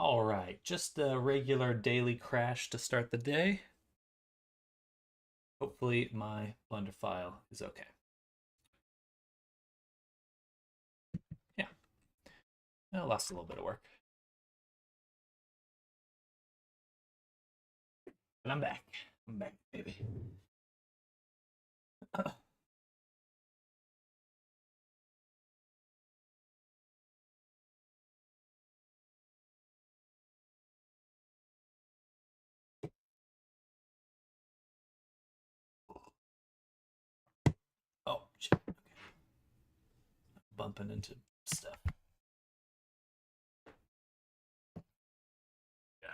All right, just a regular daily crash to start the day. Hopefully my Blender file is okay. Yeah, I lost a little bit of work, but I'm back. I'm back, baby. Oh, shit. Okay. Bumping into stuff. Yeah.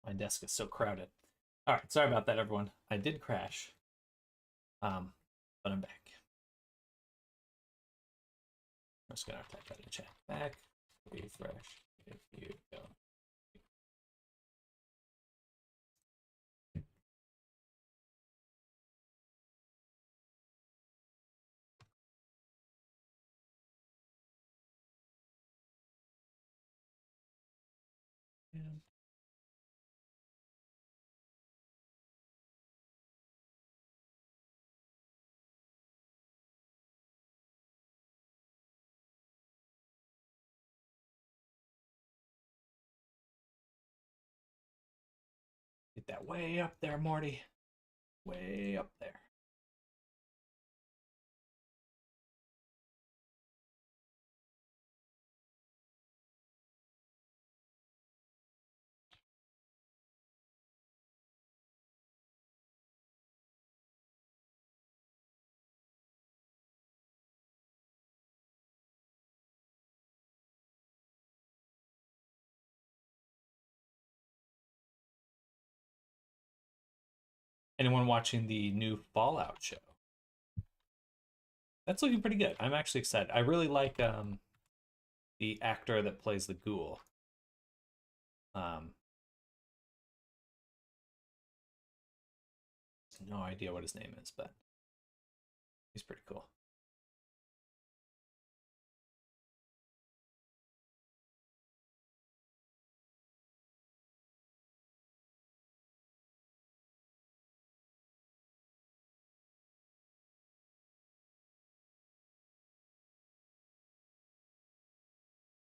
My desk is so crowded. All right, sorry about that, everyone. I did crash, but I'm back. I'm just gonna type that in chat. Back, refresh. If you go. Get that way up there, Morty. Way up there. Anyone watching the new Fallout show? That's looking pretty good. I'm actually excited. I really like the actor that plays the ghoul. Um, no idea what his name is, but he's pretty cool.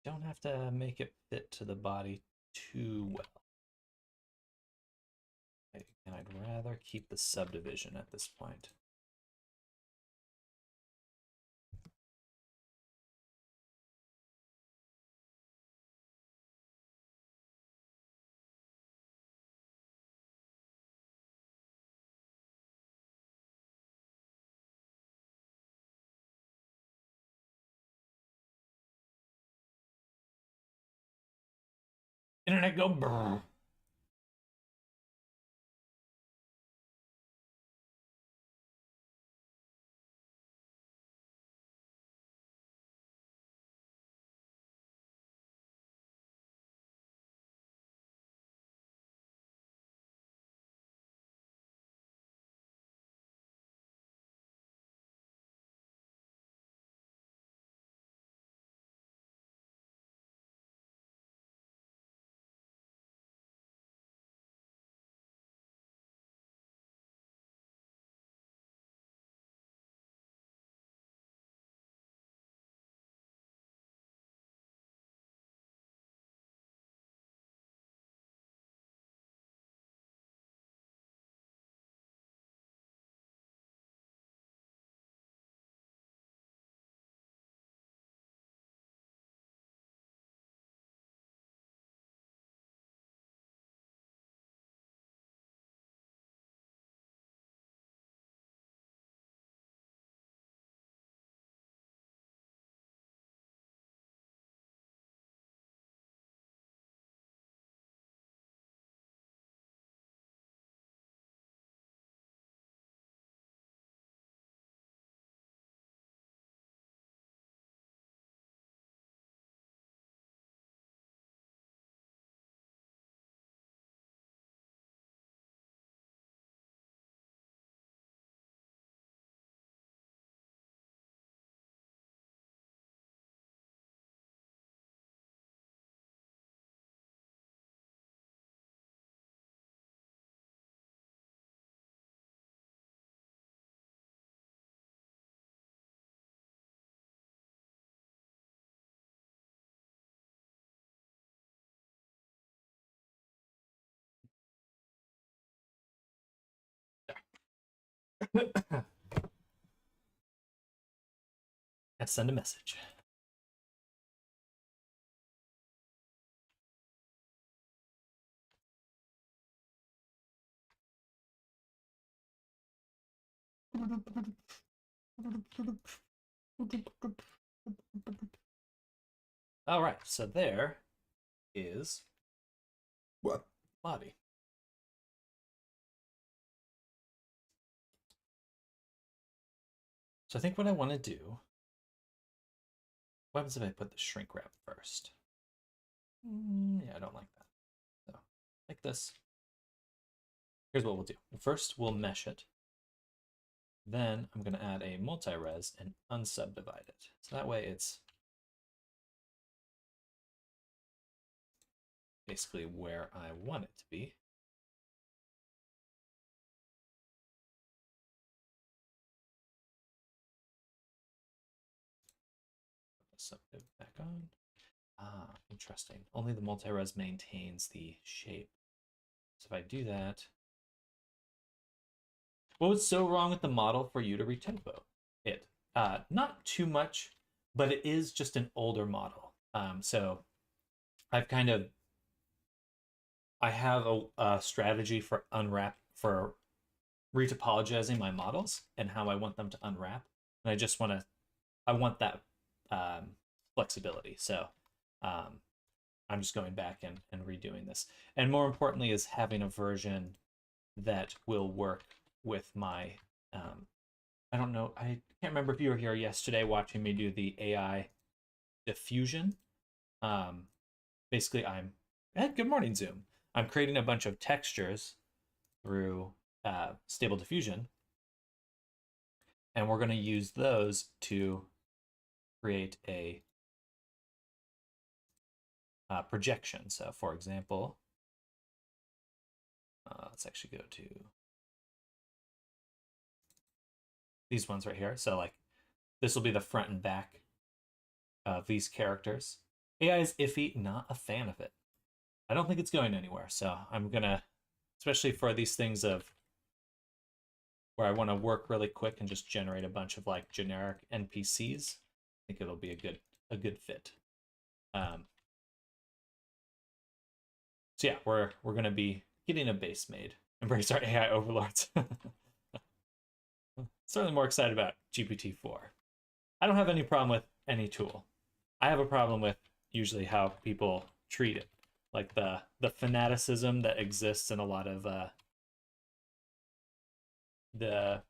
Don't have to make it fit to the body too well. And I'd rather keep the subdivision at this point. Internet go brr. Let's send a message. All right, so there is what body. So I think what I want to do. What happens if I put the shrink wrap first? Yeah, I don't like that. So, like this. Here's what we'll do. First, we'll mesh it. Then I'm going to add a multi-res and unsubdivide it. So that way it's basically where I want it to be. Subdiv back on. Ah, interesting. Only the multi-res maintains the shape. So if I do that, what was so wrong with the model for you to retypo it? Not too much, but it is just an older model. So I've kind of I have a strategy for retopologizing my models and how I want them to unwrap, and I want that flexibility. So I'm just going back and redoing this, and more importantly, is having a version that will work with my. I don't know. I can't remember if you were here yesterday watching me do the AI diffusion. Basically, good morning, Zoom. I'm creating a bunch of textures through Stable Diffusion, and we're going to use those to create a projection. So, for example, let's actually go to these ones right here. So, like, this will be the front and back of these characters. AI is iffy, not a fan of it. I don't think it's going anywhere. So, I'm going to, especially for these things of where I want to work really quick and just generate a bunch of like generic NPCs, I think it'll be a good fit. So yeah, we're gonna be getting a base made. Embrace our AI overlords. Certainly more excited about GPT-4. I don't have any problem with any tool. I have a problem with usually how people treat it, like the fanaticism that exists in a lot of the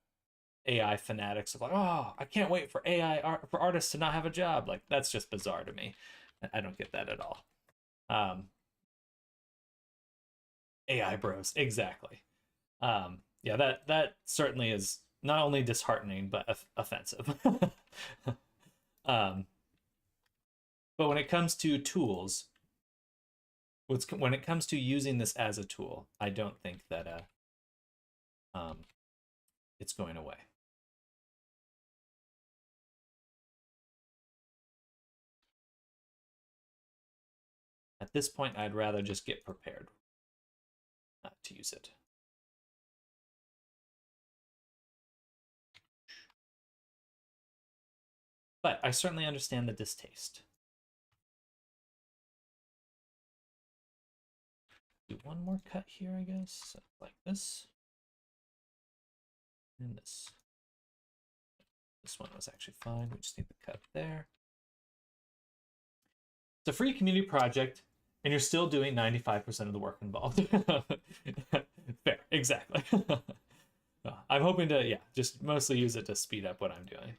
AI fanatics of like, oh, I can't wait for for artists to not have a job. Like that's just bizarre to me. I don't get that at all. AI bros, exactly. Yeah, that certainly is not only disheartening but offensive. um, but when it comes to tools, when it comes to using this as a tool, I don't think that it's going away. At this point, I'd rather just get prepared to use it. But I certainly understand the distaste. Do one more cut here, I guess, so, like this. And this. This one was actually fine. We just need the cut there. It's a free community project, and you're still doing 95% of the work involved. Fair, exactly. I'm hoping to, yeah, just mostly use it to speed up what I'm doing.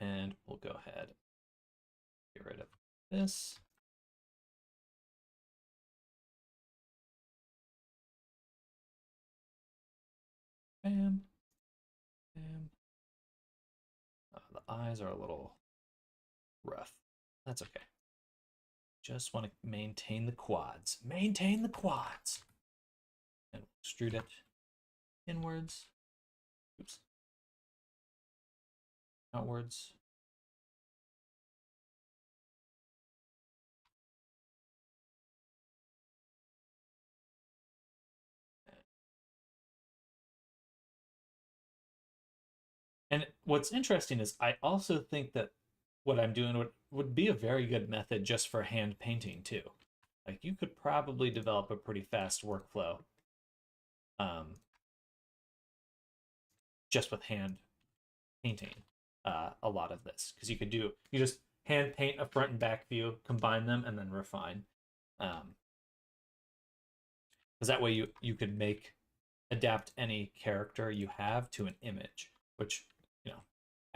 And we'll go ahead, get rid of this. Bam. Bam. The eyes are a little rough. That's okay. Just want to maintain the quads. Maintain the quads. And extrude it inwards. Oops. Outwards. And what's interesting is I also think that what I'm doing would be a very good method just for hand painting too. Like you could probably develop a pretty fast workflow um, just with hand painting a lot of this, because you just hand paint a front and back view, combine them, and then refine. Because that way you could adapt any character you have to an image, which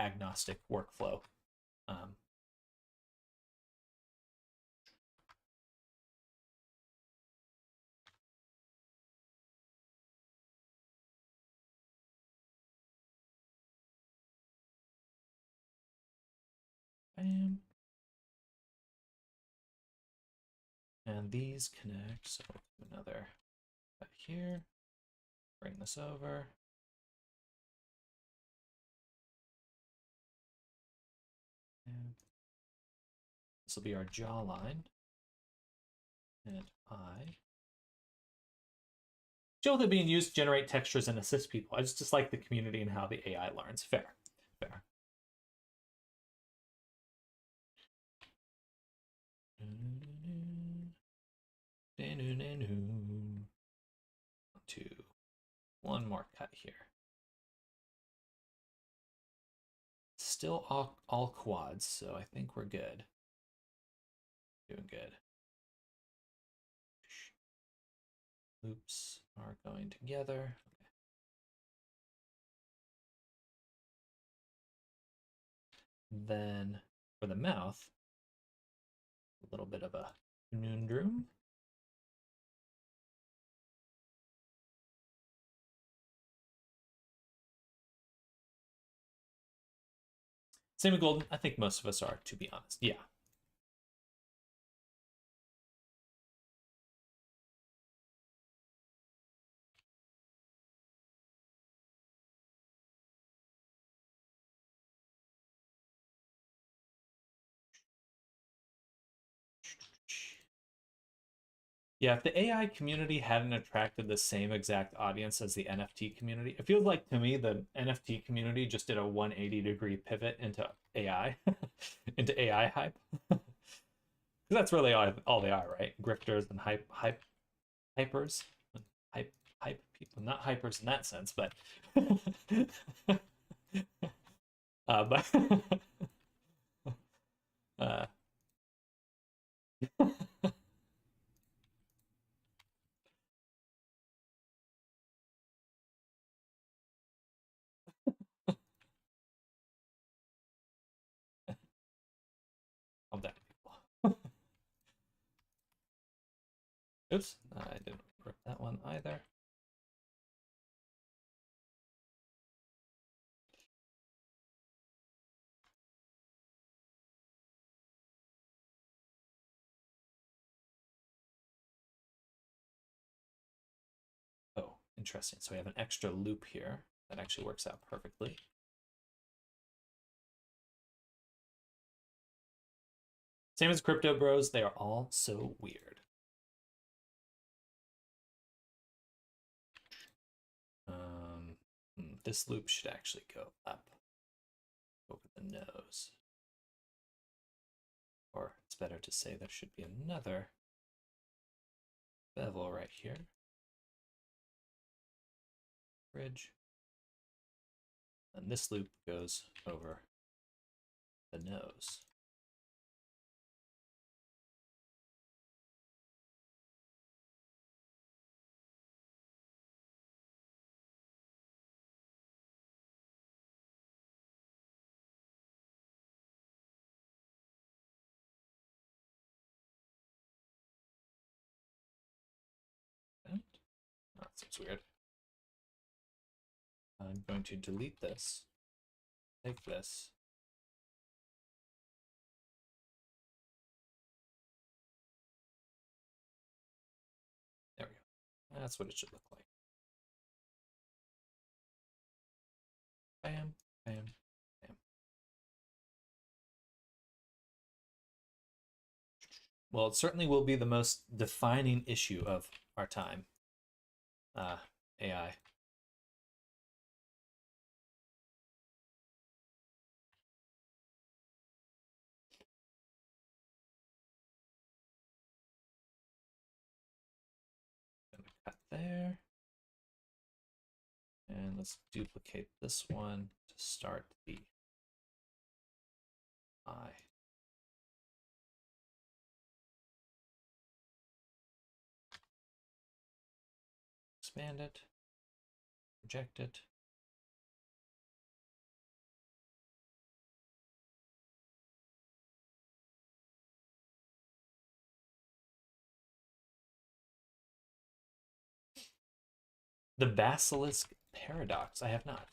agnostic workflow. Um, Bam. And these connect, so another cut here. Bring this over. And this will be our jawline. And eye. Still, they're being used to generate textures and assist people. I just like the community and how the AI learns. Fair. Fair. One more cut here. Still all quads, so I think we're good. Doing good. Loops are going together. Okay. Then for the mouth, a little bit of a conundrum. Same with golden. I think most of us are, to be honest. Yeah. Yeah, if the AI community hadn't attracted the same exact audience as the NFT community, it feels like to me the NFT community just did a 180-degree pivot into AI, into AI hype. Because that's really all they are, right? Grifters and hypers, hype people, not hypers in that sense, but but uh, of that people. Oops, I didn't rip that one either. Oh, interesting. So we have an extra loop here that actually works out perfectly. Same as Crypto Bros, they are all so weird. This loop should actually go up over the nose. Or it's better to say there should be another bevel right here. Bridge. And this loop goes over the nose. And, oh, that seems weird. I'm going to delete this, take this, there we go. That's what it should look like. Bam, bam, bam. Well, it certainly will be the most defining issue of our time. AI. there. And let's duplicate this one to start the I. Expand it, project it. The Basilisk Paradox. I have not.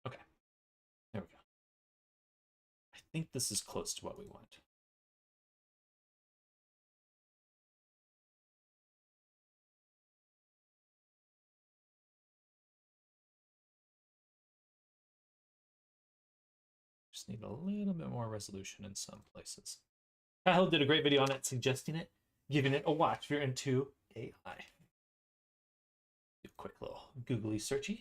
Okay, there we go. I think this is close to what we want. Just need a little bit more resolution in some places. Kyle did a great video on it, suggesting it, giving it a watch if you're into AI. Do a quick little googly searchy.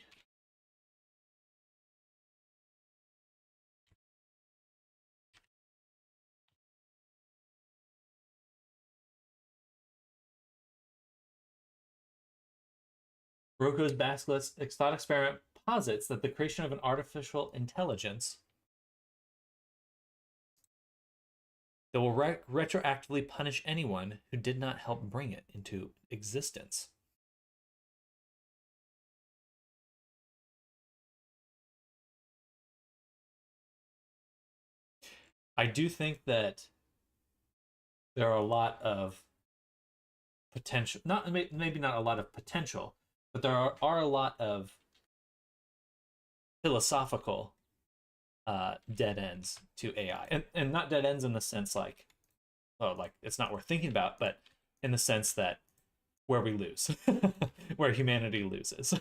Roko's Basilisk thought experiment posits that the creation of an artificial intelligence that will retroactively punish anyone who did not help bring it into existence. I do think that there are a lot of potential, not maybe not a lot of potential, but there are a lot of philosophical dead ends to AI, and not dead ends in the sense like, oh, like it's not worth thinking about, but in the sense that where we lose, where humanity loses,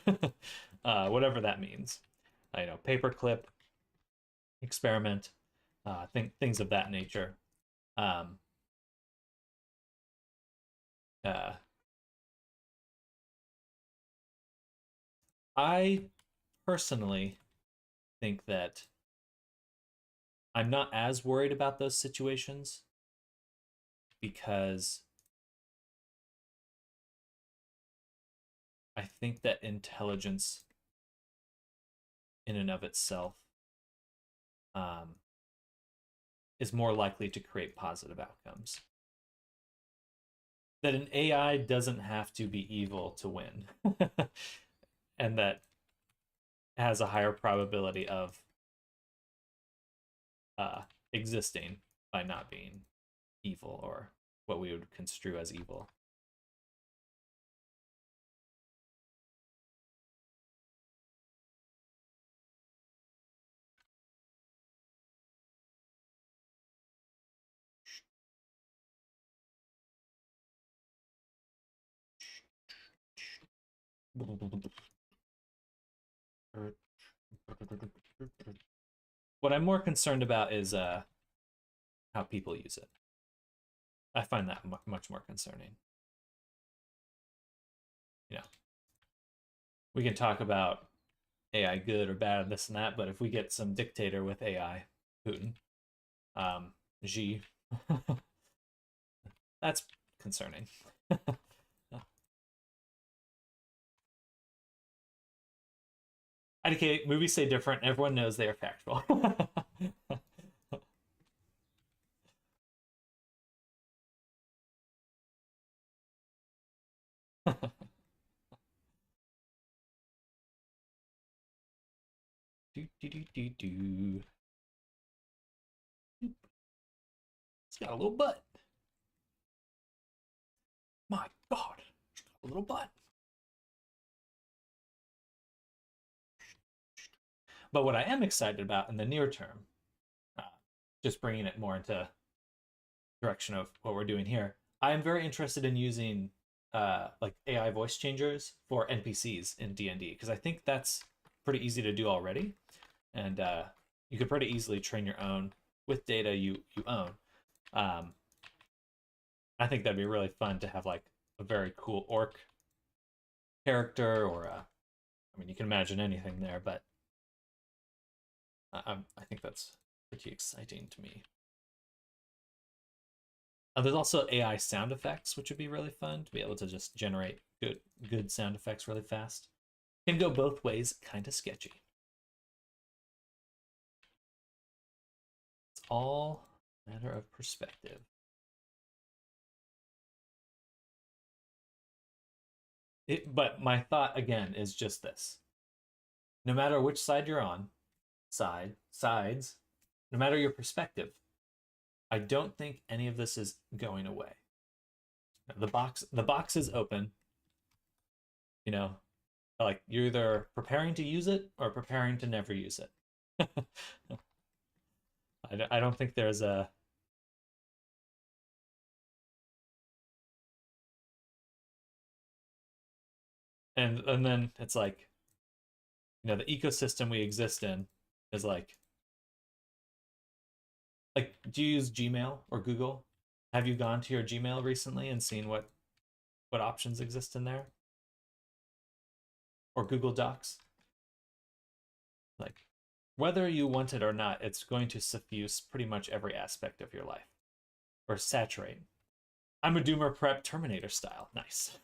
whatever that means. Paperclip, experiment, things of that nature. Um, I personally think that I'm not as worried about those situations because I think that intelligence in and of itself is more likely to create positive outcomes. That an AI doesn't have to be evil to win, and that has a higher probability of existing by not being evil or what we would construe as evil. What I'm more concerned about is how people use it. I find that much more concerning. We can talk about AI good or bad, this and that, but if we get some dictator with AI, Putin, Xi, that's concerning. IDK, movies say different. Everyone knows they are factual. do. It's got a little butt. My God, it's got a little butt. But what I am excited about in the near term, uh, just bringing it more into direction of what we're doing here, I am very interested in using like AI voice changers for NPCs in D&D because I think that's pretty easy to do already, and you could pretty easily train your own with data you own. Um, I think that'd be really fun to have like a very cool orc character, or I mean, you can imagine anything there, but I think that's pretty exciting to me. There's also AI sound effects, which would be really fun to be able to just generate good sound effects really fast. Can go both ways, kind of sketchy. It's all a matter of perspective. But my thought again is just this: no matter which side you're on, sides, no matter your perspective, I don't think any of this is going away. The box is open. You know, like you're either preparing to use it or preparing to never use it. I don't think there's a and then it's like, the ecosystem we exist in is like do you use Gmail or Google? Have you gone to your Gmail recently and seen what options exist in there, or Google Docs? Like, whether you want it or not, it's going to suffuse pretty much every aspect of your life, or saturate. I'm a doomer prep Terminator style. Nice.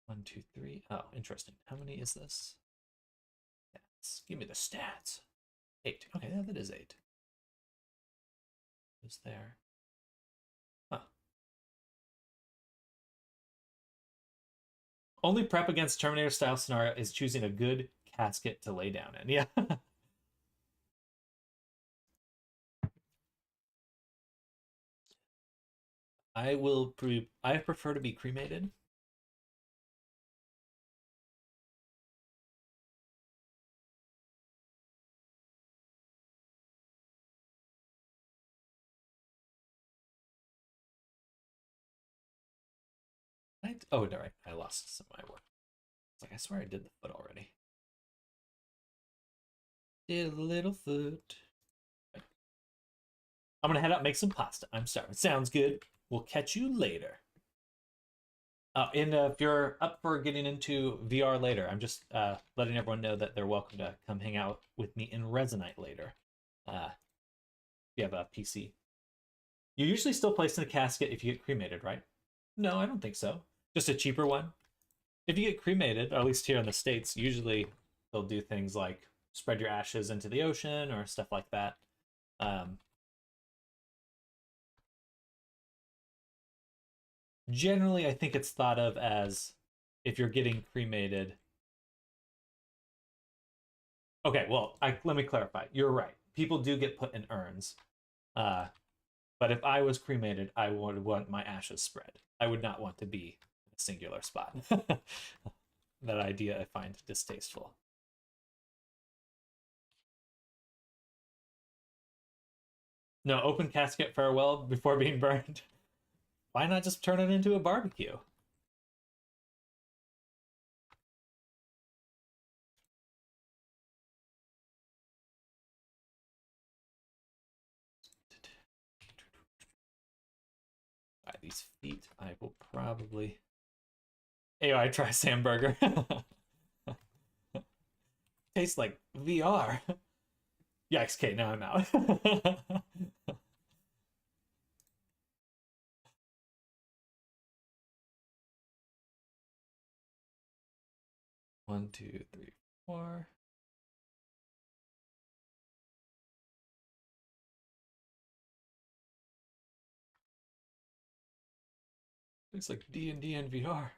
1, 2, 3. Oh, interesting. How many is this? Stats. Give me the stats. 8. Okay, yeah, that is 8. Who's there? Huh. Only prep against Terminator style scenario is choosing a good casket to lay down in. Yeah. I prefer to be cremated. Oh, no, right. I lost some of my work. It's like I swear I did the foot already. Did a little foot. I'm gonna head out and make some pasta. I'm sorry. Sounds good. We'll catch you later. And if you're up for getting into VR later, I'm just letting everyone know that they're welcome to come hang out with me in Resonite later. If you have a PC. You usually still place in a casket if you get cremated, right? No, I don't think so. Just a cheaper one. If you get cremated, or at least here in the States, usually they'll do things like spread your ashes into the ocean or stuff like that. Um, Generally, I think it's thought of as if you're getting cremated. Okay, well, let me clarify. You're right. People do get put in urns. Uh, but if I was cremated, I would want my ashes spread. I would not want to be in a singular spot. That idea I find distasteful. No, open casket farewell before being burned. Why not just turn it into a barbecue? These feet, I will probably. Hey, I try Sam Burger. Tastes like VR. Yikes, okay, now I'm out. 1, 2, 3, 4. Looks like D&D and VR.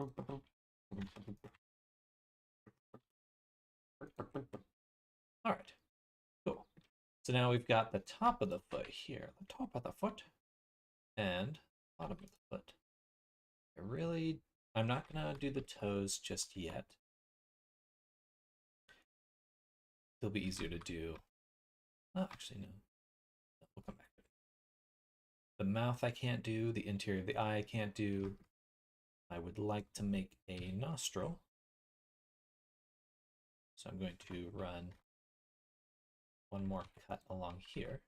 All right, cool. So now we've got the top of the foot here, the top of the foot, and bottom of the foot. I'm not gonna do the toes just yet. They'll be easier to do. Oh, actually, no. We'll come back to it. The mouth I can't do, the interior of the eye I can't do. I would like to make a nostril. So I'm going to run one more cut along here.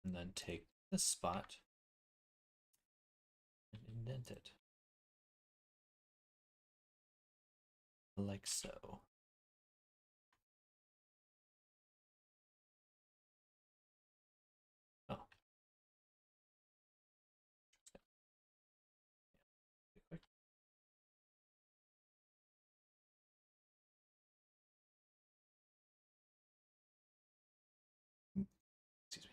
And then take this spot and indent it. Like so. Oh. Quick. Excuse me.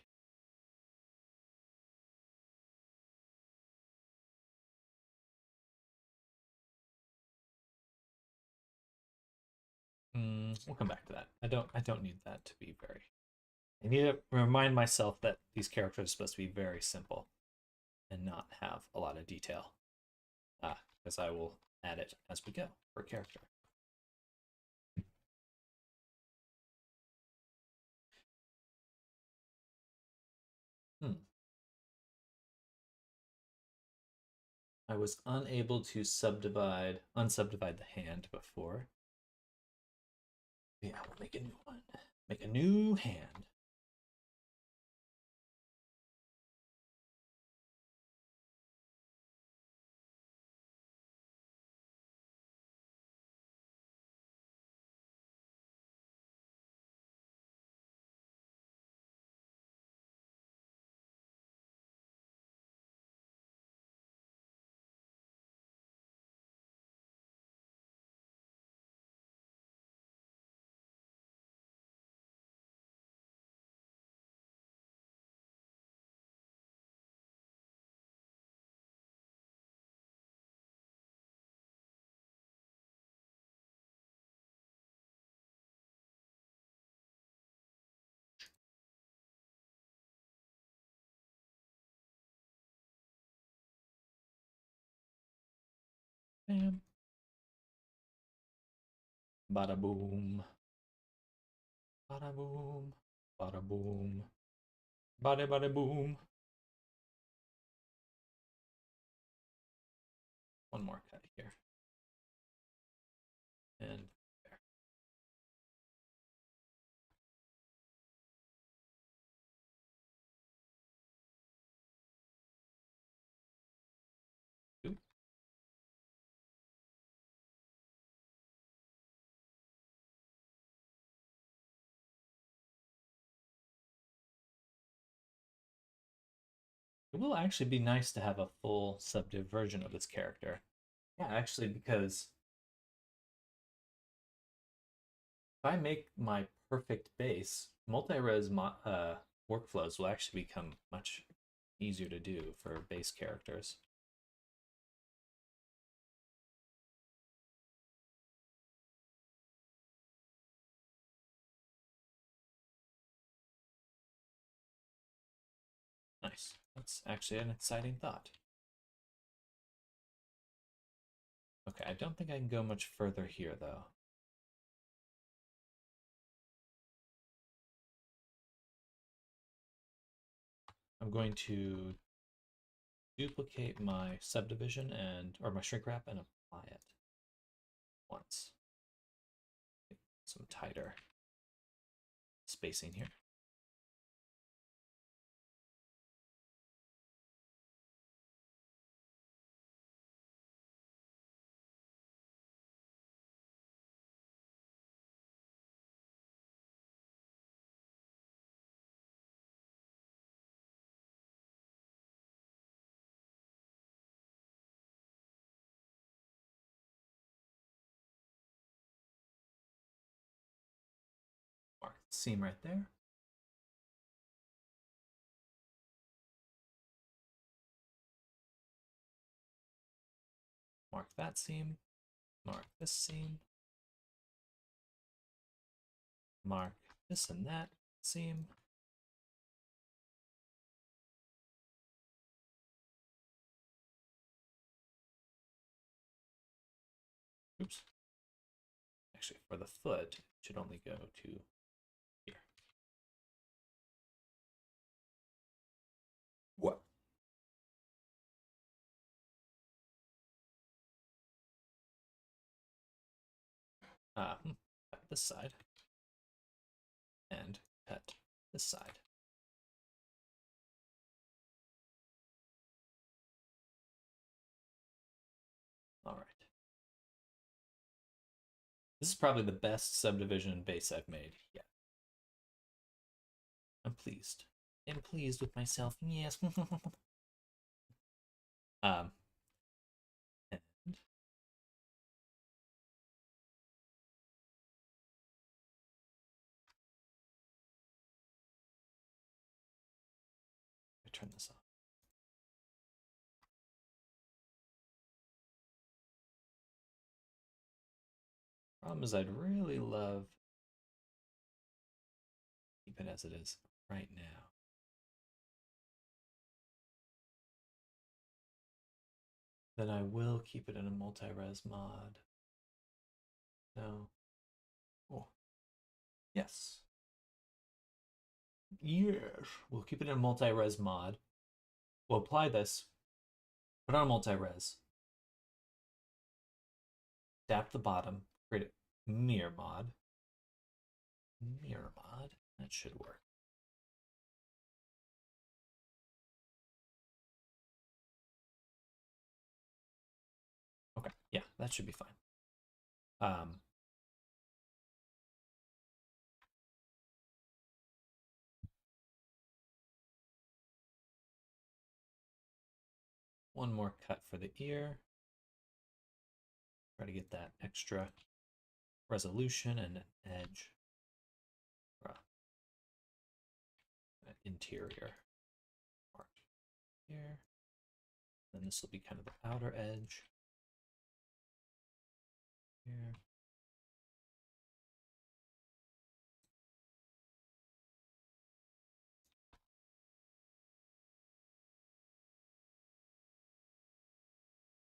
We'll come back to that. I don't need that to be very. I need to remind myself that these characters are supposed to be very simple and not have a lot of detail. Because I will add it as we go per character. I was unable to unsubdivide the hand before. Yeah, we'll make a new one. Make a new hand. Bam. Bada boom. Bada boom. Bada boom. Bada bada boom. One more cut here. And there. Ooh. It will actually be nice to have a full subdiv version of this character. Yeah, actually, because if I make my perfect base, multi-res workflows will actually become much easier to do for base characters. Nice. That's actually an exciting thought. Okay, I don't think I can go much further here, though. I'm going to duplicate my subdivision or my shrink wrap and apply it once. Some tighter spacing here. Mark the seam right there. Mark that seam. Mark this seam. Mark this and that seam. Oops. Actually, for the foot, it should only go to here. What? Cut this side and cut this side. All right. This is probably the best subdivision base I've made yet. I'm pleased. I'm pleased with myself. Yes. And I turn this off. Problem is, I'd really love keep it as it is right now. Then I will keep it in a multi-res mod. No. Oh. Yes. Yes. We'll keep it in a multi-res mod. We'll apply this, put on a multi-res, adapt the bottom, create a mirror mod. Mirror mod. That should work. Okay, yeah, that should be fine. One more cut for the ear. Try to get that extra resolution and an edge. Interior part here. Then this will be kind of the outer edge here.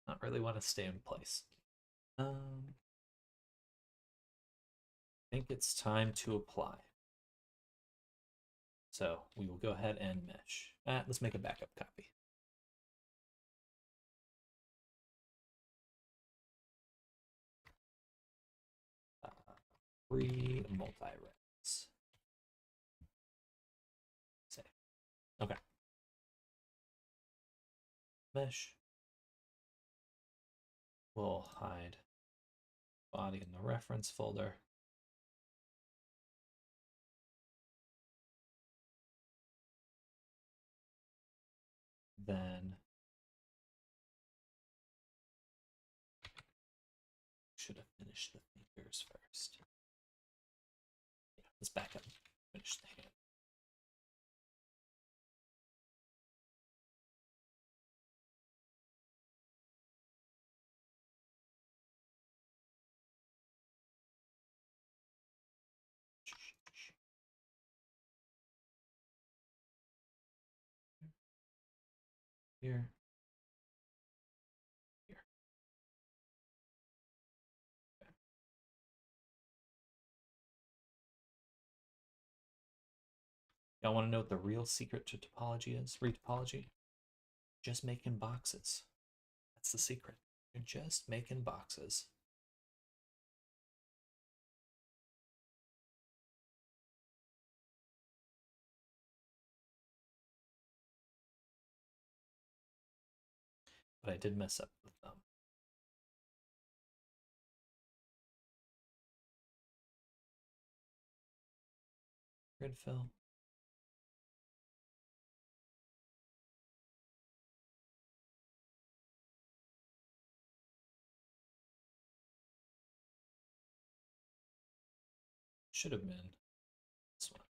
Not really want to stay in place. I think it's time to apply. So we will go ahead and mesh. Let's make a backup copy. Free multi-res. Save. Okay. Mesh. We'll hide body in the reference folder. Then should have finished the fingers first. Yeah, let's back up. Finish the hand. Here. Here. Okay. Y'all want to know what the real secret to topology is? Retopology? Just making boxes. That's the secret. You're just making boxes. But I did mess up with them. Grid fill. Should have been this one.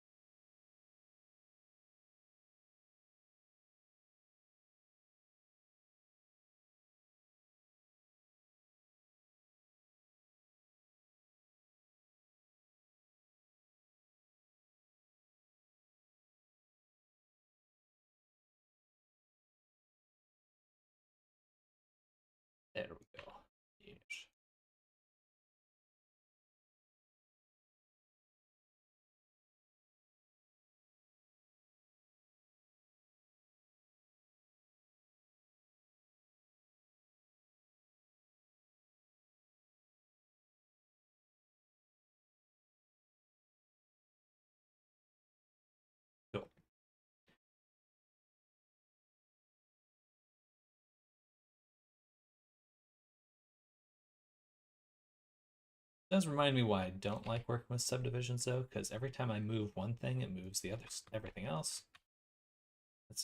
Does remind me why I don't like working with subdivisions though, because every time I move one thing, it moves the other everything else.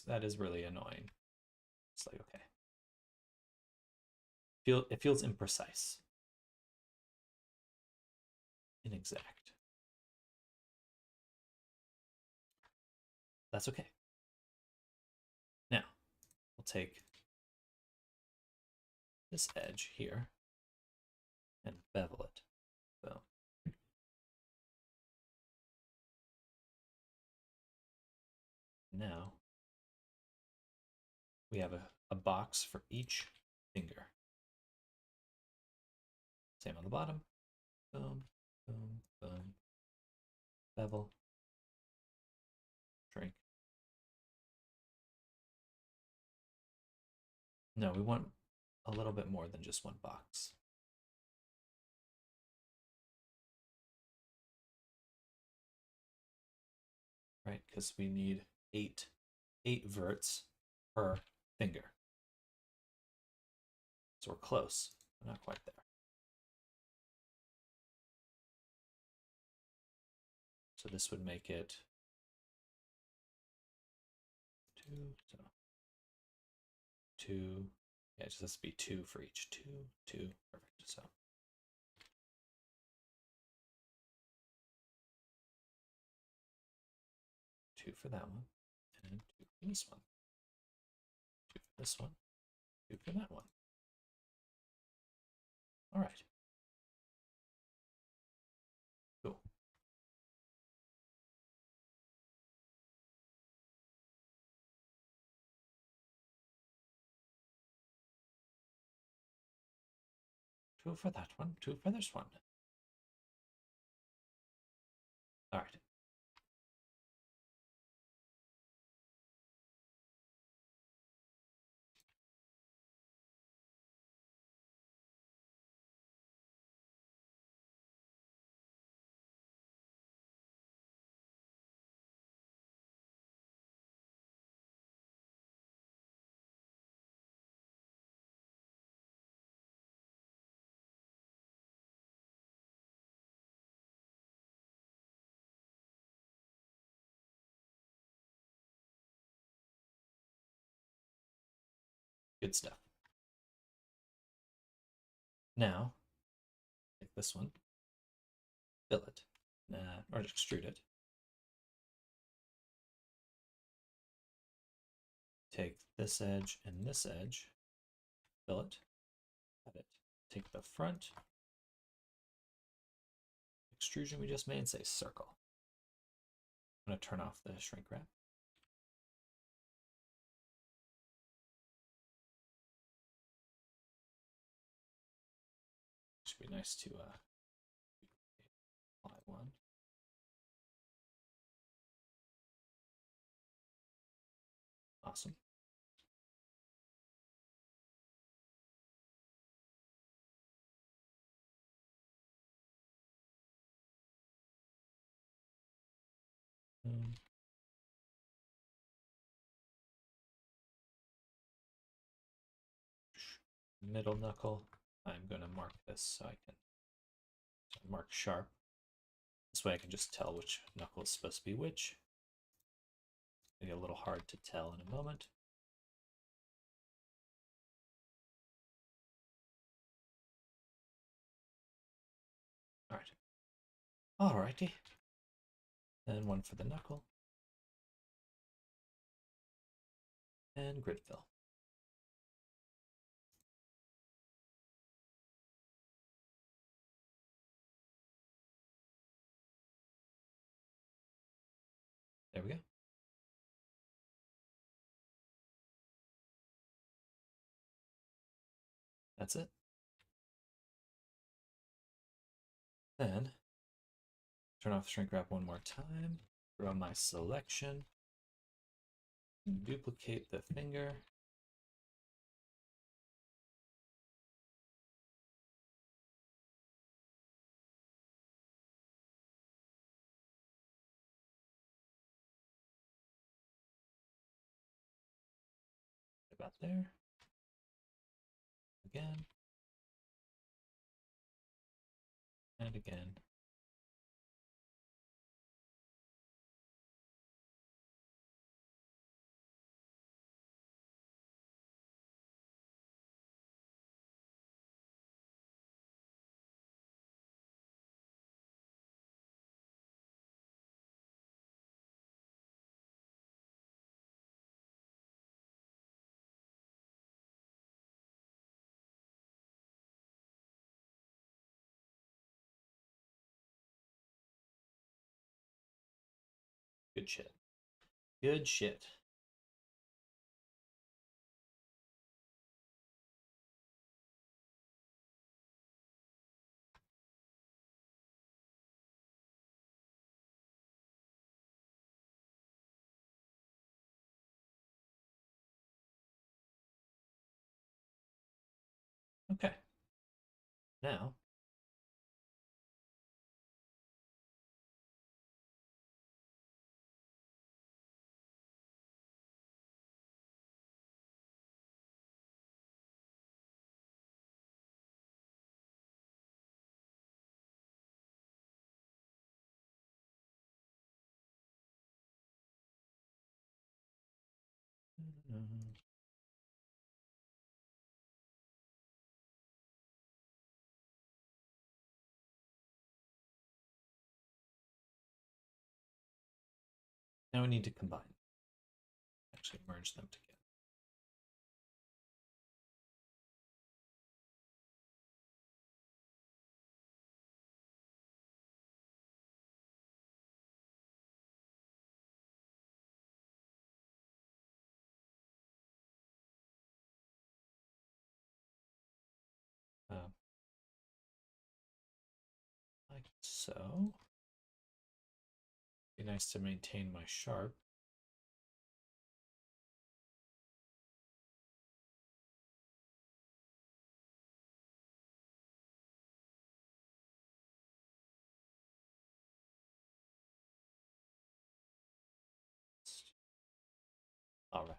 That is really annoying. It's like okay, it feels imprecise, inexact. That's okay. Now we'll take this edge here and bevel it. Boom. Now we have a box for each finger. Same on the bottom. Boom, boom, boom. Bevel. Shrink. No, we want a little bit more than just one box. Right, because we need eight verts per finger. So we're close, but not quite there. So this would make it 2, so 2, yeah, it just has to be 2 for each. 2, 2, perfect. So 2 for that one, and 2 for this one, 2 for this one, 2 for that one. All right. Cool. Two for that one, 2 for this one. All right. Good stuff. Now, take this one, fill it, or extrude it. Take this edge and this edge, fill it, cut it. Take the front extrusion we just made and say circle. I'm going to turn off the shrink wrap. Should be nice to apply one. Awesome. Middle knuckle. I'm going to mark this so I can mark sharp. This way I can just tell which knuckle is supposed to be which. It'll get a little hard to tell in a moment. All right. Alrighty. Then one for the knuckle. And grid fill. There we go. That's it. Then turn off shrink wrap one more time. Throw my selection. Duplicate the finger. About there. Again. And again. Good shit. Good shit. Okay. Now, now we need to combine. Actually, merge them together. Like so. Be nice to maintain my sharp. All right.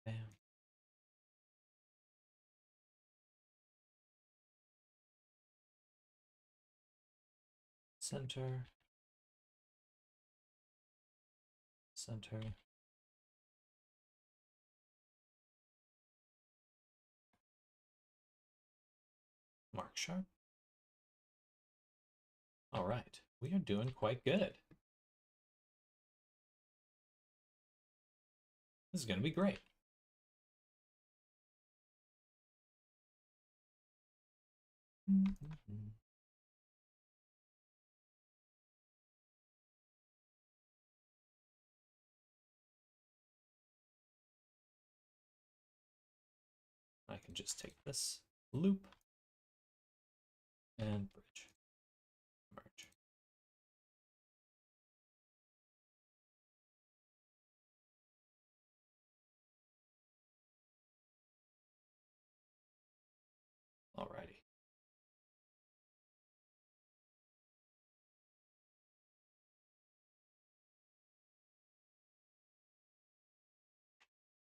Bam. Center. Center. Mark sharp. All right. We are doing quite good. This is going to be great. I can just take this loop and bridge. Merge. Alrighty.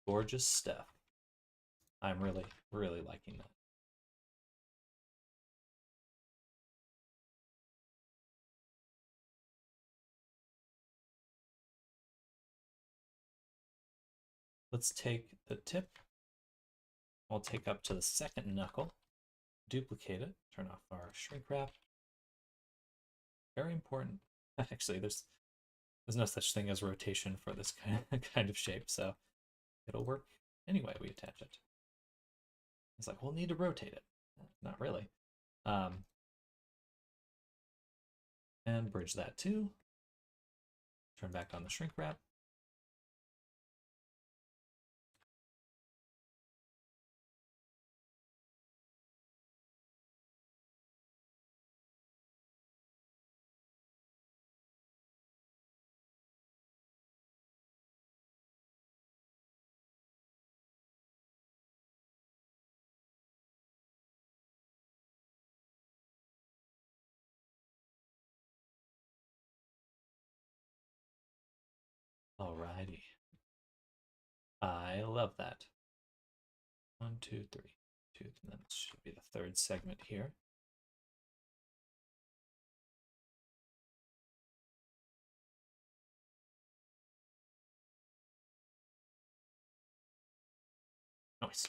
Gorgeous stuff. I'm really, really liking that. Let's take the tip. We'll take up to the second knuckle, duplicate it, turn off our shrink wrap. Very important. Actually, there's no such thing as rotation for this kind of shape, so it'll work anyway we attach it. It's like, we'll need to rotate it. Not really. And bridge that too. Turn back on the shrink wrap. love that. 1, 2, 3, 2, and then this should be the third segment here. Nice.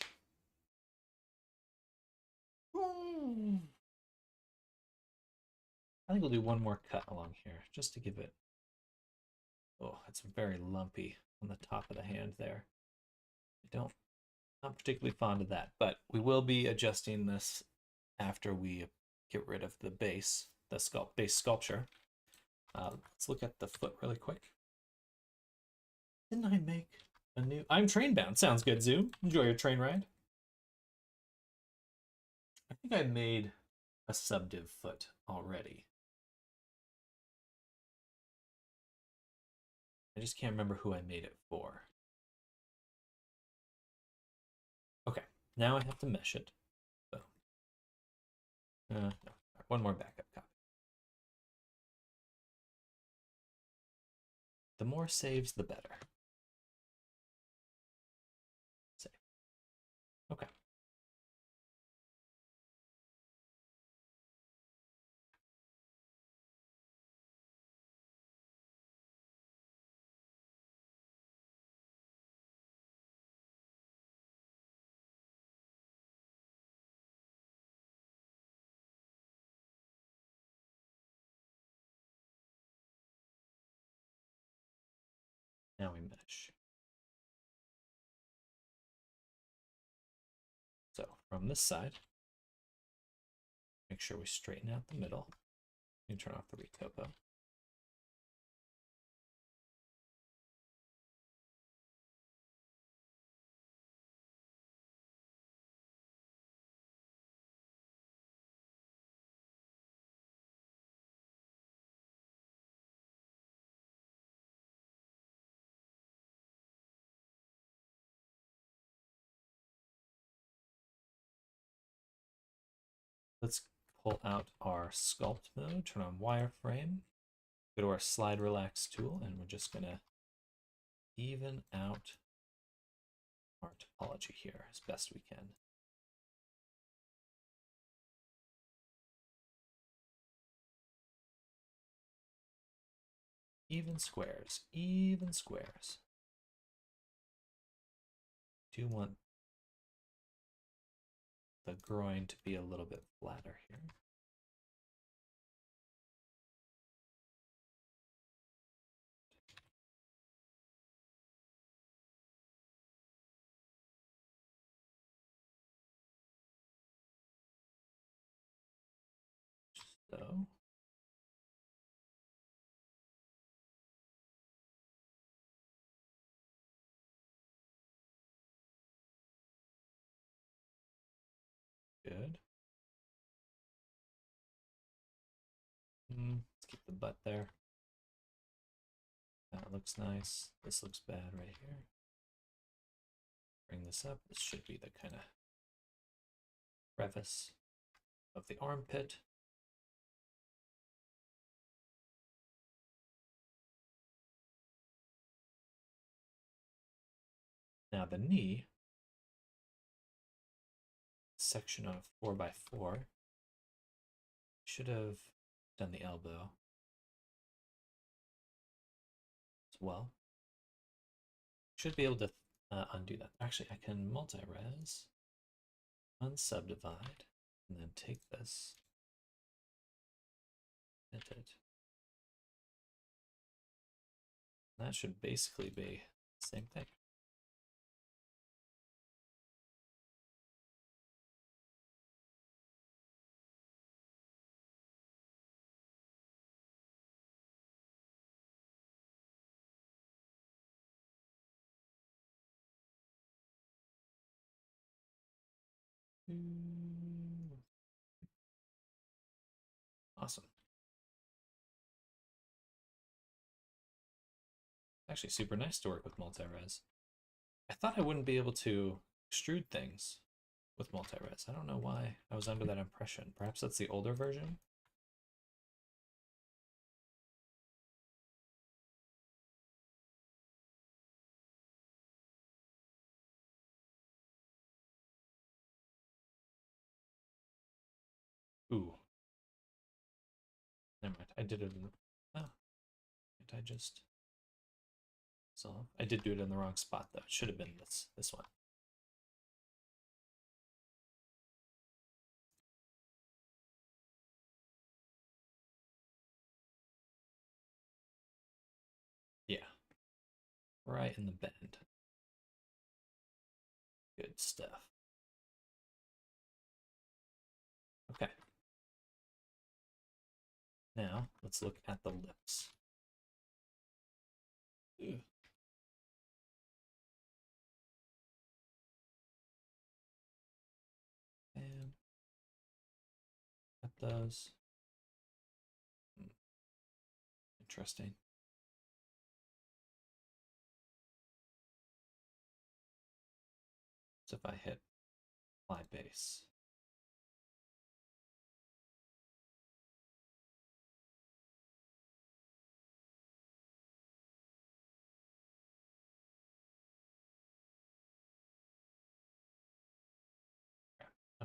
I think we'll do one more cut along here, just to give it... Oh, it's very lumpy on the top of the hand there. Not particularly fond of that, but we will be adjusting this after we get rid of the base, the base sculpture. Let's look at the foot really quick. Didn't I make a new... I'm train bound. Sounds good, Zoom. Enjoy your train ride. I think I made a subdiv foot already. I just can't remember who I made it for. Okay, now I have to mesh it. So, no, one more backup copy. The more saves, the better. Save. Okay. Now we mesh. So from this side, make sure we straighten out the middle. You turn off the recopo. Let's pull out our sculpt mode, turn on wireframe, go to our slide relax tool, and we're just gonna even out our topology here as best we can. Even squares, even squares. Do want the groin to be a little bit flatter here. So good. Let's keep the butt there. That looks nice. This looks bad right here. Bring this up. This should be the kind of crevice of the armpit. Now the knee, section of 4x4, should have done the elbow as well. Should be able to undo that. Actually, I can multi-res, unsubdivide, and then take this, hit it. That should basically be the same thing. Awesome. Actually, super nice to work with multi-res. I thought I wouldn't be able to extrude things with multi-res. I don't know why I was under that impression. Perhaps that's the older version? Never mind. I did it in the... Oh, did I just... So I did do it in the wrong spot, though. It should have been this one. Yeah. Right in the bend. Good stuff. Okay. Now, let's look at the lips. Ew. And cut those. Interesting. So if I hit apply base. Okay.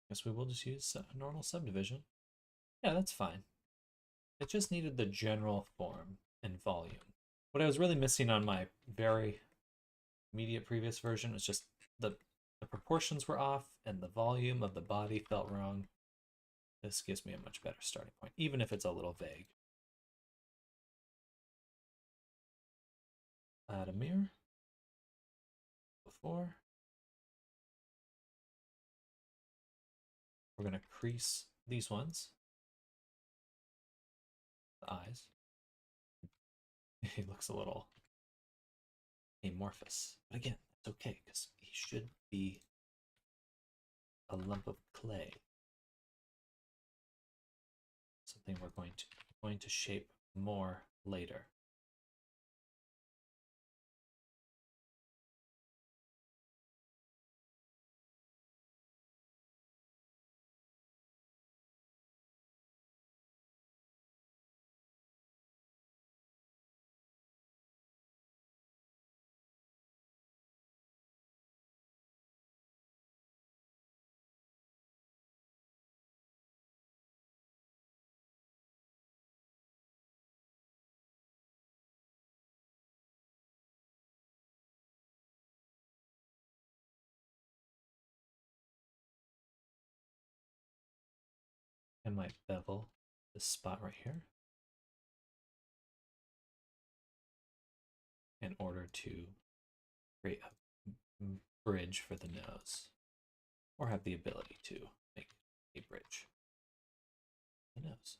Guess we will just use a normal subdivision. Yeah, that's fine. It just needed the general form and volume. What I was really missing on my very immediate previous version was just the proportions were off and the volume of the body felt wrong. This gives me a much better starting point, even if it's a little vague. Add a mirror. Before. We're going to crease these ones. The eyes. He looks a little amorphous. But again, that's okay, because he should be a lump of clay. Something we're going to shape more later. I might bevel this spot right here in order to create a bridge for the nose, or have the ability to make a bridge for the nose.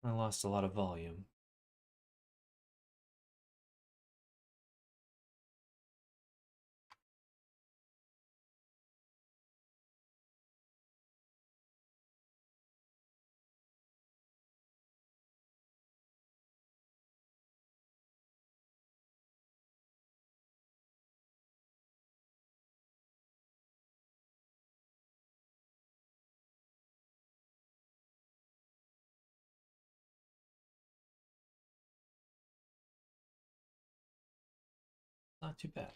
I lost a lot of volume. Not too bad.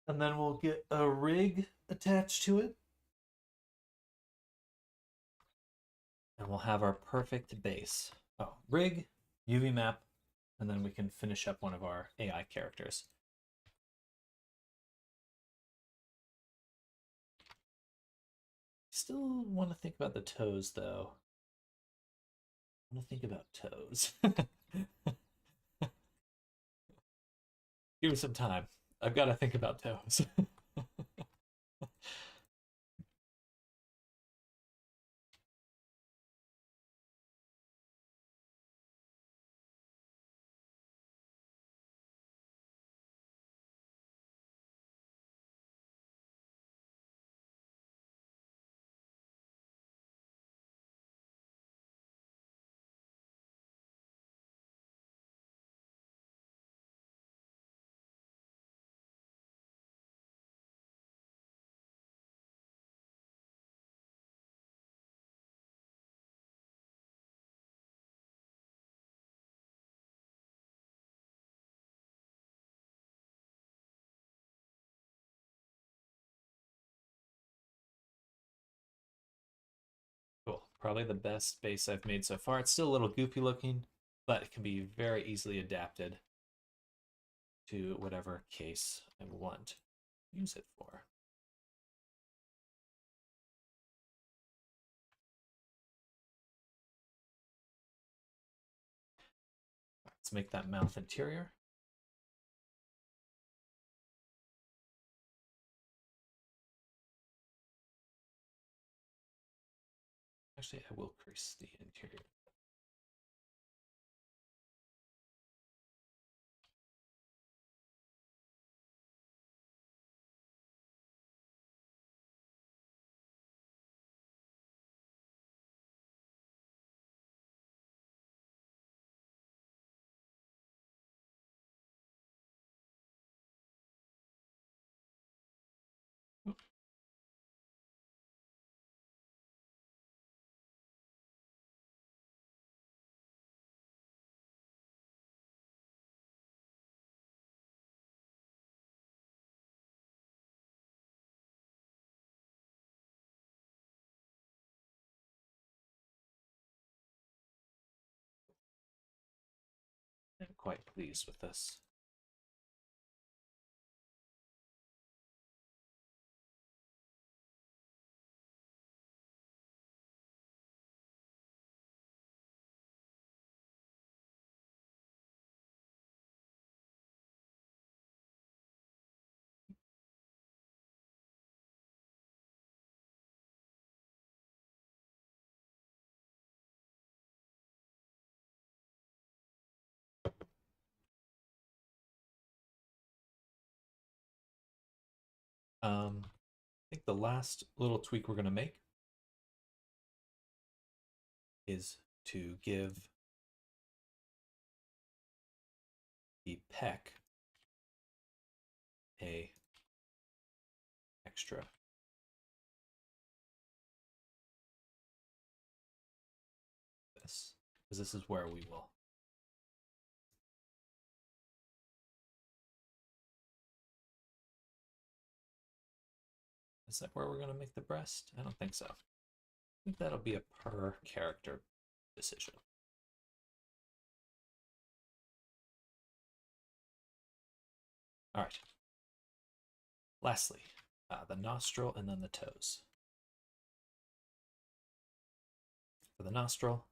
And then we'll get a rig attached to it. And we'll have our perfect base. Oh, rig, UV map, and then we can finish up one of our AI characters. Still want to think about the toes, though. I want to think about toes. Give me some time. I've got to think about toes. Cool. Probably the best base I've made so far. It's still a little goopy looking, but it can be very easily adapted to whatever case I want to use it for. Let's make that mouth interior. Actually, I will crease the interior. I'm quite pleased with this. I think the last little tweak we're going to make is to give the peck a extra this, because this is where we will is that where we're going to make the breast? I don't think so. I think that'll be a per character decision. All right. Lastly, the nostril and then the toes. For the nostril,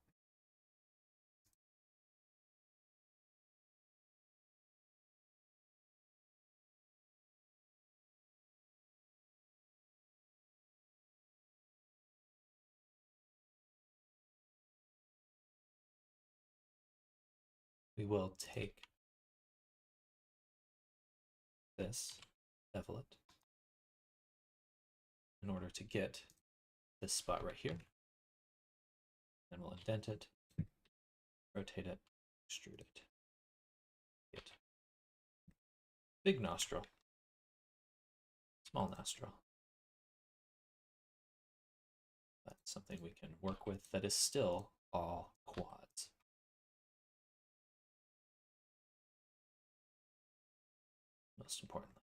we will take this, bevel it, in order to get this spot right here. Then we'll indent it, rotate it, extrude it. Get big nostril, small nostril. That's something we can work with that is still all quads. Most importantly.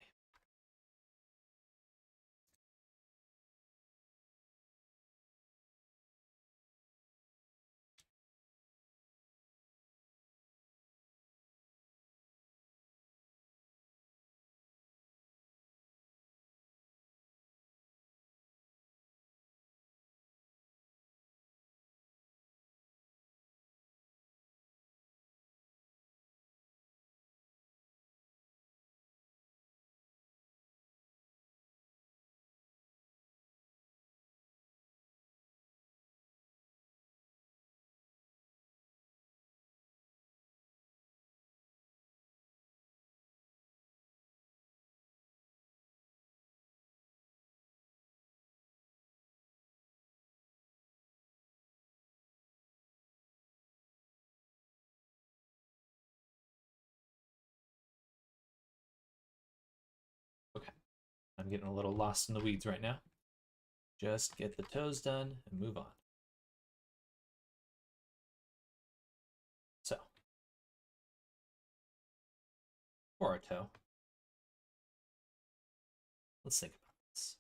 I'm getting a little lost in the weeds right now. Just get the toes done and move on. So, for our toe, let's think about this.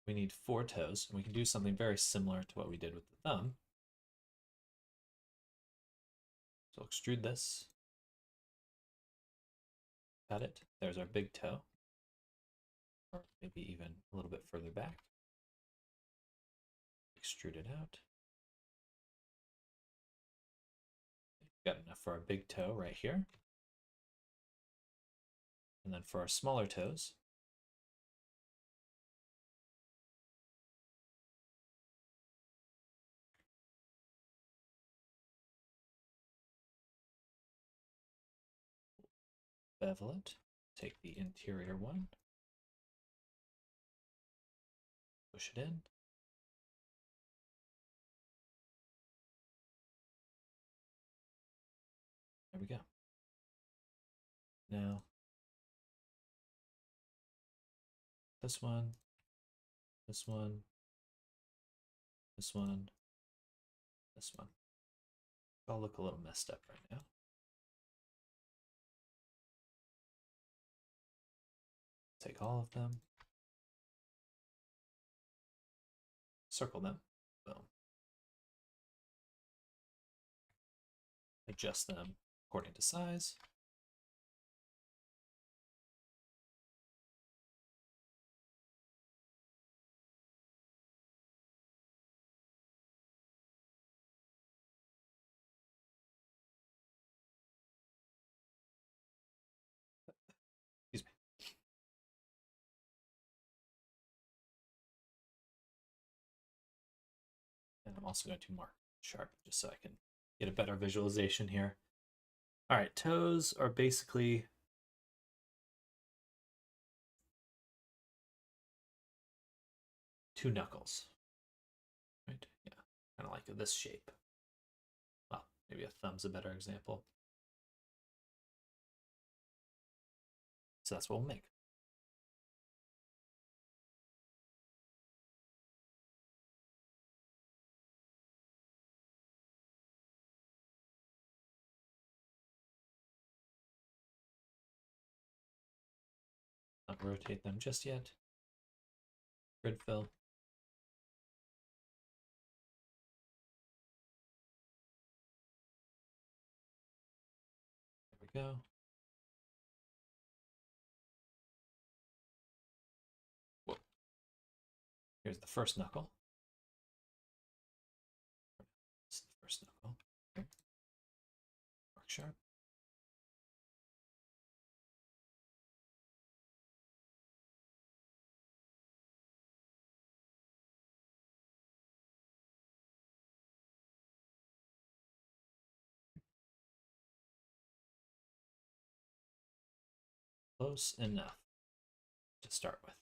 We need 4 toes, and we can do something very similar to what we did with the thumb. So extrude this. Got it. There's our big toe. Or maybe even a little bit further back. Extrude it out. Got enough for our big toe right here. And then for our smaller toes, bevel it. Take the interior one. Push it in. There we go. Now, this one, this one, this one, this one. I'll look a little messed up right now. Take all of them, circle them, boom. Adjust them according to size. Excuse me. And I'm also going to mark sharp just so I can get a better visualization here. All right, toes are basically two knuckles, right? Yeah, kind of like this shape. Well, maybe a thumb's a better example. So that's what we'll make. Not rotate them just yet. Grid fill. There we go. Whoa. Here's the first knuckle. This is the first knuckle. Okay. Mark sharp. Close enough to start with.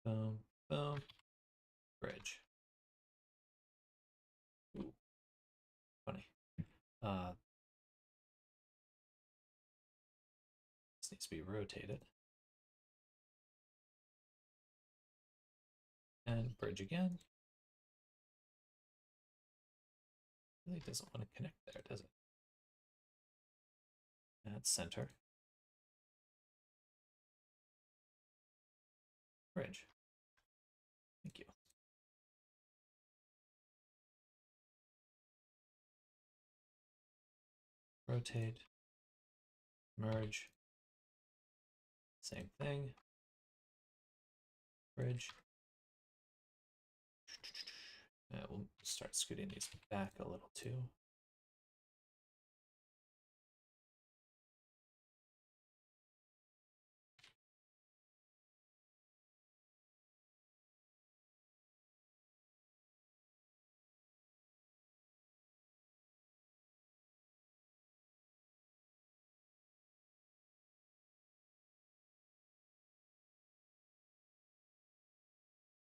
Boom, boom, bridge. Ooh, funny. This needs to be rotated. And bridge again. Really doesn't want to connect there, does it? Add center. Bridge. Thank you. Rotate. Merge. Same thing. Bridge. We'll start scooting these back a little too.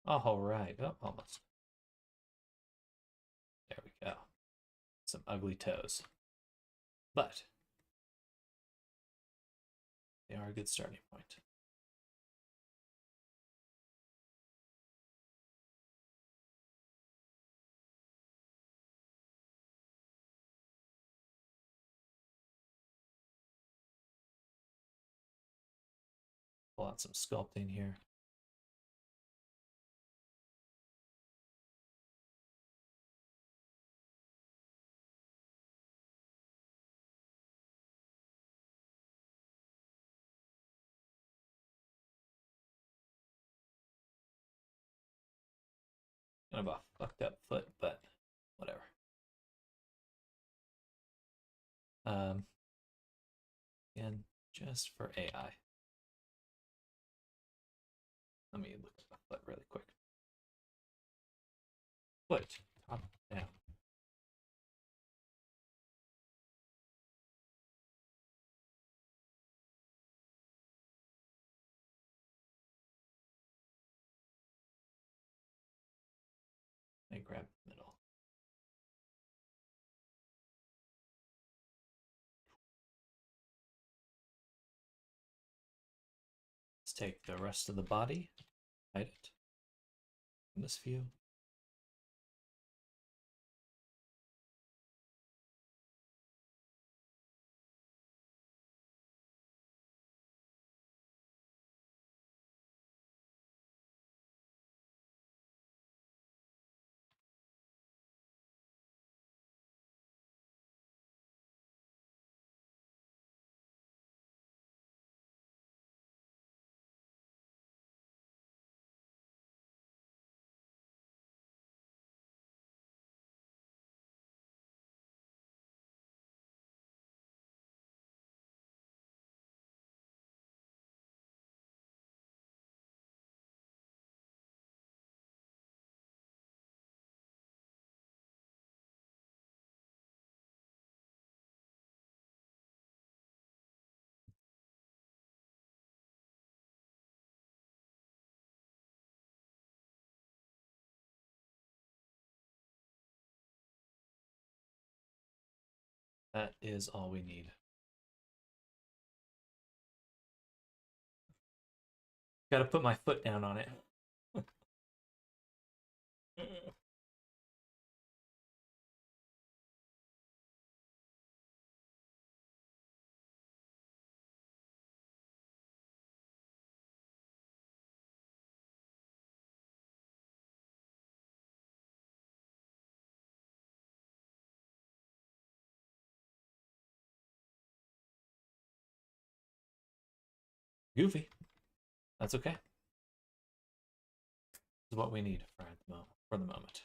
All right. Oh, almost. There we go. Some ugly toes. But they are a good starting point. Pull out some sculpting here. Kind of a fucked up foot, but whatever. And just for AI. Let me look at the foot really quick. Foot, top down. And grab the middle. Let's take the rest of the body, hide it in this view. That is all we need. Gotta put my foot down on it. Goofy. That's okay. This is what we need for the moment.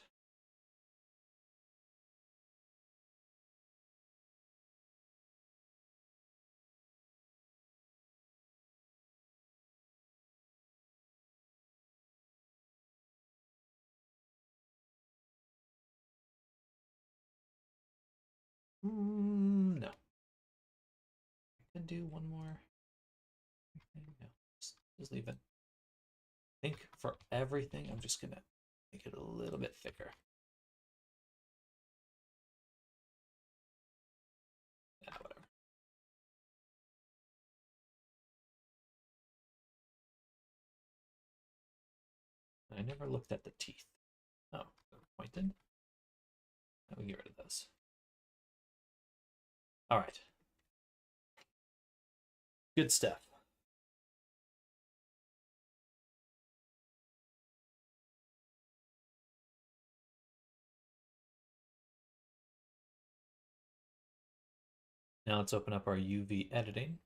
No. I can do one more. No, just leave it. I think for everything, I'm just gonna make it a little bit thicker. Yeah, whatever. I never looked at the teeth. Oh, they're pointed. Let me get rid of those. All right. Good stuff. Now let's open up our UV editing.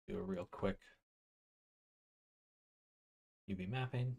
do a real quick UV mapping.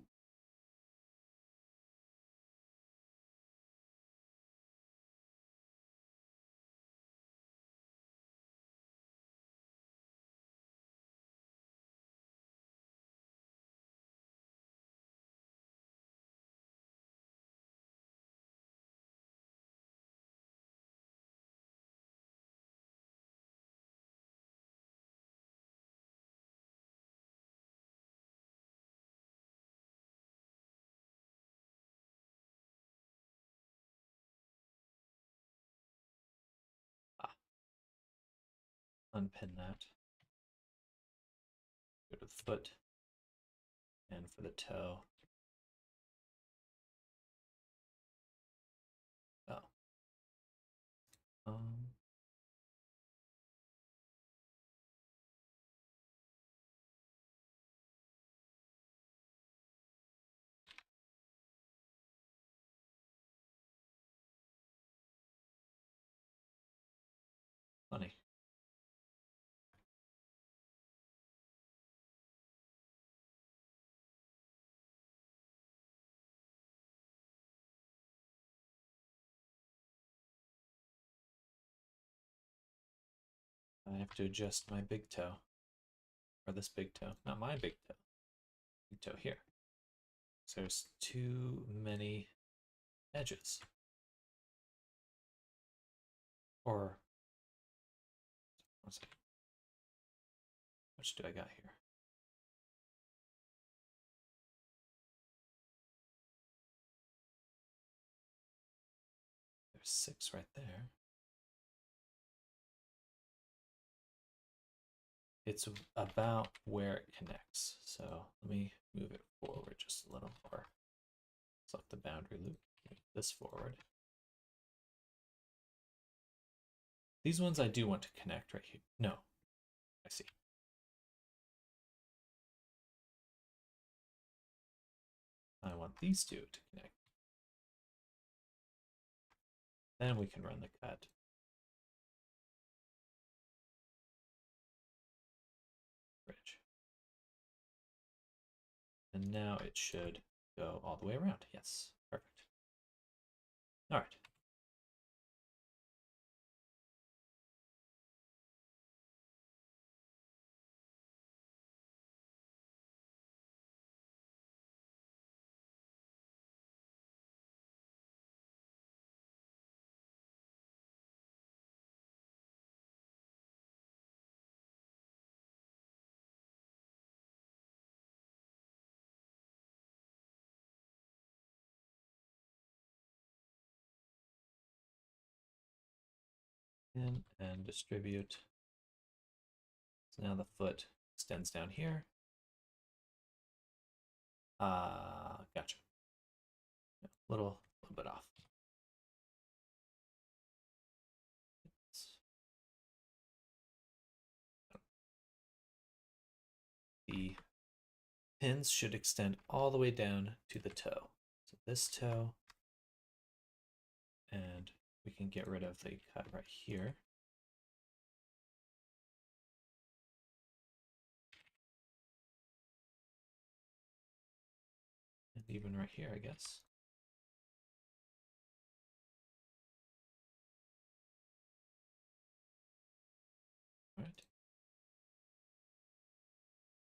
Unpin that. Go to the foot. And for the toe. Oh. Funny. I have to adjust my big toe. Or this big toe. Not my big toe. Big toe here. So there's too many edges. Or, one second. How much do I got here? There's 6 right there. It's about where it connects. So let me move it forward just a little more. Select the boundary loop, move this forward. These ones I do want to connect right here. No, I see. I want these two to connect. Then we can run the cut. Bridge. And now it should go all the way around. Yes, perfect. All right. In and distribute. So now the foot extends down here. Gotcha. Little bit off. The pins should extend all the way down to the toe. So this toe, and we can get rid of the cut right here. And even right here, I guess. All right.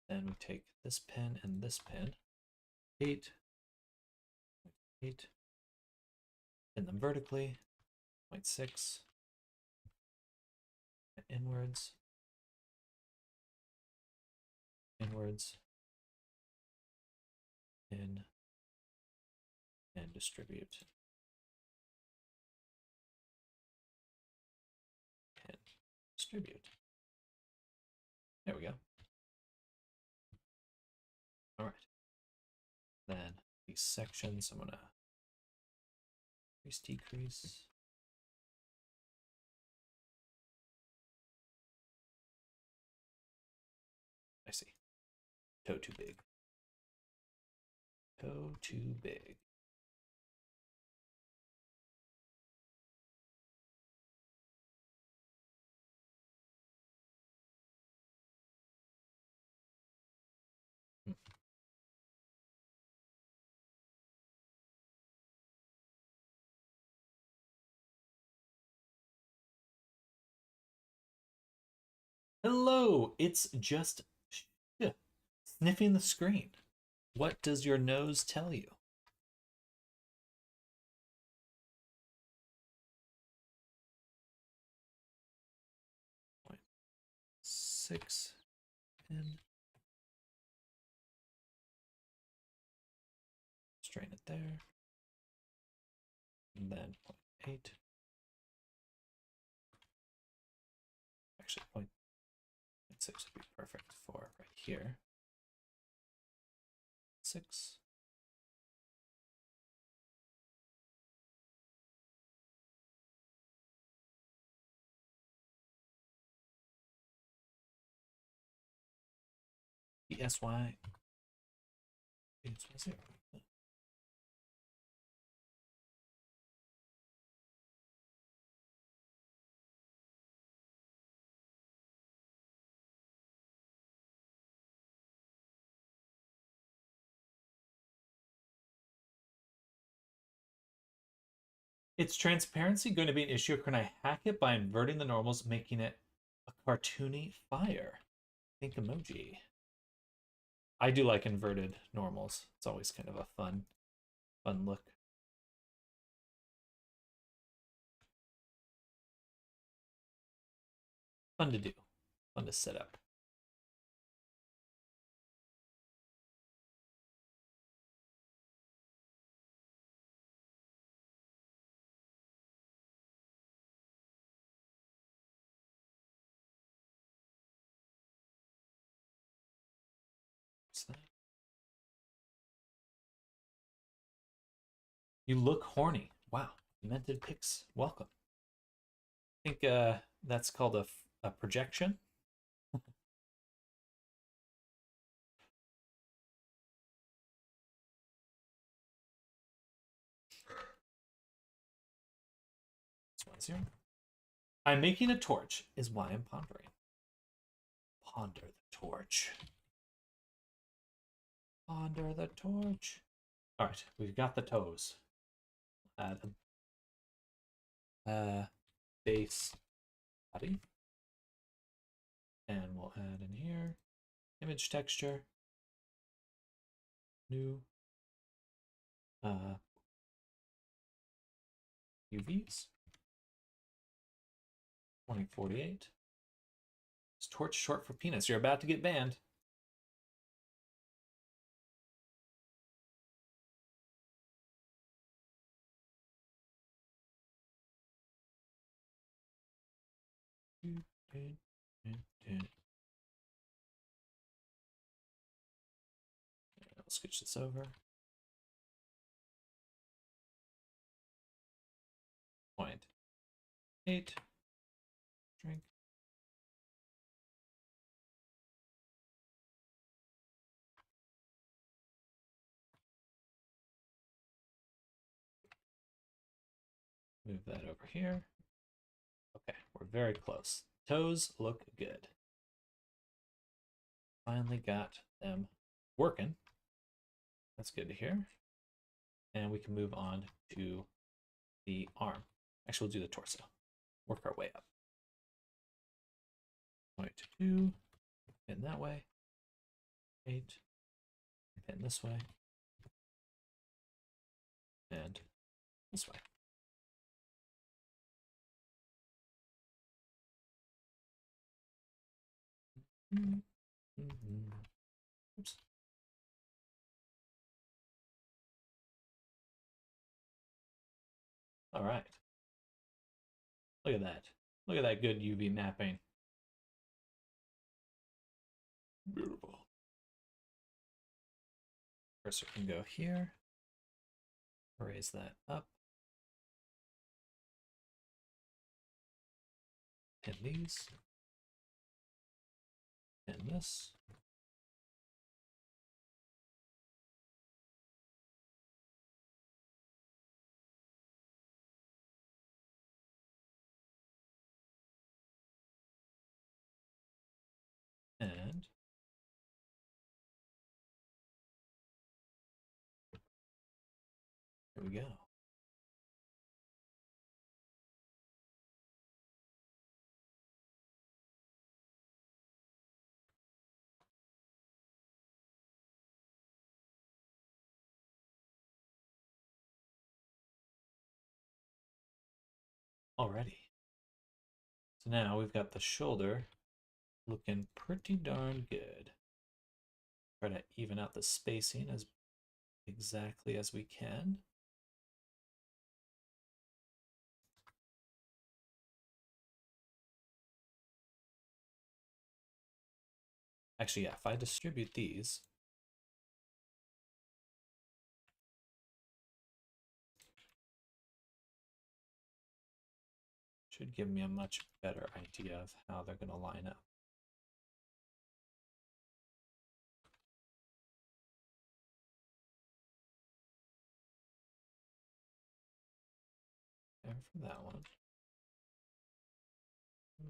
Then we take this pin and this pin, 8, 8, pin them vertically, 0.6, and inwards, inwards, in, and distribute. And distribute. There we go. All right. Then these sections, I'm gonna increase, decrease. I see. Toe too big. Toe too big. Hello, it's just sniffing the screen. What does your nose tell you? Point 6 and strain it there. And then 0.8. Actually, 0.6 would be perfect for right here. 6. PSY. PSY 0. Is transparency going to be an issue, or can I hack it by inverting the normals, making it a cartoony fire? Think emoji. I do like inverted normals. It's always kind of a fun look. Fun to do. Fun to set up. You look horny. Wow. Demented pics. Welcome. I think that's called a projection. Zero. I'm making a torch is why I'm pondering. Ponder the torch. Ponder the torch. All right, we've got the toes. Add a base body. And we'll add in here image texture. New UVs. 2048. Is torch short for penis? You're about to get banned. I'll switch this over. 0.8. Drink. Move that over here. Okay, we're very close. Toes look good. Finally got them working. That's good to hear. And we can move on to the arm. Actually, we'll do the torso. Work our way up. 0.2, pin that way. 8, pin this way. And this way. Oops. All right. Look at that. Look at that good UV mapping. Beautiful. Cursor can go here. Raise that up. Pin these. Pin this. And here we go. Alrighty. So now we've got the shoulder looking pretty darn good. Try to even out the spacing as exactly as we can. Actually, yeah, if I distribute these, should give me a much better idea of how they're going to line up. There for that one.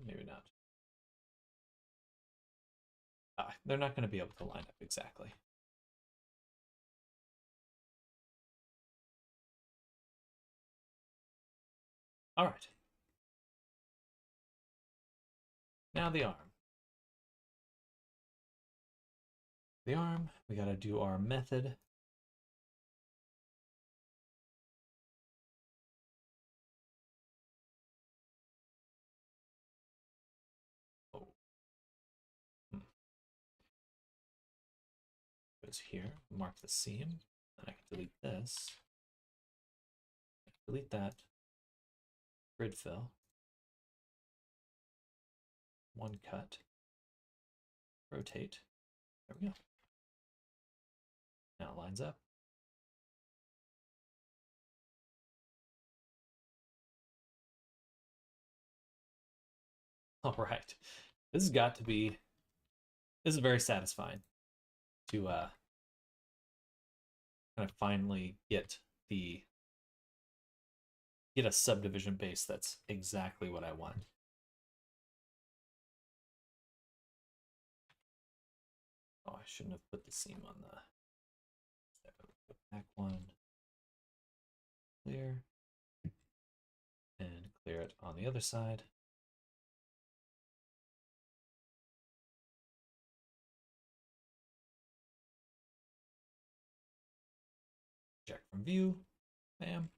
Maybe not. They're not going to be able to line up exactly. All right. Now the arm. The arm, we got to do our method. Oh. Goes here, mark the seam, then I can delete this, delete that, grid fill, one cut, rotate, there we go. Now it lines up. All right, this has got to be, this is very satisfying to kind of finally get a subdivision base that's exactly what I want. Oh, I shouldn't have put the seam on the back one. Clear. And clear it on the other side. Check from view. Bam.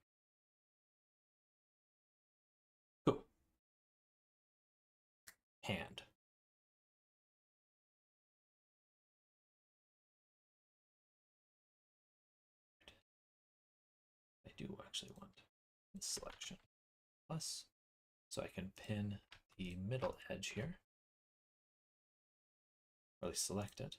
Cool. Hand. I do actually want this selection plus, so I can pin the middle edge here. Really select it.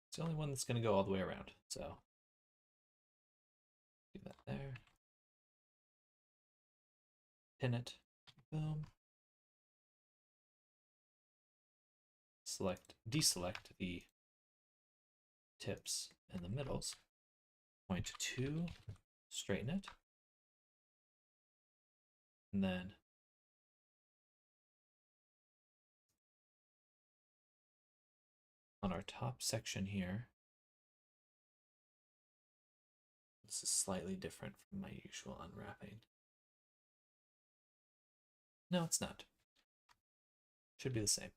It's the only one that's going to go all the way around, so do that there. Pin it. Boom. Deselect the tips and the middles. Point to, straighten it. And then on our top section here, this is slightly different from my usual unwrapping. No, it's not. Should be the same.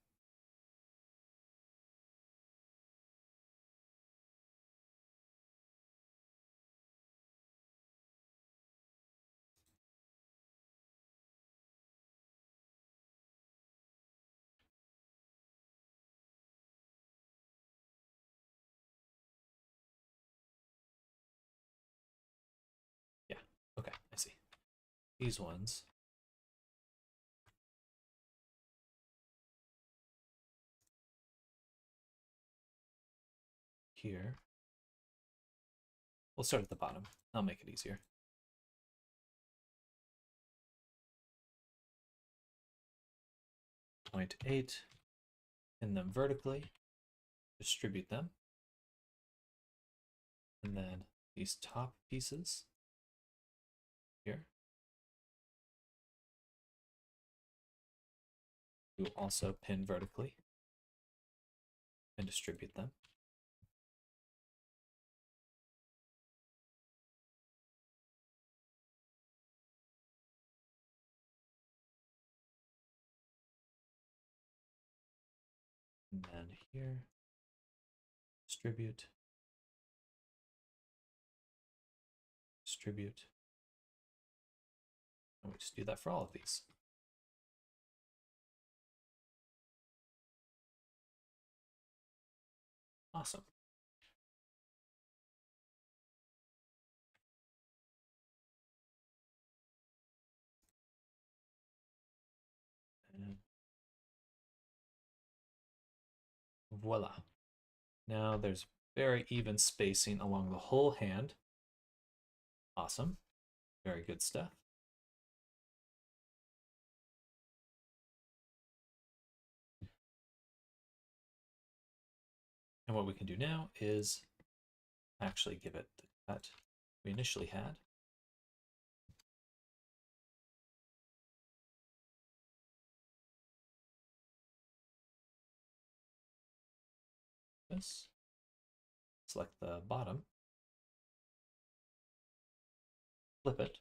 Yeah, okay, I see. These ones. Here. We'll start at the bottom. I'll make it easier. Point 8, pin them vertically, distribute them, and then these top pieces here, we will also pin vertically and distribute them. And then here, distribute, distribute. And we just do that for all of these. Awesome. And voila. Now there's very even spacing along the whole hand. Awesome. Very good stuff. And what we can do now is actually give it the cut we initially had. This. Select the bottom. Flip it.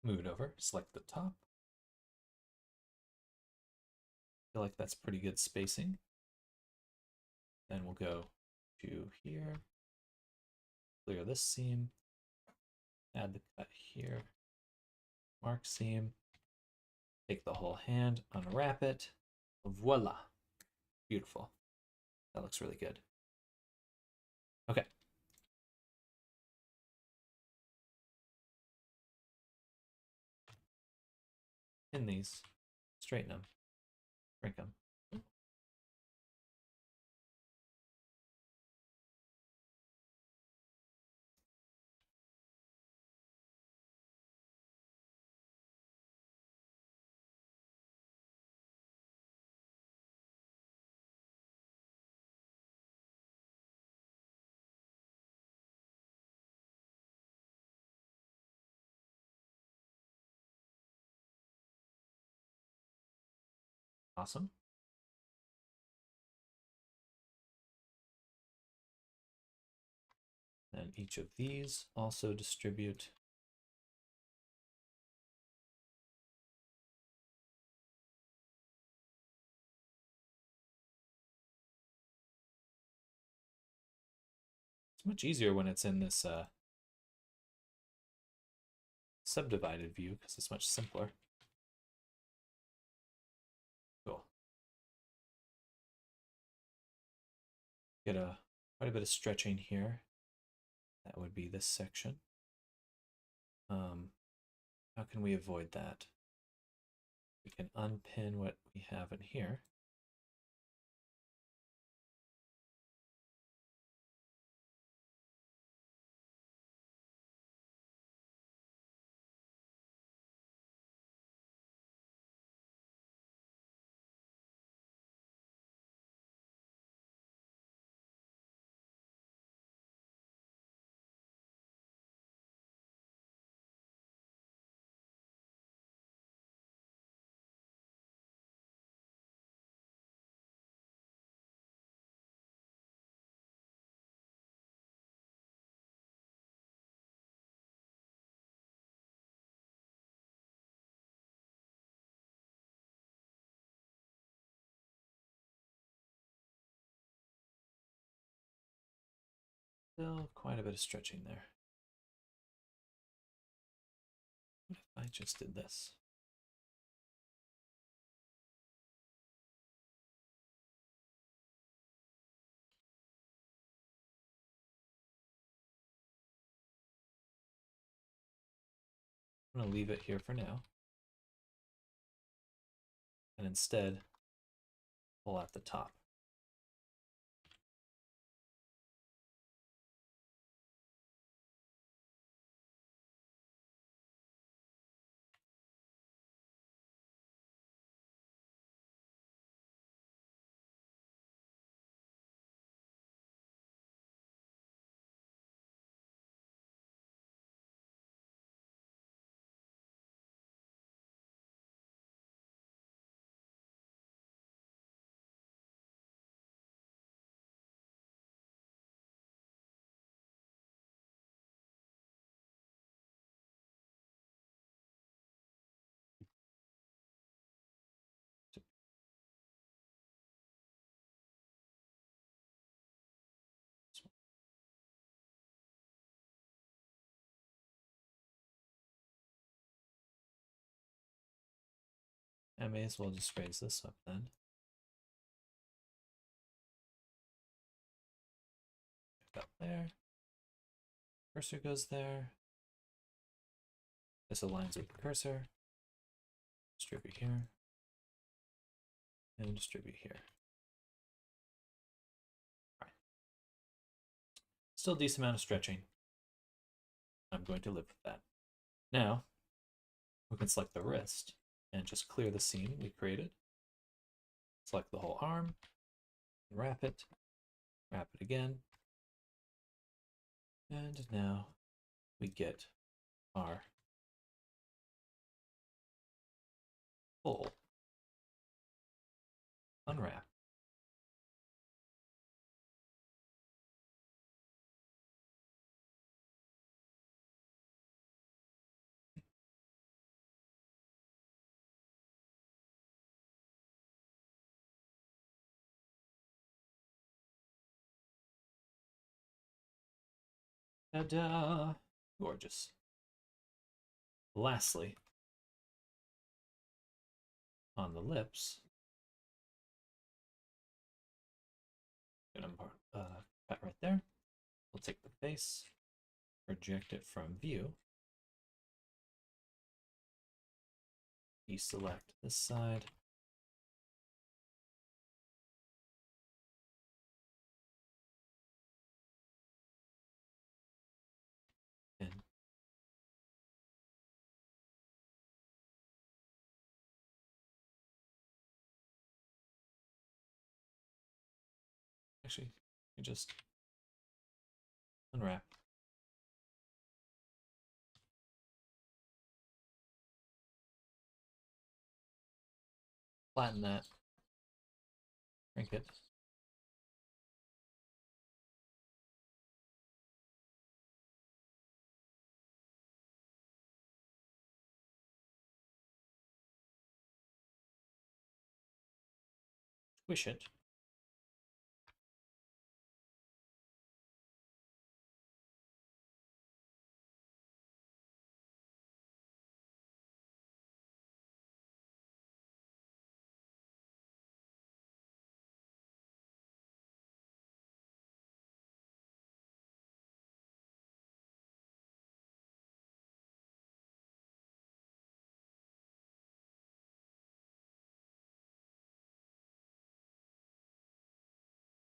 Move it over. Select the top. Feel like that's pretty good spacing. Then we'll go to here. Clear this seam. Add the cut here. Mark seam. Take the whole hand, unwrap it. Voila. Beautiful. That looks really good. Okay. Pin these, straighten them, shrink them. Awesome. And each of these also distribute. It's much easier when it's in this subdivided view because it's much simpler. Cool. Get quite a bit of stretching here. That would be this section. How can we avoid that? We can unpin what we have in here. Still quite a bit of stretching there. What if I just did this? I'm going to leave it here for now. And instead, pull out the top. I may as well just raise this up then. Up there. Cursor goes there. This aligns with the cursor. Distribute here. And distribute here. All right. Still a decent amount of stretching. I'm going to live with that. Now, we can select the wrist and just clear the scene we created. Select the whole arm, wrap it again. And now we get our full unwrap. Ta-da! Gorgeous. Lastly, on the lips, gonna cut right there. We'll take the face, project it from view. Deselect this side. And actually, you just unwrap. Flatten that. Shrink it. Squish it.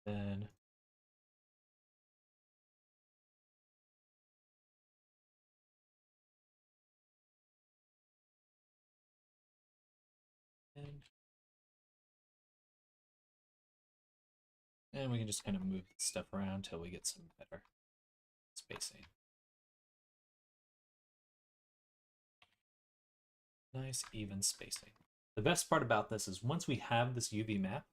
Then and we can just kind of move stuff around until we get some better spacing. Nice even spacing. The best part about this is once we have this UV map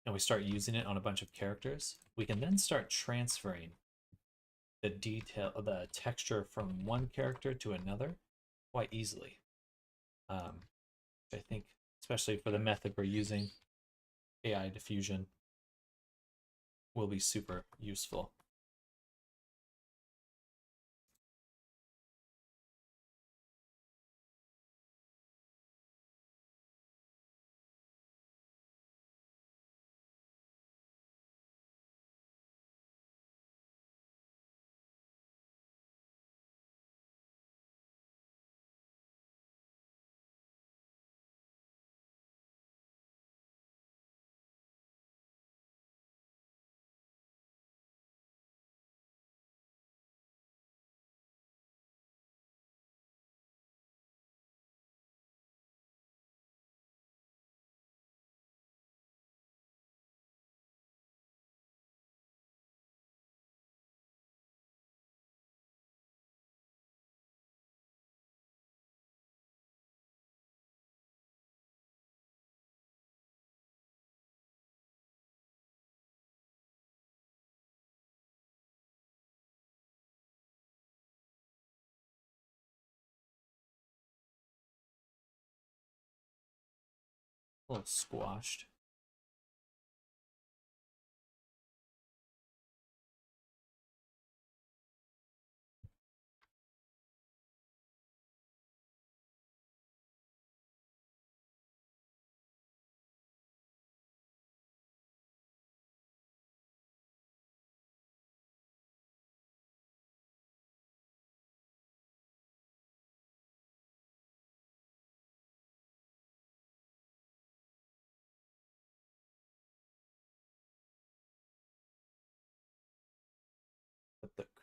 and we start using it on a bunch of characters, we can then start transferring the detail of the texture from one character to another quite easily. I think, especially for the method we're using, AI diffusion will be super useful. A little squashed.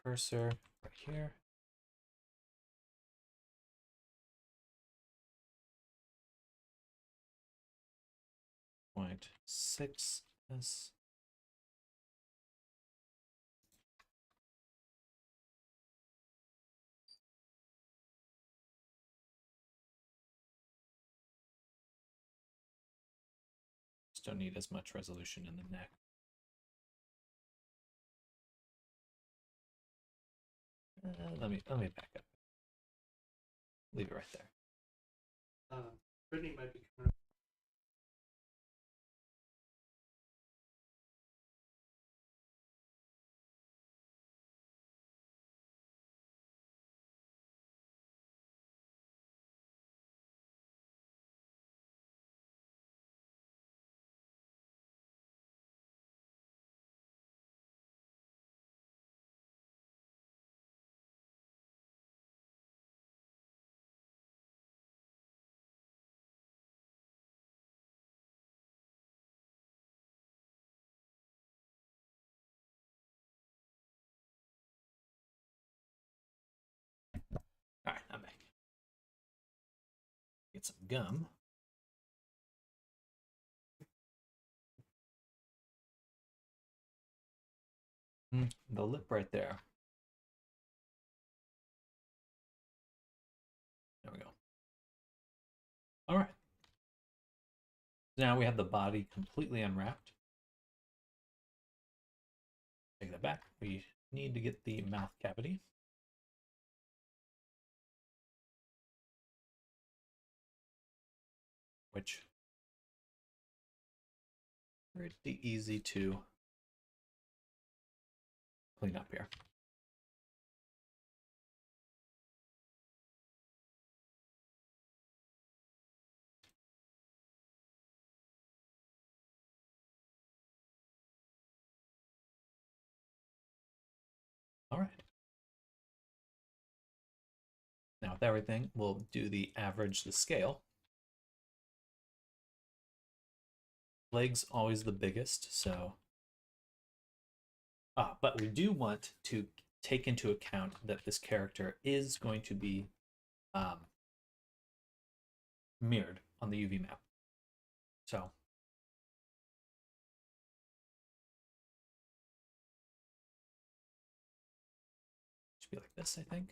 cursor right here. Point 6 this. Just don't need as much resolution in the neck. Let me back up. Leave it right there. Brittany might be coming up. All right, I'm back. Get some gum. The lip right there. There we go. All right. Now we have the body completely unwrapped. Take that back. We need to get the mouth cavity. Which pretty easy to clean up here. All right. Now with everything, we'll do the average, the scale. Legs always the biggest, so but we do want to take into account that this character is going to be mirrored on the UV map. So it should be like this, I think.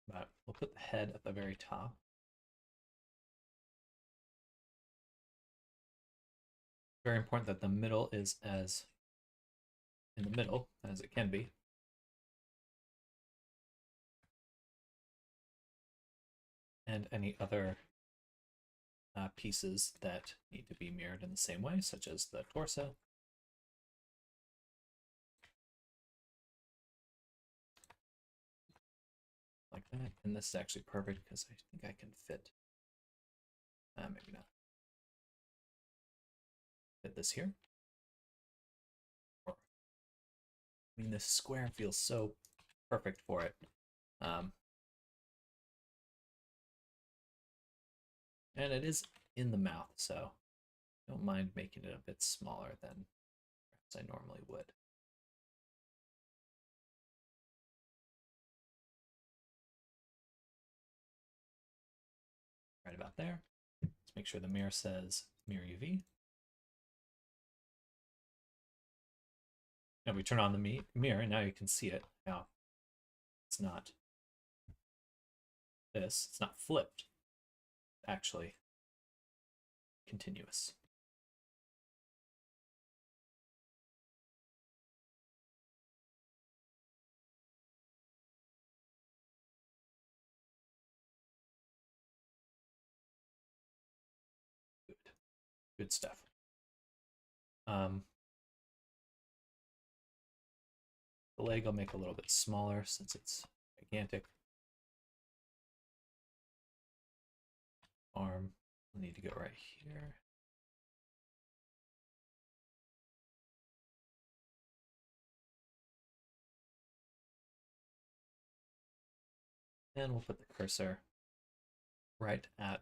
But we'll put the head at the very top. Very important that the middle is as in the middle as it can be. And any other pieces that need to be mirrored in the same way, such as the torso. Like that. And this is actually perfect because I think I can fit, maybe not, fit this here. I mean, this square feels so perfect for it. And it is in the mouth, so I don't mind making it a bit smaller than perhaps I normally would. Right about there. Let's make sure the mirror says mirror UV. Now we turn on the mirror, and now you can see it. Now it's not this, it's not flipped, actually continuous. Good stuff. The leg I'll make a little bit smaller since it's gigantic. Arm will need to go right here. And we'll put the cursor right at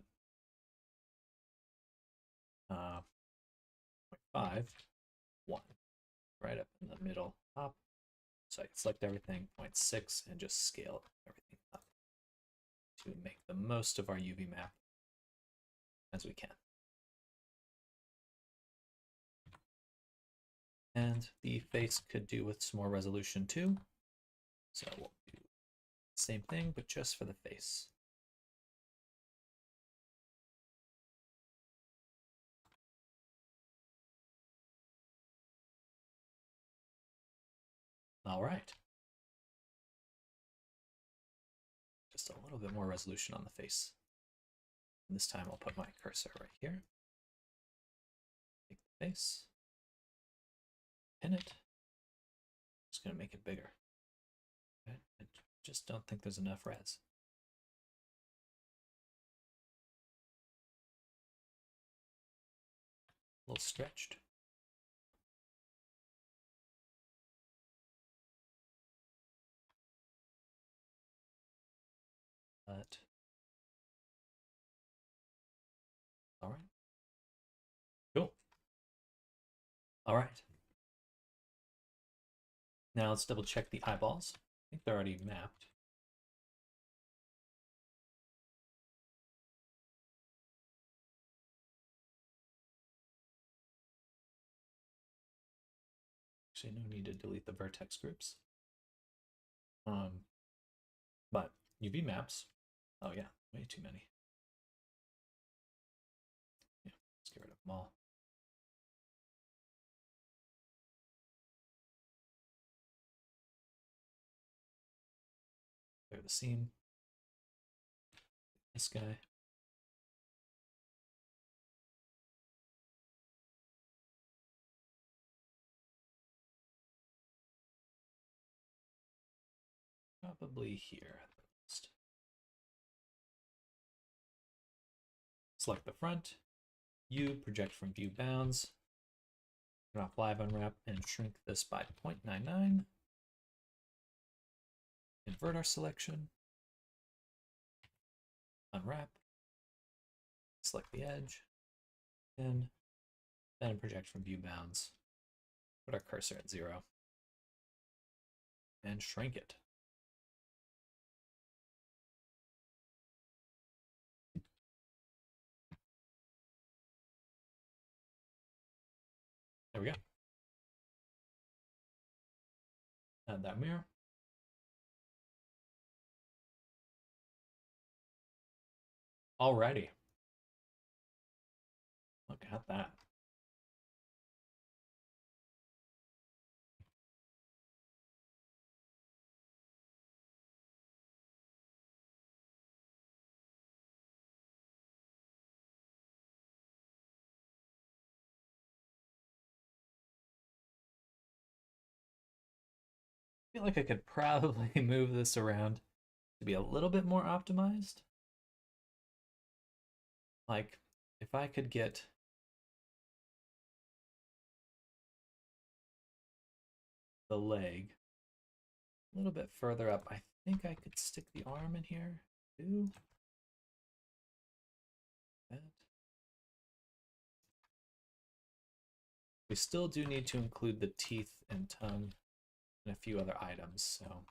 0.5, 1, right up in the middle top. So I can select everything, 0.6, and just scale everything up to make the most of our UV map as we can. And the face could do with some more resolution too. So we'll do the same thing, but just for the face. All right. Just a little bit more resolution on the face. And this time I'll put my cursor right here. Take the face, pin it. Just gonna make it bigger. Okay. I just don't think there's enough res. A little stretched. But all right. Cool. All right. Now let's double check the eyeballs. I think they're already mapped. Actually, no need to delete the vertex groups. But UV maps, oh yeah, way too many. Yeah, let's get rid of them all. Clear the seam. This guy. Probably here. Select the front. U, project from view bounds. Turn off live unwrap and shrink this by 0.99. Invert our selection. Unwrap. Select the edge. And then project from view bounds. Put our cursor at 0. And shrink it. There we go. Add that mirror. Alrighty. Look at that. I feel like I could probably move this around to be a little bit more optimized. Like, if I could get the leg a little bit further up, I think I could stick the arm in here too. That. We still do need to include the teeth and tongue and a few other items, so.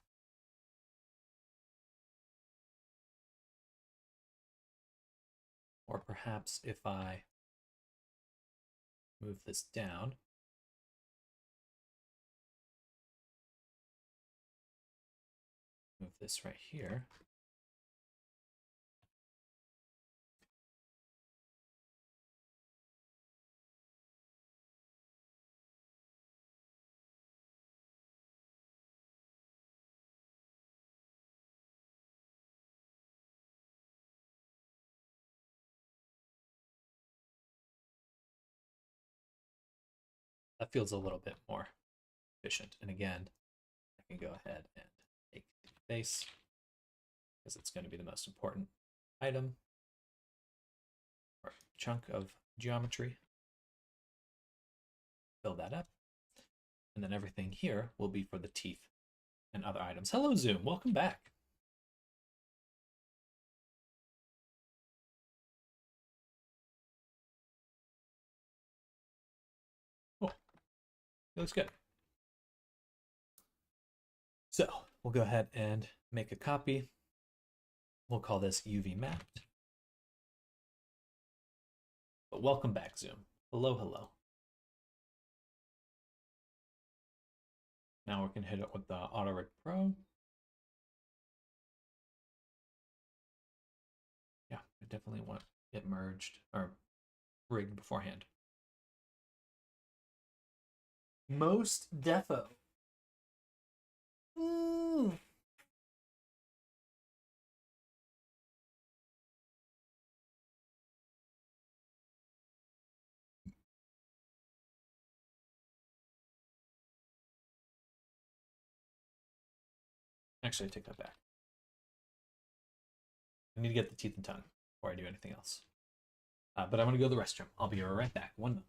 Or perhaps if I move this down, move this right here. That feels a little bit more efficient. And again, I can go ahead and take the face because it's going to be the most important item or chunk of geometry. Fill that up. And then everything here will be for the teeth and other items. Hello, Zoom. Welcome back. Looks good. So we'll go ahead and make a copy. We'll call this UV mapped. But welcome back, Zoom. Hello, hello. Now we can hit it with the AutoRig Pro. Yeah, I definitely want it merged or rigged beforehand. Most defo. Actually, I take that back. I need to get the teeth and tongue before I do anything else. But I'm going to go to the restroom. I'll be right back. 1 moment.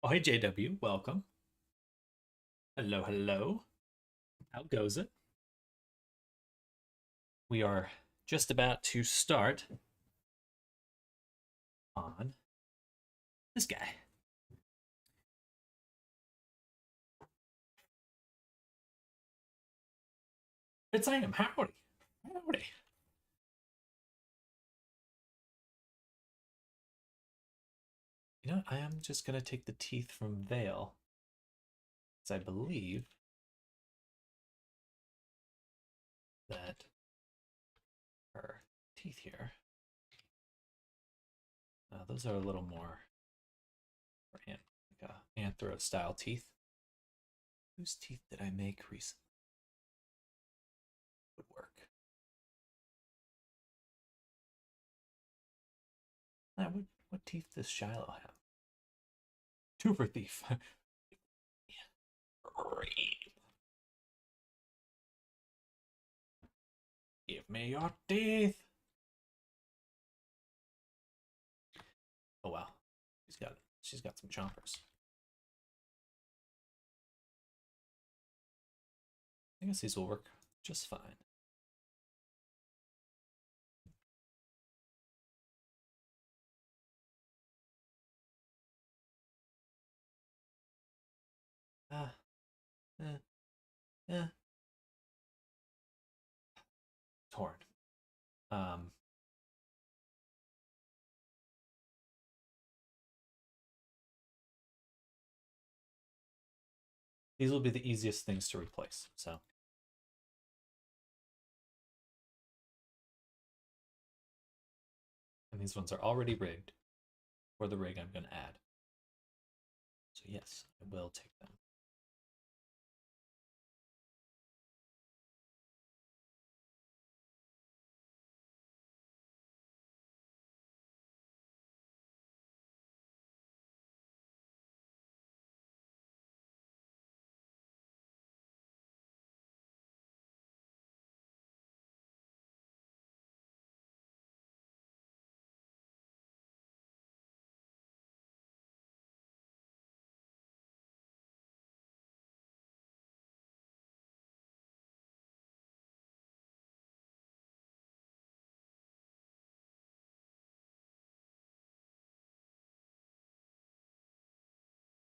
Oh, hey, JW. Welcome. Hello, hello. How goes it? We are just about to start on this guy. It's I am. Howdy. Howdy. You know, I am just going to take the teeth from Vale. Because I believe that her teeth here, those are a little more for like anthro style teeth. Whose teeth did I make recently? Would work. What teeth does Shiloh have? Two for thief. Great. Give me your teeth. Oh wow, she's got some chompers. I guess these will work just fine. Ah, eh, eh. Torn. Um, these will be the easiest things to replace. So, and these ones are already rigged for the rig I'm going to add. So yes, I will take them.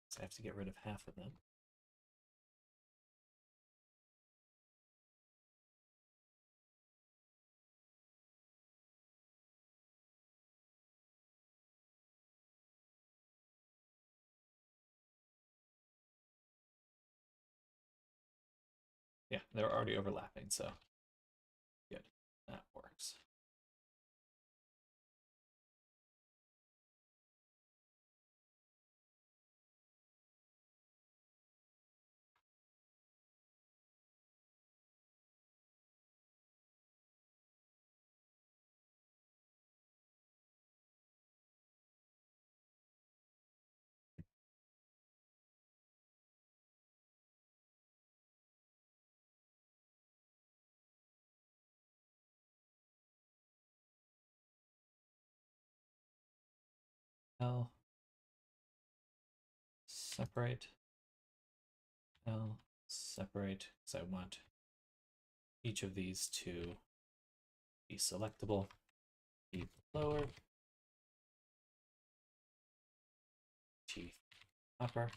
So I have to get rid of half of them. Yeah, they're already overlapping, so good. That works. L separate. L separate, because I want each of these to be selectable. Teeth lower. Teeth upper.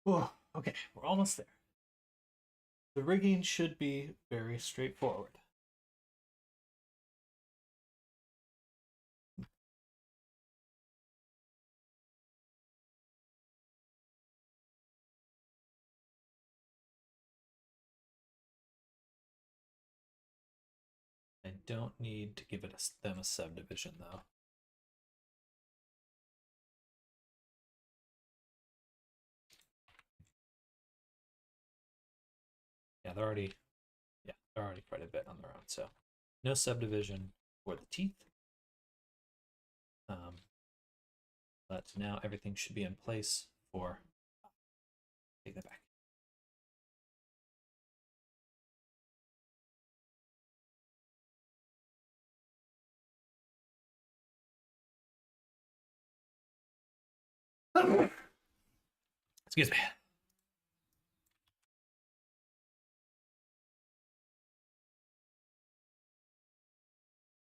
Whoa, okay, we're almost there. The rigging should be very straightforward. I don't need to give them a subdivision though. Yeah, they're already quite a bit on their own. So no subdivision for the teeth. But now everything should be in place for. Take that back. Excuse me.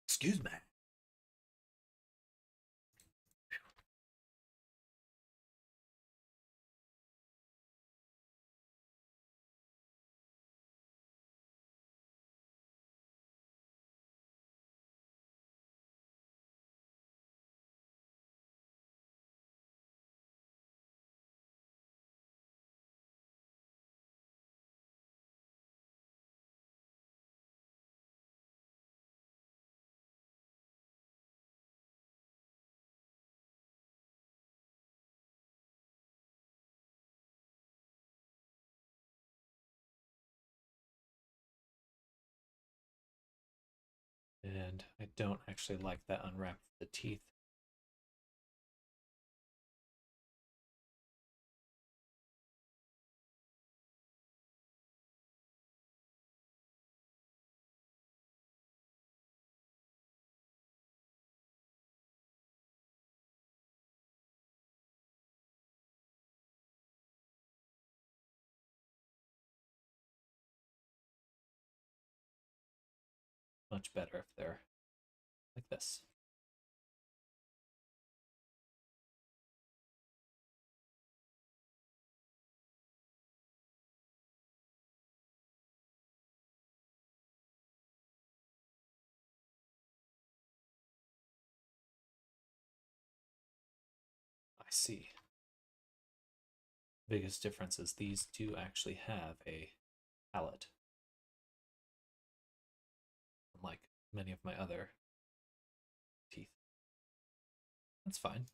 Excuse me. And I don't actually like that unwrap for the teeth. Much better if they're like this. I see. Biggest difference is these do actually have a palate, unlike many of my other teeth. That's fine.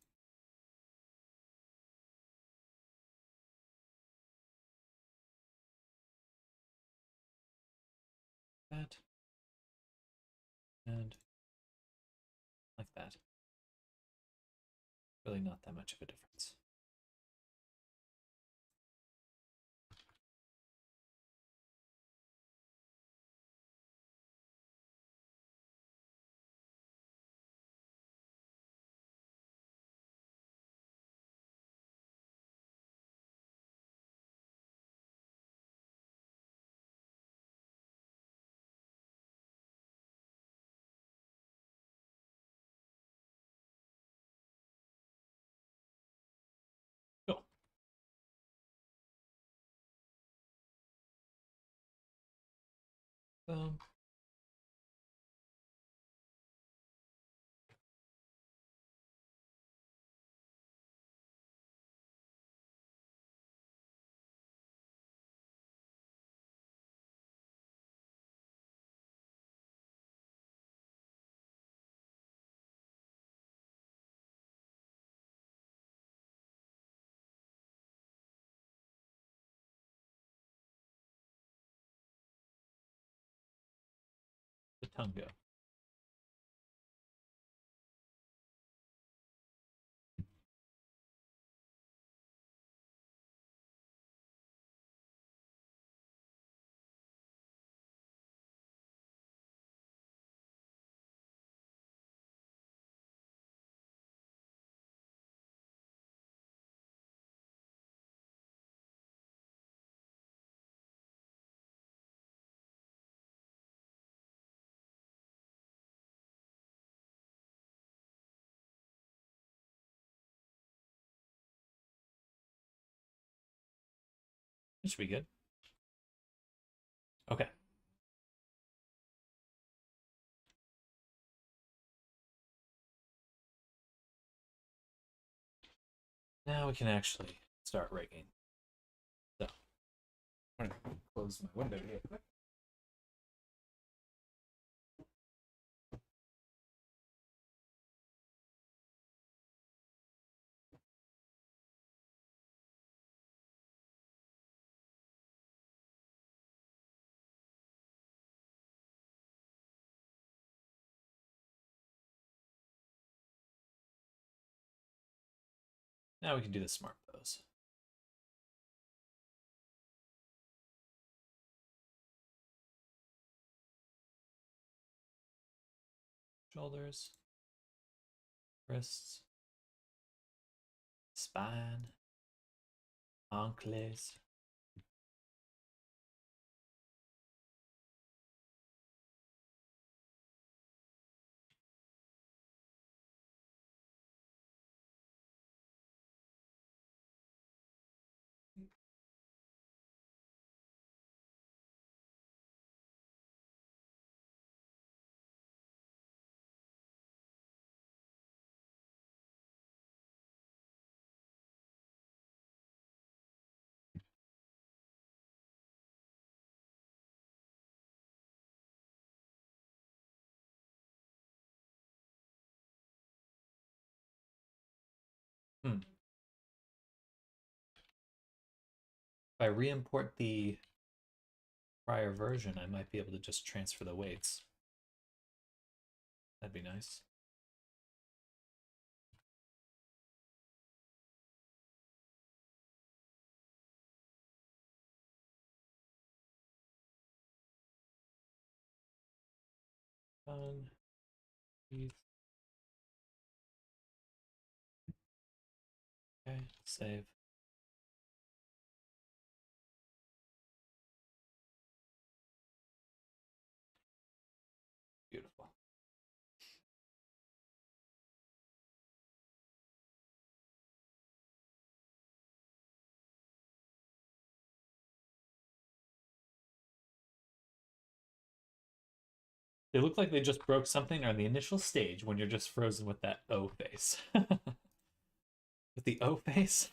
That and like that. Really not that much of a difference. Cool. Um, the tongue go. It should be good. Okay. Now we can actually start rigging. So, I'm gonna close my window real quick. Now we can do the smart pose. Shoulders, wrists, spine, ankles. If I re-import the prior version, I might be able to just transfer the weights. That'd be nice. Fun. Teeth. Okay, save. Beautiful. They look like they just broke something on the initial stage when you're just frozen with that O face. With the O face?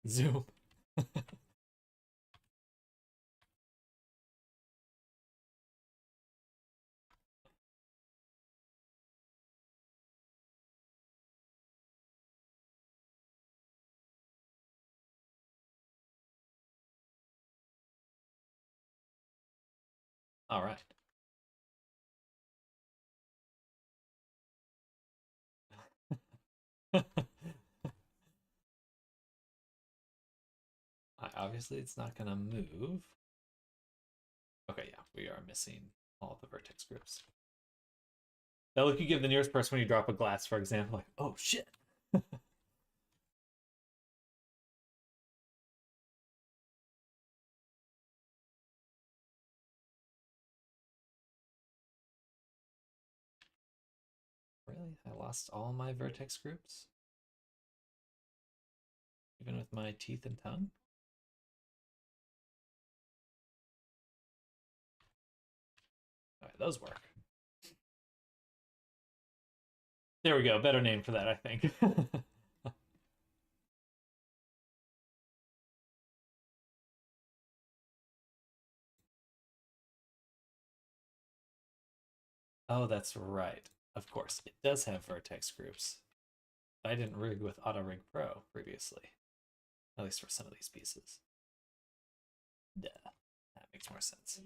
Zoom. All right. Obviously, it's not going to move. Okay, yeah, we are missing all the vertex groups. That look you give the nearest person when you drop a glass, for example, like, oh shit. Really? I lost all my vertex groups? Even with my teeth and tongue? Alright, those work. There we go. Better name for that, I think. Oh, that's right. Of course, it does have vertex groups. I didn't rig with Auto Rig Pro previously, at least for some of these pieces. Duh. That makes more sense.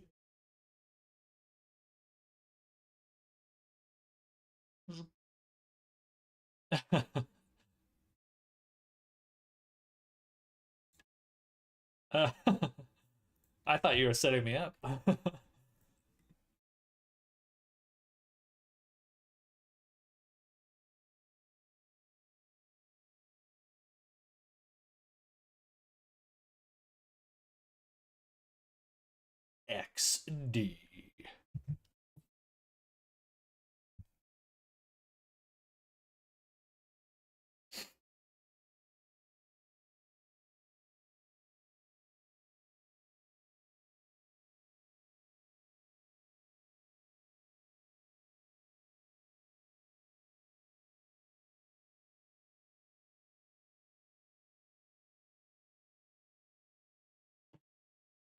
I thought you were setting me up. XD.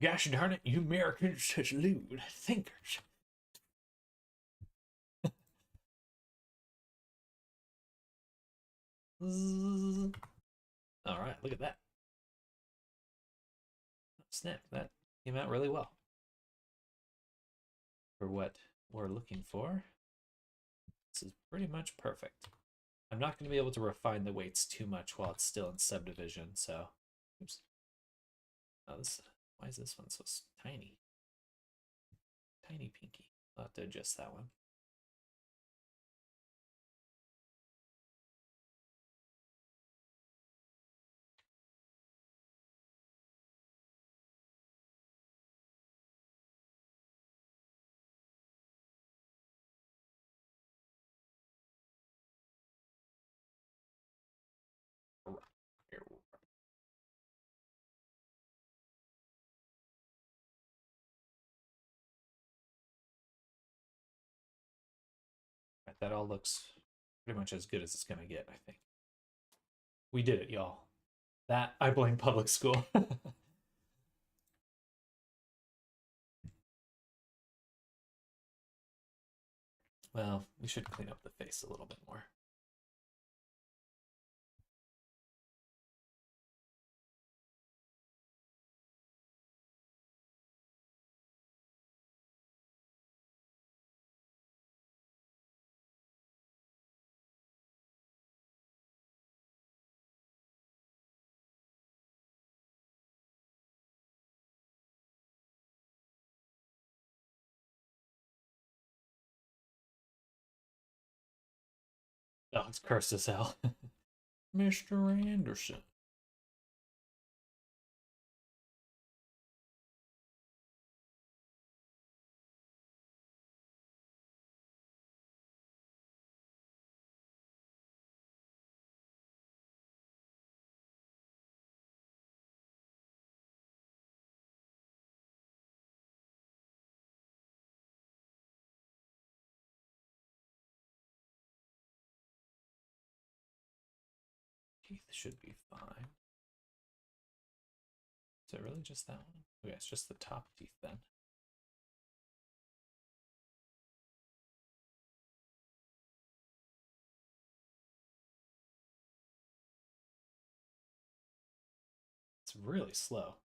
Gosh darn it, you Americans such lewd thinkers. All right, look at that. Snap, that came out really well. For what we're looking for, this is pretty much perfect. I'm not going to be able to refine the weights too much while it's still in subdivision, so... Oops. Oh, why is this one so tiny? Tiny pinky. I'll have to adjust that one. Right, that all looks pretty much as good as it's going to get, I think. We did it, y'all. That, I blame public school. Well, we should clean up the face a little bit more. Oh, it's cursed as hell. Mr. Anderson. Teeth should be fine. Is it really just that one? Okay, it's just the top teeth then. It's really slow.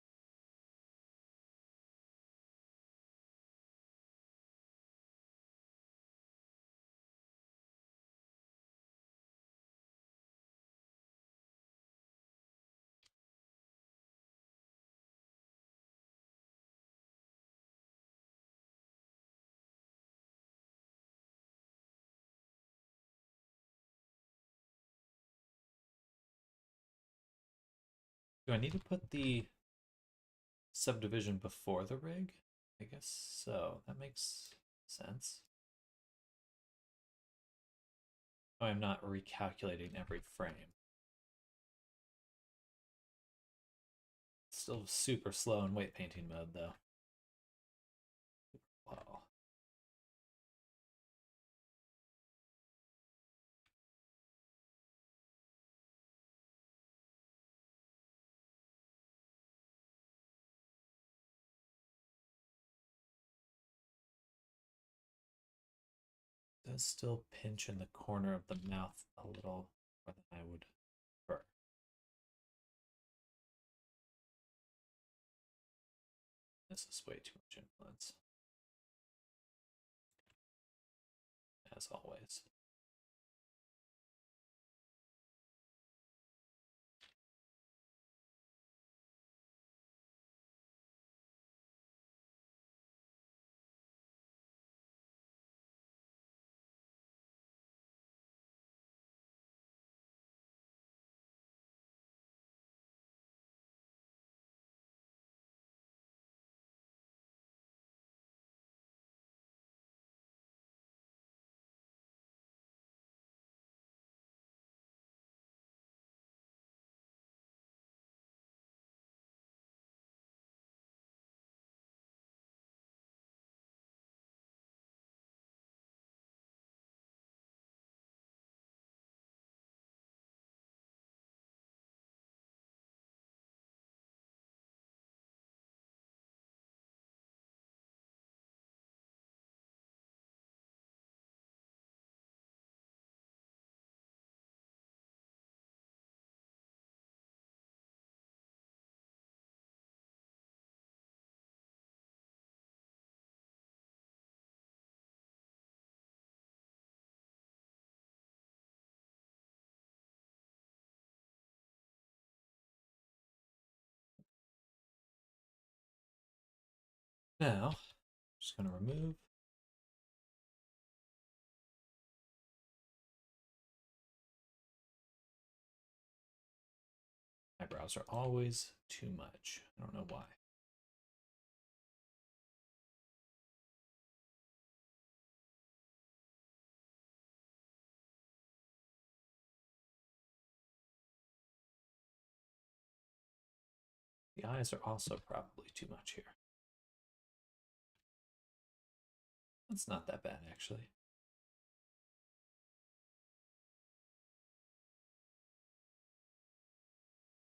Do I need to put the subdivision before the rig? I guess so. That makes sense. Oh, I'm not recalculating every frame. Still super slow in weight painting mode though. Wow. Does still pinch in the corner of the mouth a little more than I would prefer. This is way too much influence. As always. Now, I'm just going to remove. Eyebrows are always too much. I don't know why. The eyes are also probably too much here. That's not that bad, actually.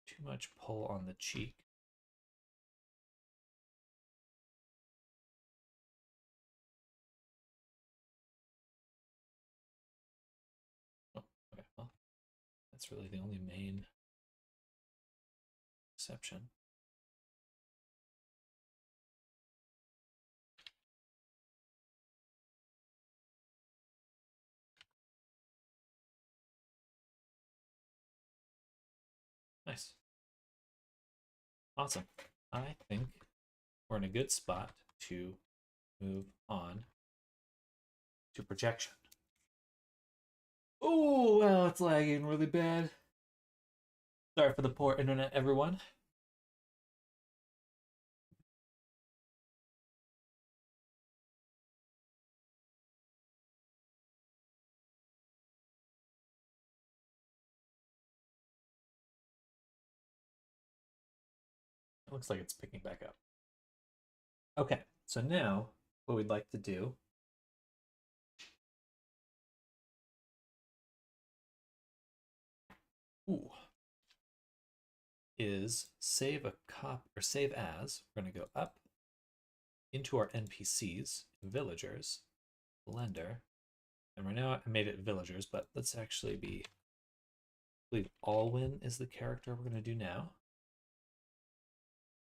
Too much pull on the cheek. Oh, okay, well, that's really the only main exception. Nice. Awesome. I think we're in a good spot to move on to projection. Oh, well, it's lagging really bad. Sorry for the poor internet, everyone. It looks like it's picking back up. Okay, so now what we'd like to do ooh, is save a cop or save as. We're going to go up into our NPCs, villagers, blender, and right now I made it villagers, but let's actually be, I believe Alwyn is the character we're going to do now.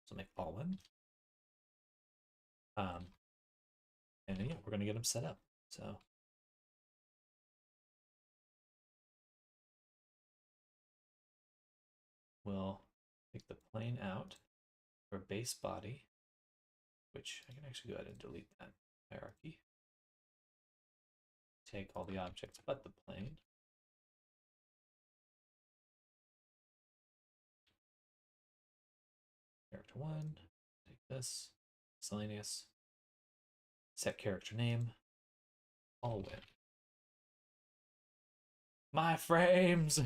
So make Alwyn. And yeah, we're going to get him set up. So we'll take the plane out for base body, which I can actually go ahead and delete that hierarchy. Take all the objects but the plane. Character 1, take this, miscellaneous, set character name, Alwyn. My frames!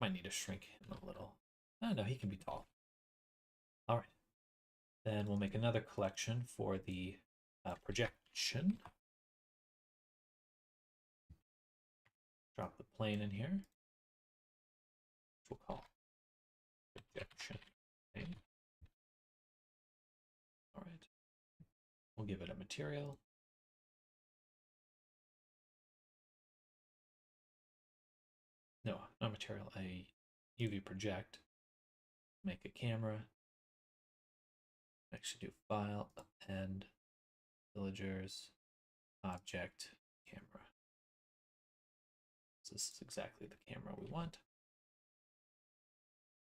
Might need to shrink him a little. Oh no, he can be tall. Alright. Then we'll make another collection for the projection. Drop the plane in here, which we'll call projection. Okay. Alright. We'll give it a material. No, not material, a UV project. Make a camera. Actually do file, append, villagers, object, camera. So this is exactly the camera we want.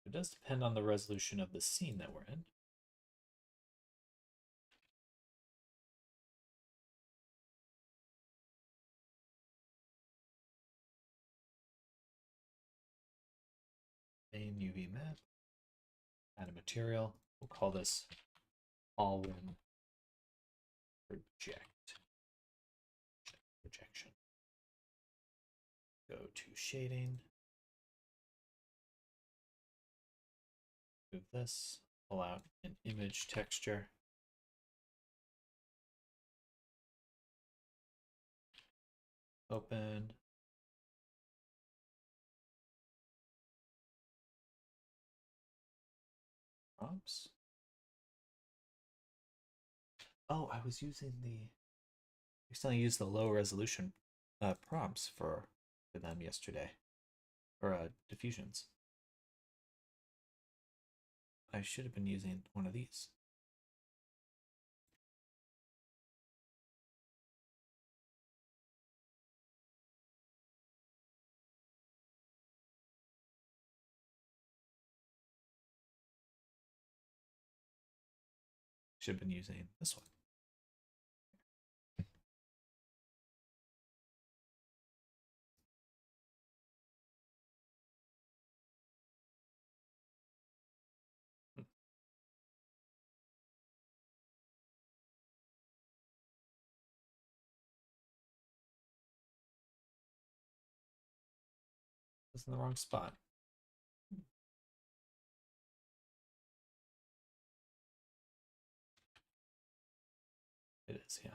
It does depend on the resolution of the scene that we're in. Main UV map, add a material. We'll call this Alwyn projection. Go to shading. Move this, pull out an image texture. Open. Prompts. Oh, I was using the. I accidentally used the low resolution prompts for them yesterday, or diffusions. I should have been using one of these. Should have been using this one. It's in the wrong spot. It is, yeah.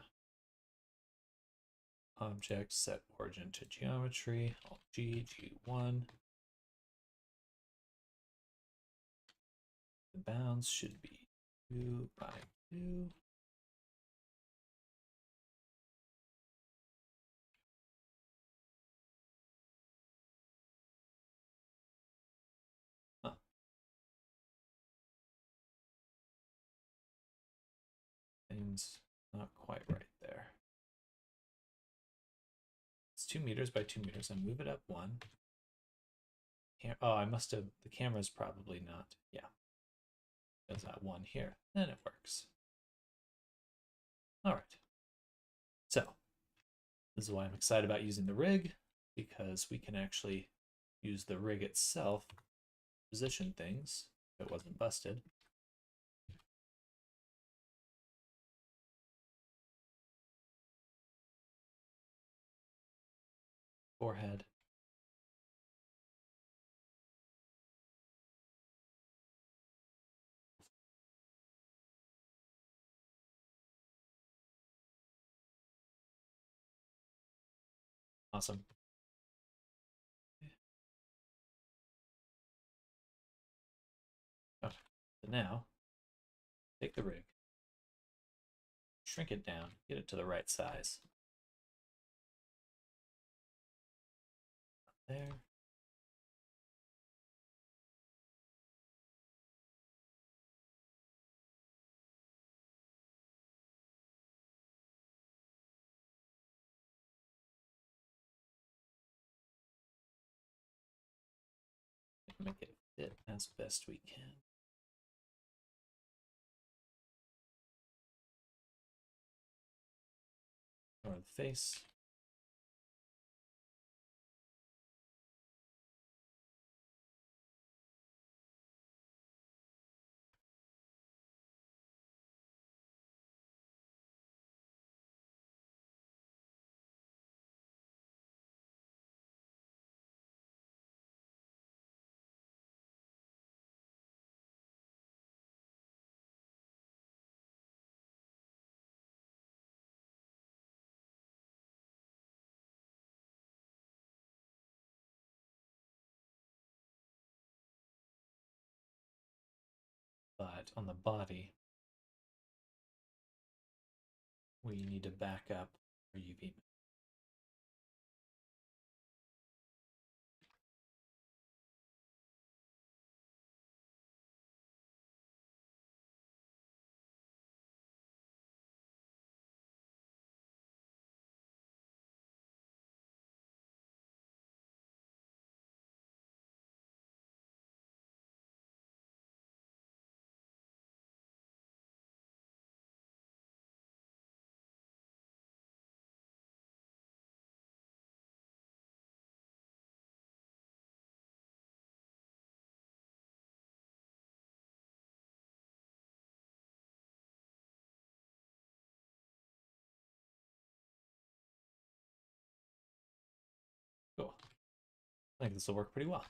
Object set origin to geometry. Alt G, G1. The bounds should be 2 by 2. Huh. Things not quite right there. It's 2 meters by 2 meters. I move it up 1. Oh, I must have, the camera's probably not, yeah. There's that 1 here, then it works. All right. So this is why I'm excited about using the rig, because we can actually use the rig itself to position things if it wasn't busted. Forehead. Awesome. Okay. So now, take the rig, shrink it down, get it to the right size. There. Make it fit as best we can. Or the face. But on the body, we need to back up our UV. Cool. I think this will work pretty well.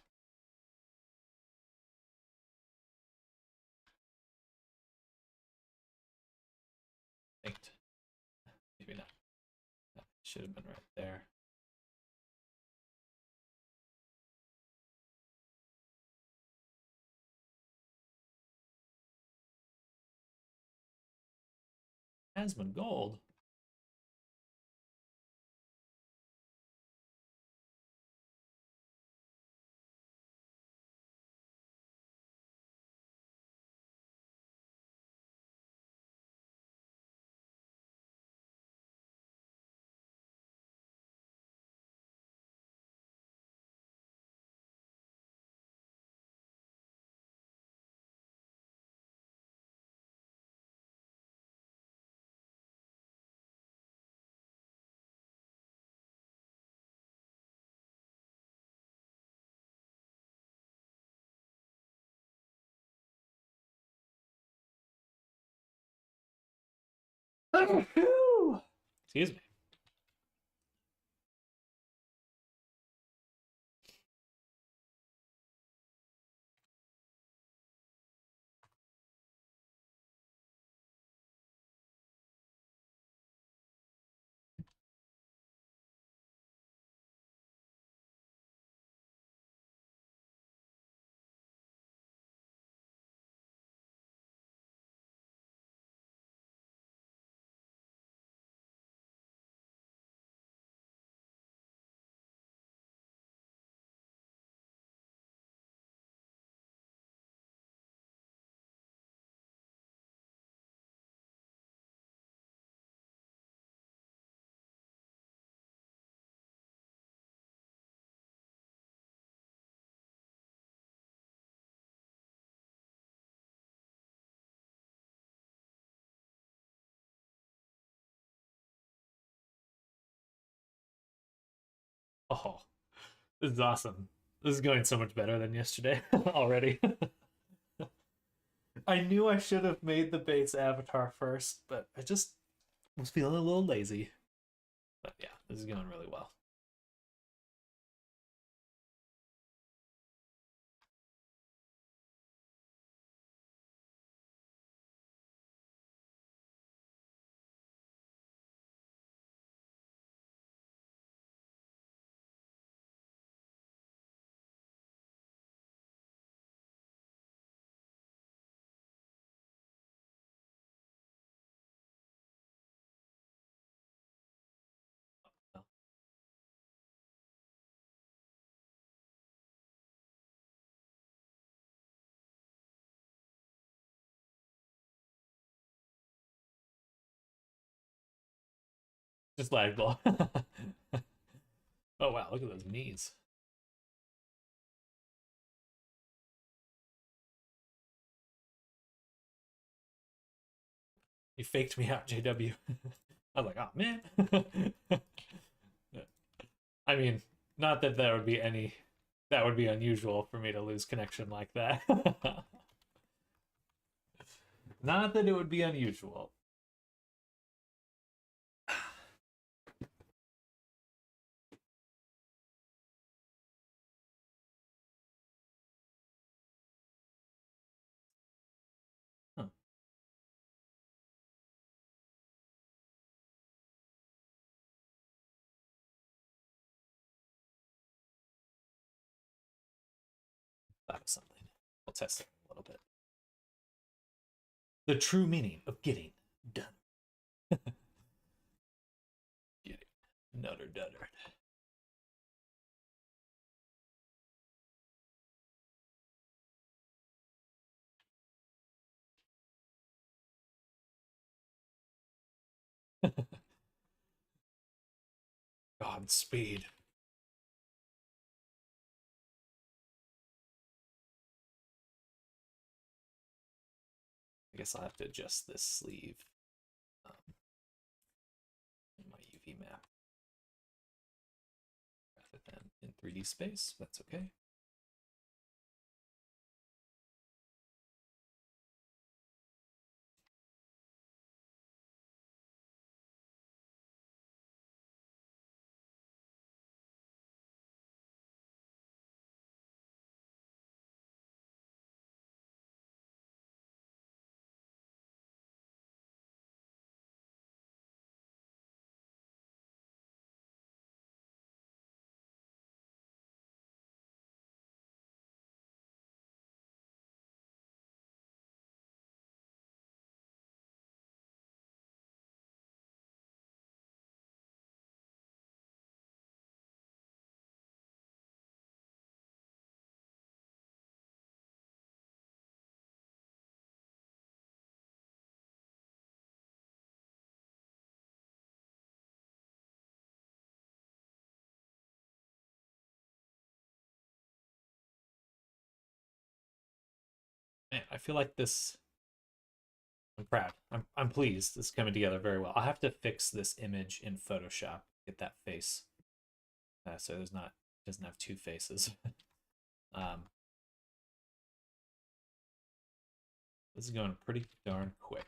Linked. Maybe not. That should have been right there. Asmon Gold. Excuse me. Oh, this is awesome. This is going so much better than yesterday already. I knew I should have made the base avatar first, but I just was feeling a little lazy. But yeah, this is going really well. Just lag ball. Oh wow, look at those knees. You faked me out, JW. I was like, oh man. I mean, not that there would be any that would be unusual for me to lose connection like that. Not that it would be unusual. Huh. That was something. We'll test it a little bit. The true meaning of getting done. Getting nutter dutter. Godspeed. I guess I'll have to adjust this sleeve in my UV map rather than in 3D space. That's okay. Man, I feel like this. I'm proud. I'm pleased. This is coming together very well. I'll have to fix this image in Photoshop. Get that face. So there's not doesn't have two faces. um, this is going pretty darn quick.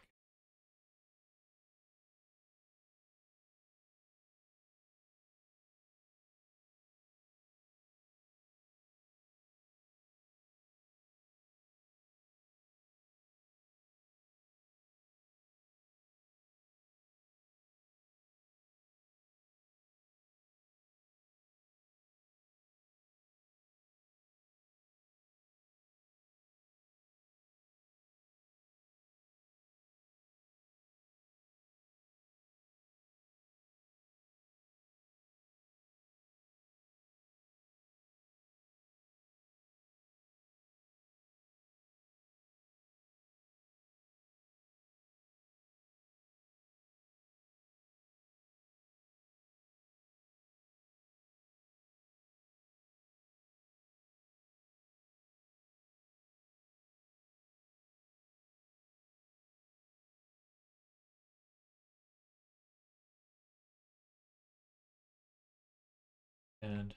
And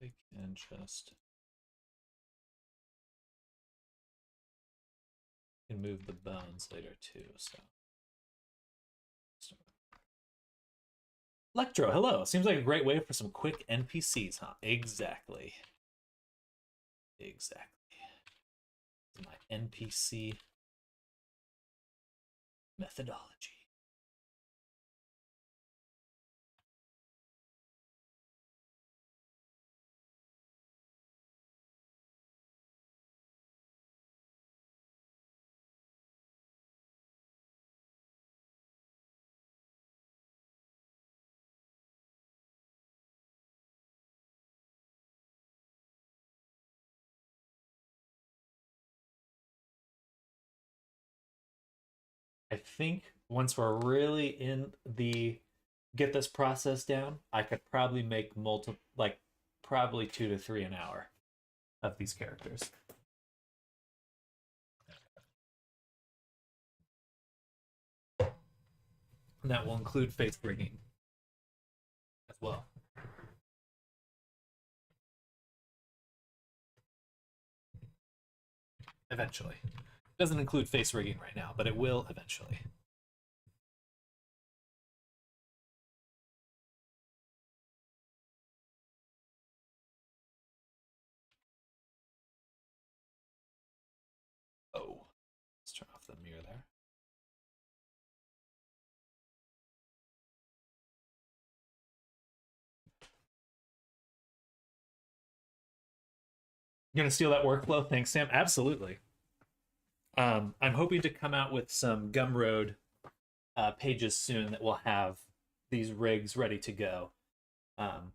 we can just can move the bones later too. So Electro, hello. Seems like a great way for some quick NPCs, huh? Exactly. Exactly. My NPC methodology. I think once we're really in the get this process down, I could probably make multiple, like probably 2 to 3 an hour of these characters. And that will include face rigging as well. Eventually. It doesn't include face rigging right now, but it will eventually. Oh, let's turn off the mirror there. You're gonna steal that workflow? Thanks, Sam. Absolutely. I'm hoping to come out with some Gumroad pages soon that will have these rigs ready to go. Um,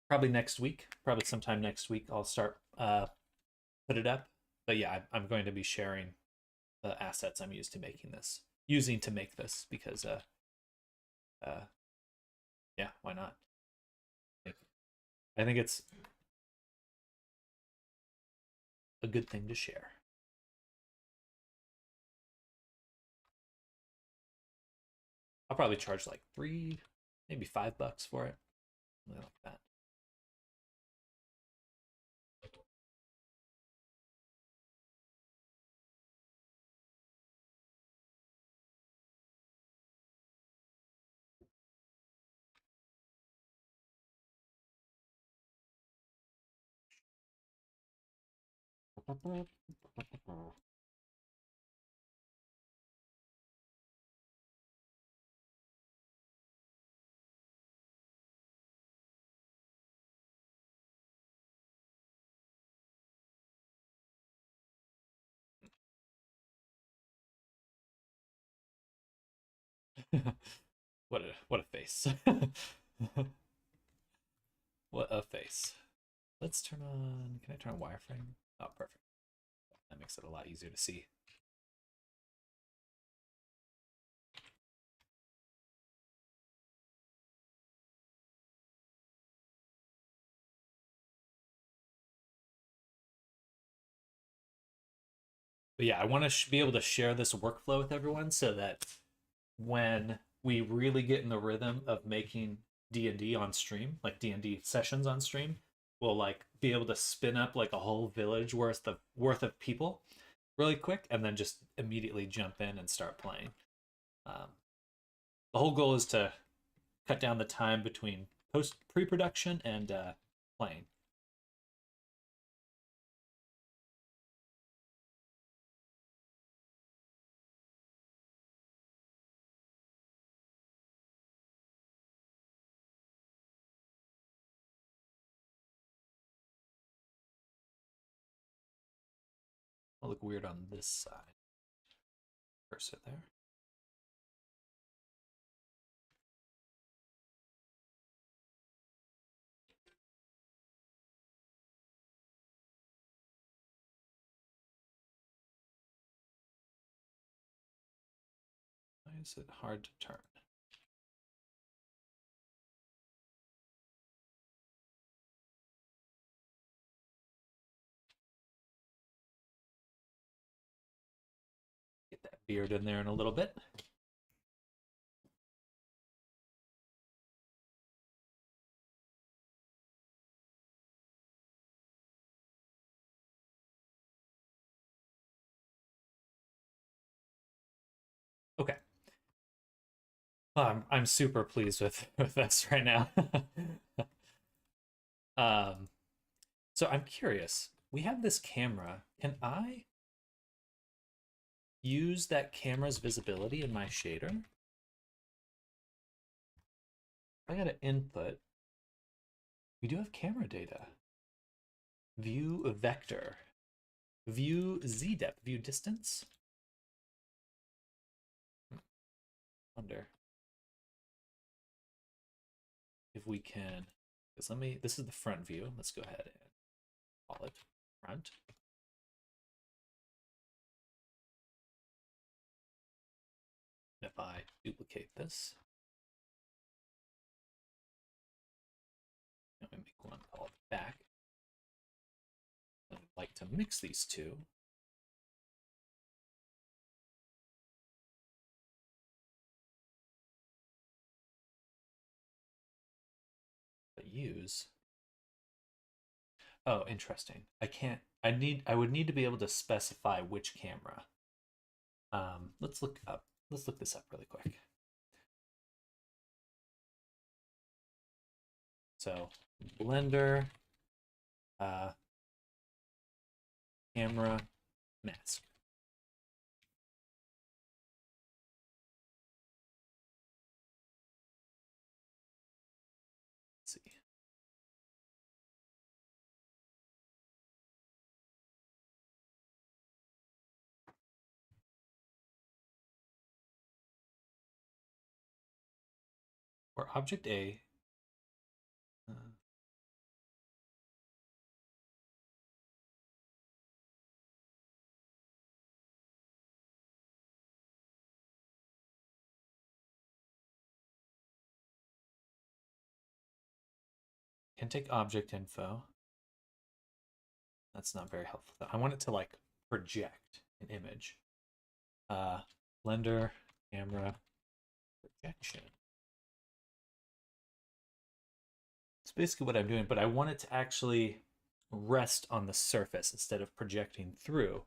Probably next week. Probably sometime next week. I'll start put it up. But yeah, I'm going to be sharing the assets I'm using to make this because uh, yeah, why not? I think it's a good thing to share. I'll probably charge like $3, maybe $5 for it. Something like that. What a face. What a face. Let's turn on. Can I turn on wireframe? Oh, perfect. That makes it a lot easier to see. But yeah, I want to be able to share this workflow with everyone so that when we really get in the rhythm of making D&D on stream, like D&D sessions on stream, we'll like be able to spin up like a whole village worth of people really quick and then just immediately jump in and start playing. Um, the whole goal is to cut down the time between pre-production and playing. I'll look weird on this side. Cursor there. Why is it hard to turn? Get that beard in there in a little bit. I'm super pleased with this right now. um, so I'm curious. We have this camera. Can I use that camera's visibility in my shader? I got to input. We do have camera data. View vector. View z depth. View distance. Wonder if we can. Because this is the front view. Let's go ahead and call it front. If I duplicate this, let me make one called back. I'd like to mix these two. But use. Oh, interesting. I would need to be able to specify which camera. Let's look this up really quick. So Blender camera mask. Let's see. For object A, can take object info. That's not very helpful. I want it to like project an image. Blender camera projection. It's basically what I'm doing, but I want it to actually rest on the surface instead of projecting through.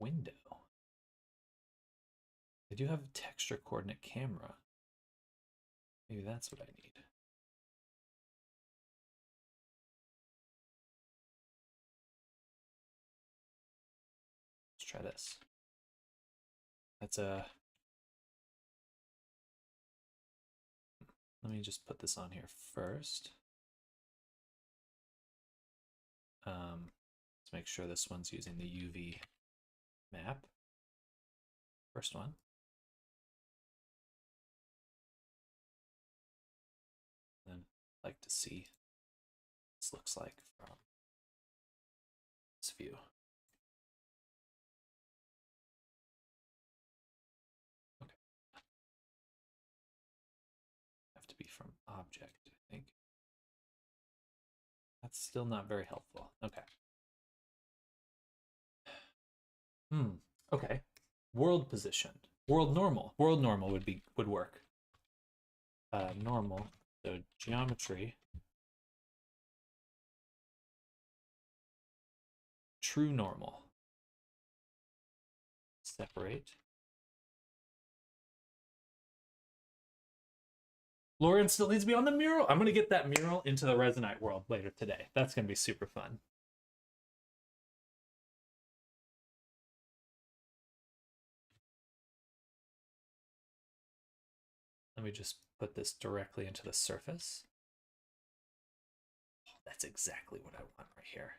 Window. I do have a texture coordinate camera. Maybe that's what I need. Let's try this. That's a... Let me just put this on here first. Let's make sure this one's using the UV map. First one. Then I'd like to see what this looks like from this view. Okay. Have to be from object, I think. That's still not very helpful. Okay. Okay. World position. World normal. World normal would work. Normal. So geometry. True normal. Separate. Lauren still needs to be on the mural. I'm gonna get that mural into the Resonite world later today. That's gonna be super fun. Let me just put this directly into the surface. Oh, that's exactly what I want right here.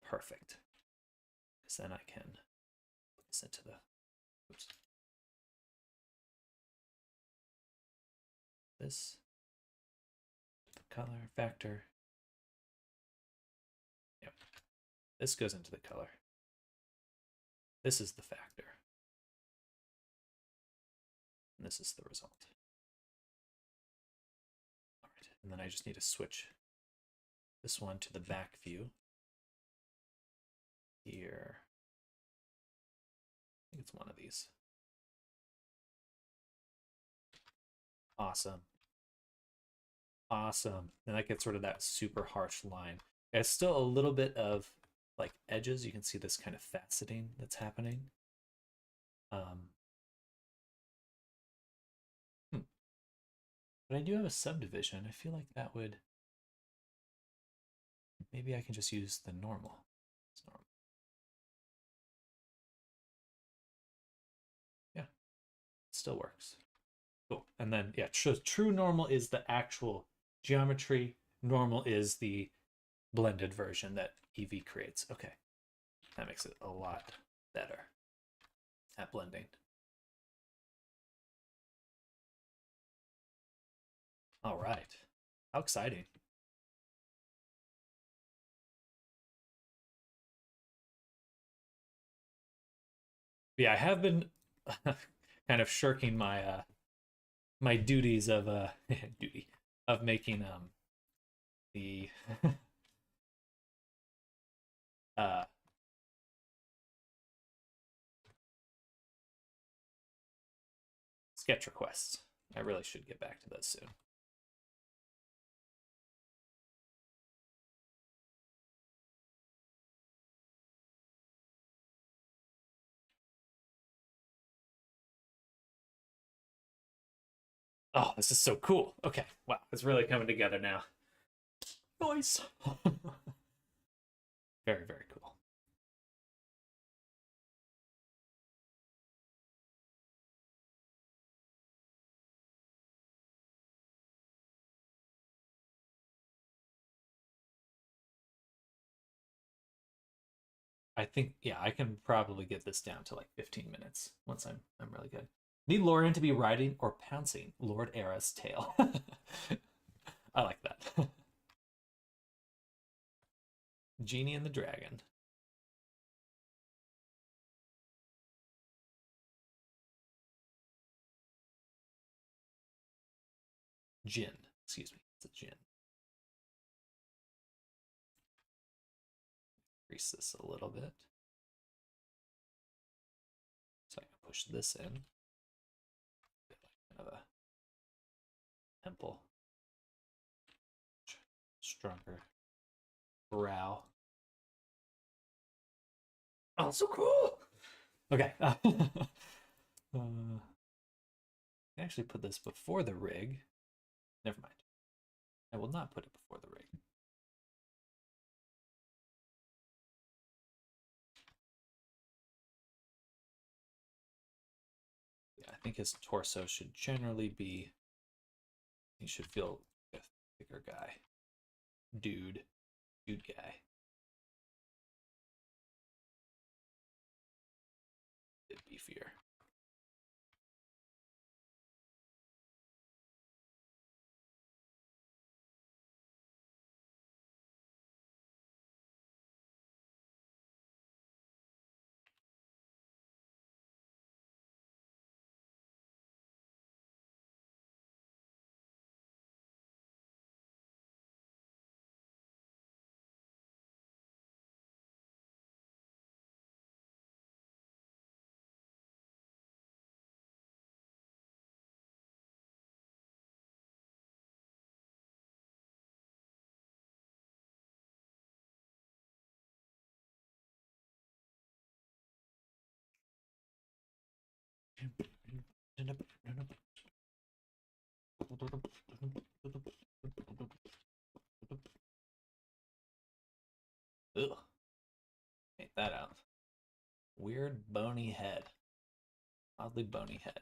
Perfect. Because then I can put this into the, oops. This, the color factor. Yep. This goes into the color. This is the factor. And this is the result. And then I just need to switch this one to the back view. Here. I think it's one of these. Awesome. Awesome. And that gets rid of that super harsh line. It's still a little bit of like edges. You can see this kind of faceting that's happening. But I do have a subdivision. I feel like that would... Maybe I can just use the normal. It's normal. Yeah, it still works. Cool. And then, yeah, true normal is the actual geometry. Normal is the blended version that Eevee creates. Okay, that makes it a lot better at blending. All right. How exciting. Yeah, I have been kind of shirking my my duties of duty of making the uh sketch requests. I really should get back to those soon. Oh, this is so cool. Okay, wow, it's really coming together now. Nice. Very, very cool. I think, yeah, I can probably get this down to like 15 minutes once I'm really good. Need Lorian to be riding or pouncing Lord Era's tail. I like that. Genie and the Dragon. Jin. Excuse me. It's a Jin. Increase this a little bit. So I can push this in. Get like kind of a temple. Stronger brow. Oh, so cool! Okay. I actually put this before the rig. Never mind. I will not put it before the rig. Yeah, I think his torso should generally be... He should feel like a bigger guy. Dude guy. A bit beefier. Ugh. Take that out. Weird bony head. Oddly bony head.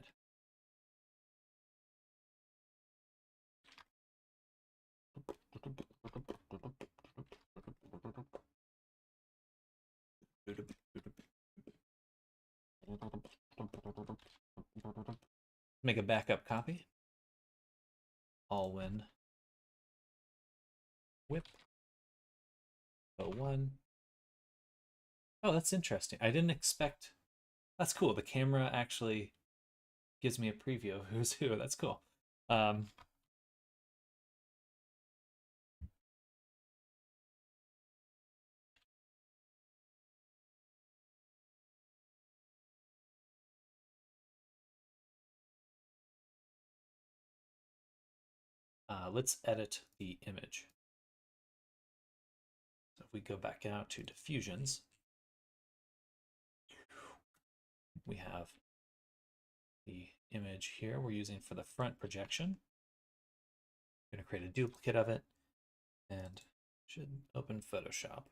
Make a backup copy. Alwyn. Whip. 01. Oh, that's interesting. I didn't expect... That's cool. The camera actually gives me a preview of who's who. That's cool. Let's edit the image. So if we go back out to diffusions, we have the image here we're using for the front projection. I'm going to create a duplicate of it and should open Photoshop.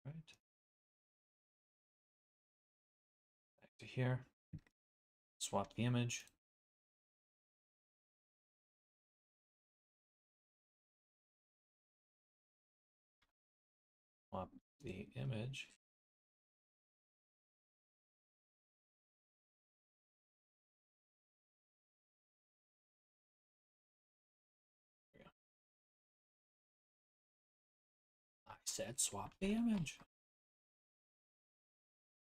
Right. Back to here. Swap the image. Swap the image. There we go. I said swap the image.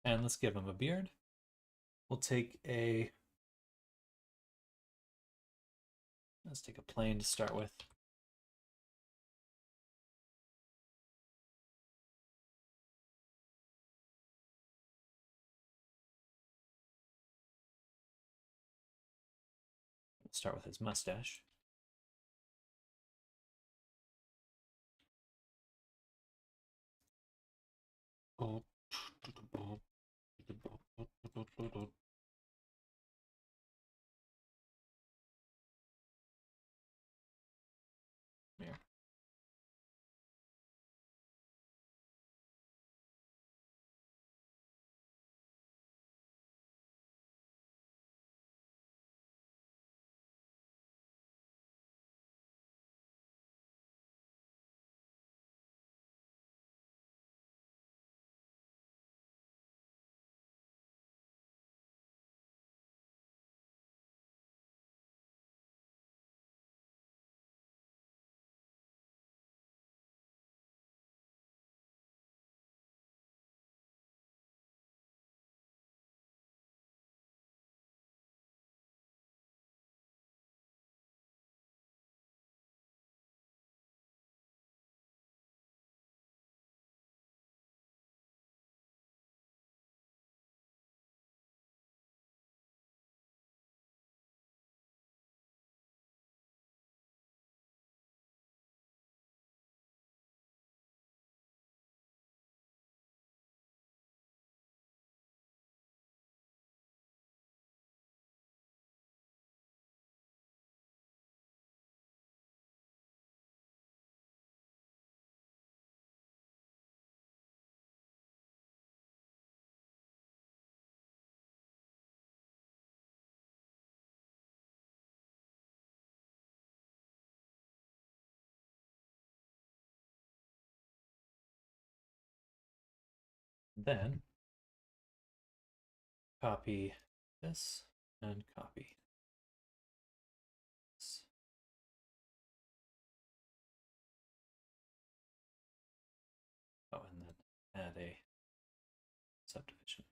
And let's give him a beard. We'll take a, let's take a plane to start with. We'll start with his mustache. Here. Then copy this and copy this. Oh, and then add a subdivision.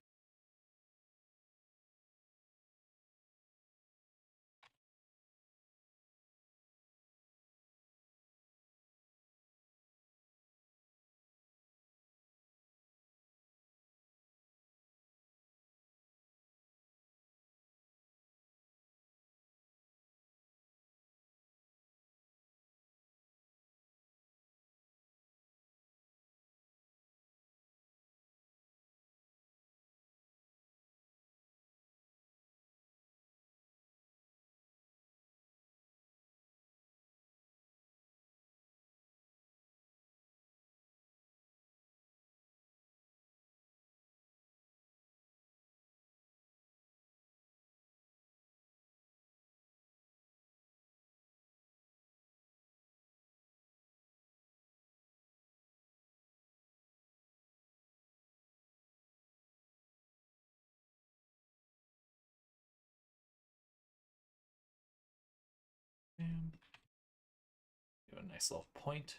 a nice little point.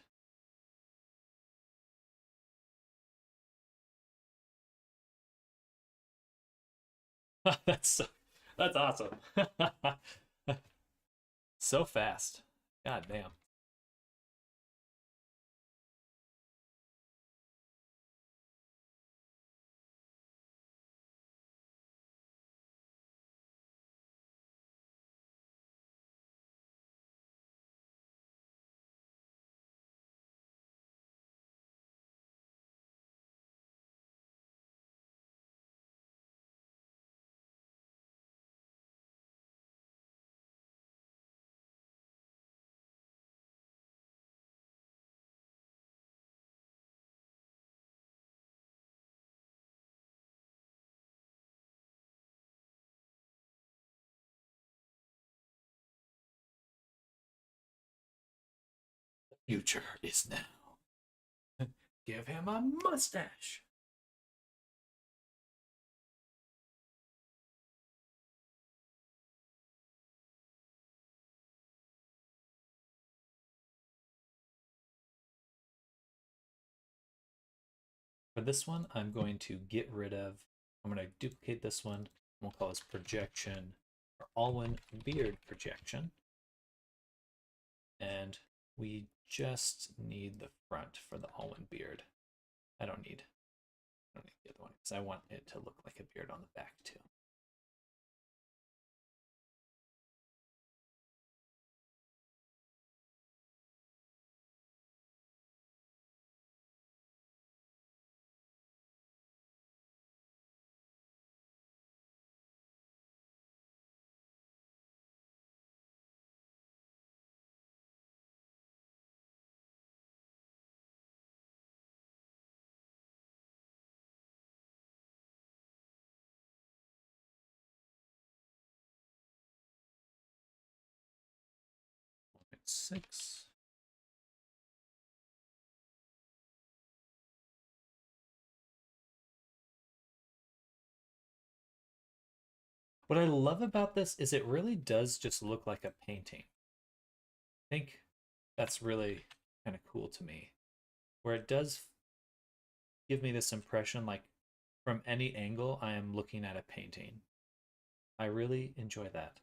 That's awesome. So fast. God damn. The future is now. Give him a mustache. For this one, I'm going to get rid of, I'm going to duplicate this one. We'll call this projection or Alwyn beard projection. And we just need the front for the Alwyn beard. I don't need the other one because I want it to look like a beard on the back too. Six. What I love about this is it really does just look like a painting. I think that's really kind of cool to me, where it does give me this impression like from any angle I am looking at a painting. I really enjoy that.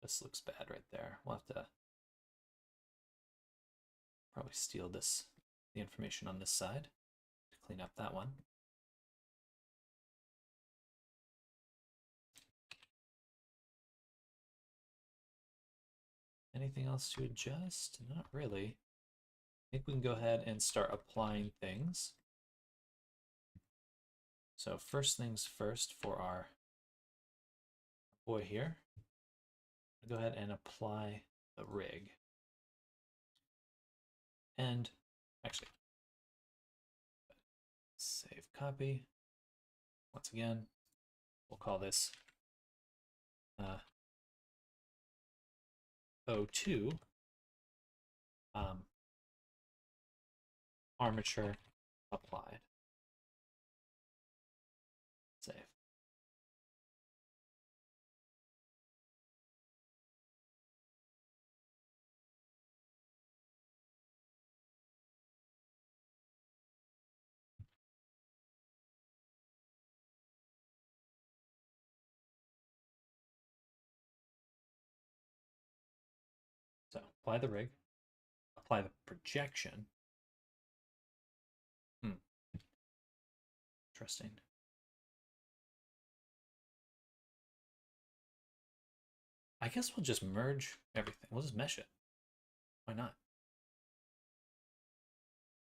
This looks bad right there. We'll have to probably steal the information on this side to clean up that one. Anything else to adjust? Not really. I think we can go ahead and start applying things. So first things first for our boy here, go ahead and apply the rig. And actually, save copy. Once again, we'll call this O2 armature applied. Save. So apply the rig, apply the projection. Interesting. I guess we'll just merge everything. We'll just mesh it. Why not?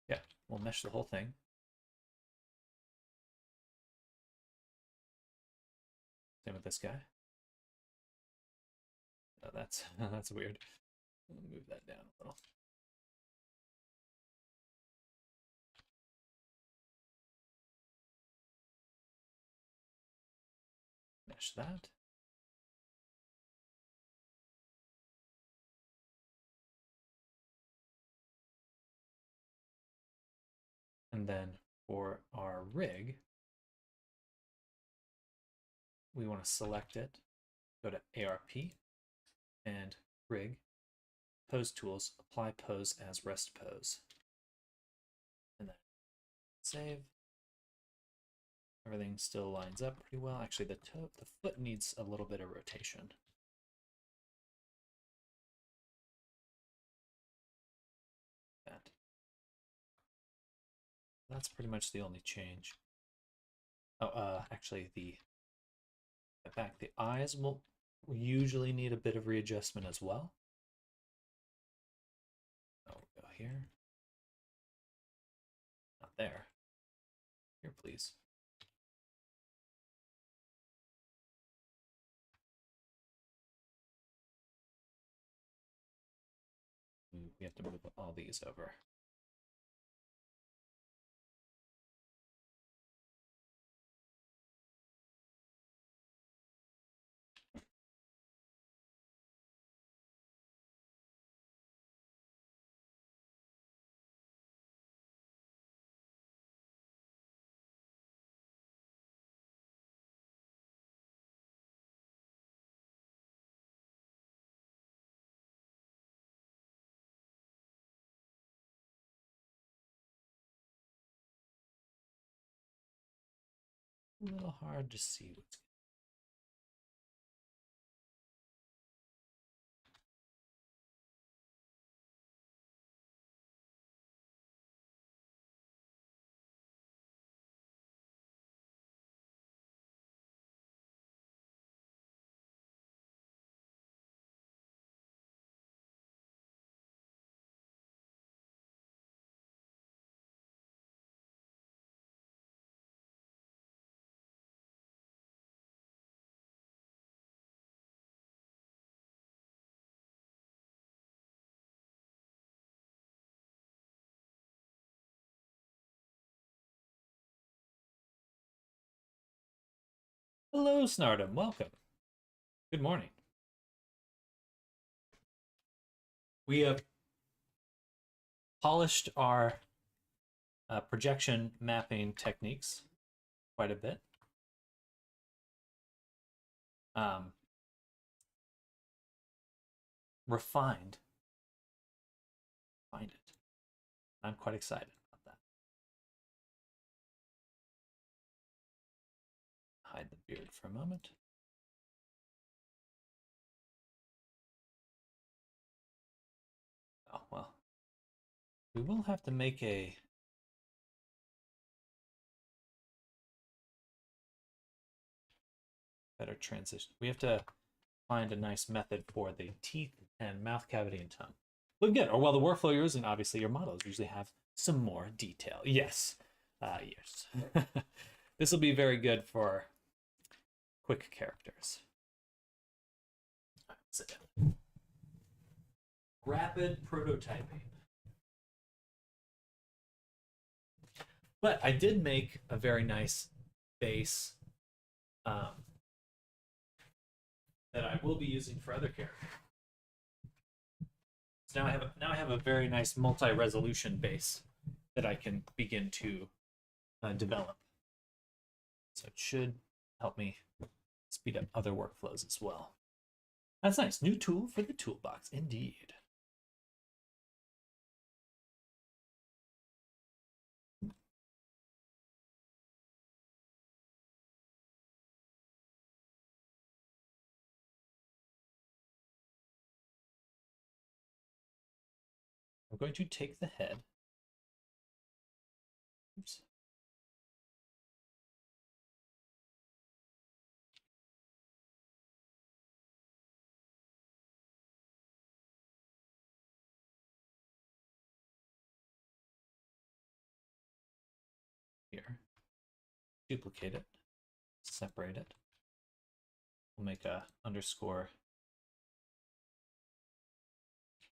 Yeah, we'll mesh the whole thing. Same with this guy. Oh, that's that's weird. We'll move that down a little. Mesh that. And then for our rig, we want to select it, go to ARP, and rig, pose tools, apply pose as rest pose. And then save. Everything still lines up pretty well. Actually, the foot needs a little bit of rotation. That's pretty much the only change. Oh, actually, the eyes will usually need a bit of readjustment as well. Oh, we'll go here. Not there. Here, please. We have to move all these over. A little hard to see what's Hello, Snardom. Welcome. Good morning. We have polished our projection mapping techniques quite a bit. Refined. Find it. I'm quite excited about that. Hide the beard for a moment. Oh, well. We will have to make a better transition. We have to find a nice method for the teeth and mouth cavity and tongue. Look good. Or well, the workflow you're using, obviously your models usually have some more detail. Yes. Yes. This will be very good for quick characters. Sit down. Rapid prototyping. But I did make a very nice base that I will be using for other characters. So now I have a very nice multi-resolution base that I can begin to develop. So it should help me speed up other workflows as well. That's nice. New tool for the toolbox, indeed. I'm going to take the head. Oops. Here. Duplicate it. Separate it. We'll make a underscore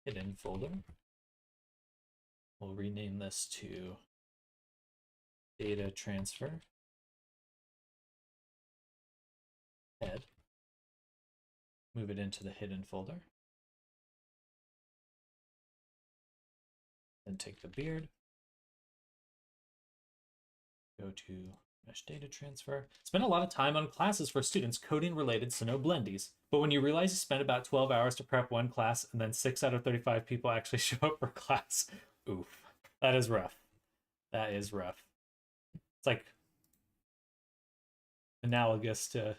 hidden folder. We'll rename this to data transfer head. Move it into the hidden folder. Then take the beard. Go to Mesh data transfer. Spend a lot of time on classes for students coding related, so no blendies. But when you realize you spent about 12 hours to prep one class and then 6 out of 35 people actually show up for class, oof. That is rough. That is rough. It's like analogous to,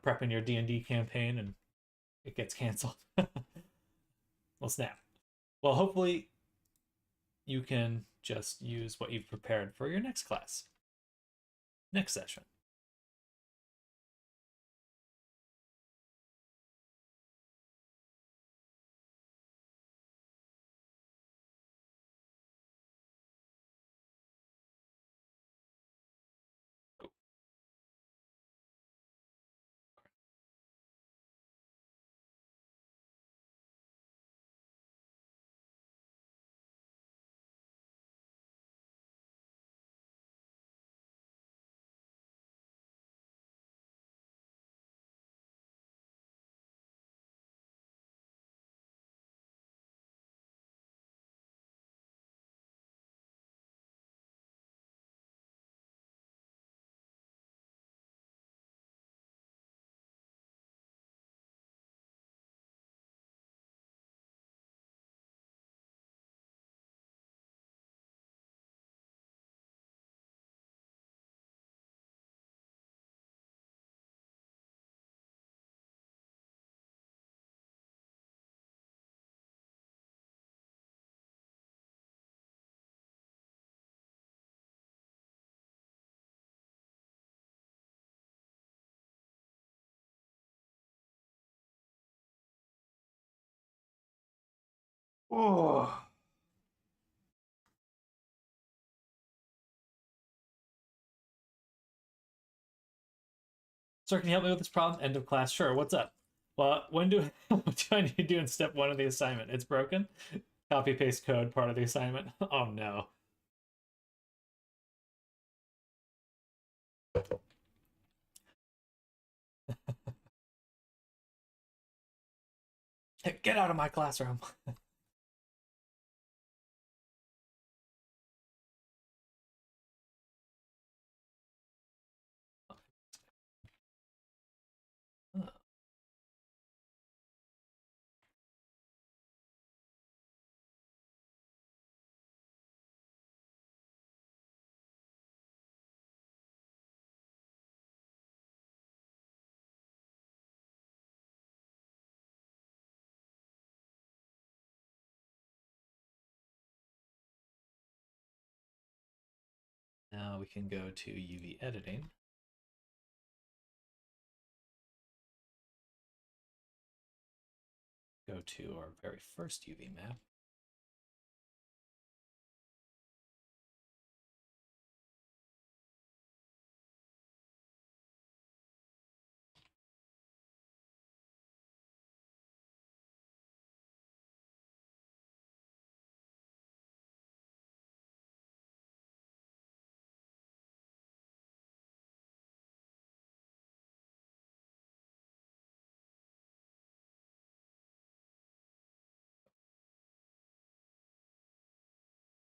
prepping your D&D campaign and it gets canceled. Well, snap. Well, hopefully you can just use what you've prepared for your next class, next session. Oh. Sir, can you help me with this problem? End of class. Sure. What's up? Well, what do I need to do in step 1 of the assignment? It's broken. Copy paste code part of the assignment. Oh no. Get out of my classroom. Now we can go to UV editing. Go to our very first UV map.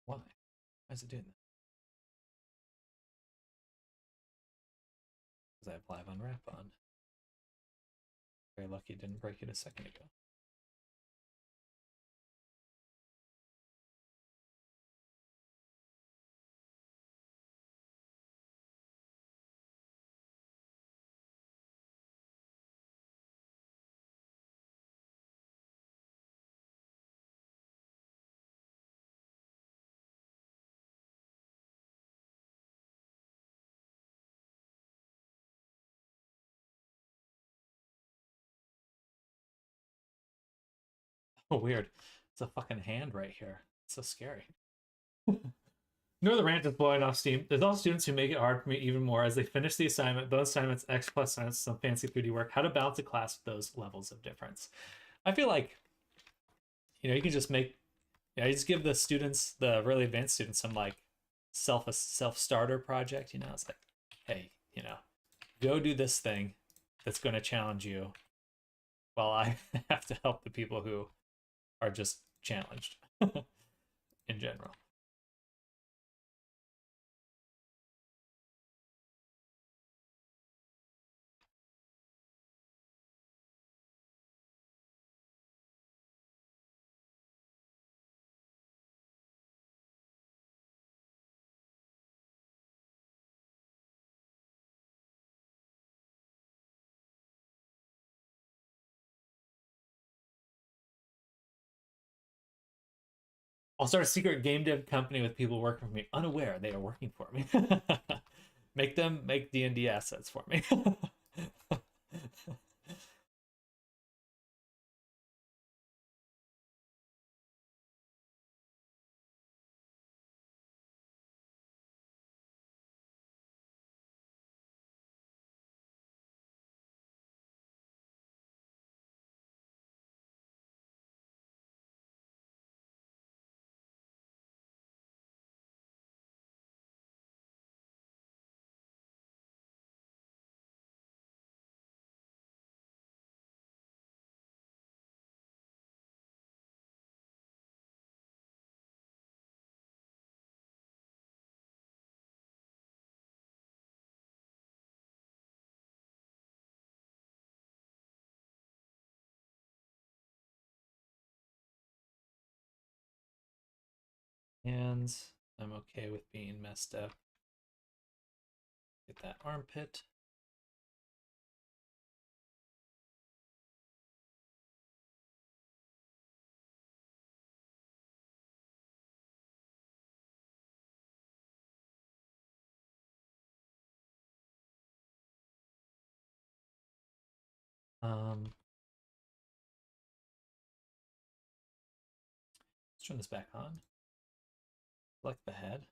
Why? Why is it doing that? Because I have live unwrap on. Very lucky it didn't break it a second ago. Oh, weird. It's a fucking hand right here. It's so scary. Ignore the rant is blowing off steam. There's all students who make it hard for me even more as they finish the assignment, those assignments, X plus assignments, some fancy 3D work. How to balance a class with those levels of difference. I feel like, you can just make, you just give the students, the really advanced students, some like self starter project. It's like, hey, go do this thing that's going to challenge you, while I have to help the people who are just challenged in general. I'll start a secret game dev company with people working for me, unaware they are working for me. Make them make D&D assets for me. And I'm okay with being messed up. Get that armpit. Let's turn this back on. Select the head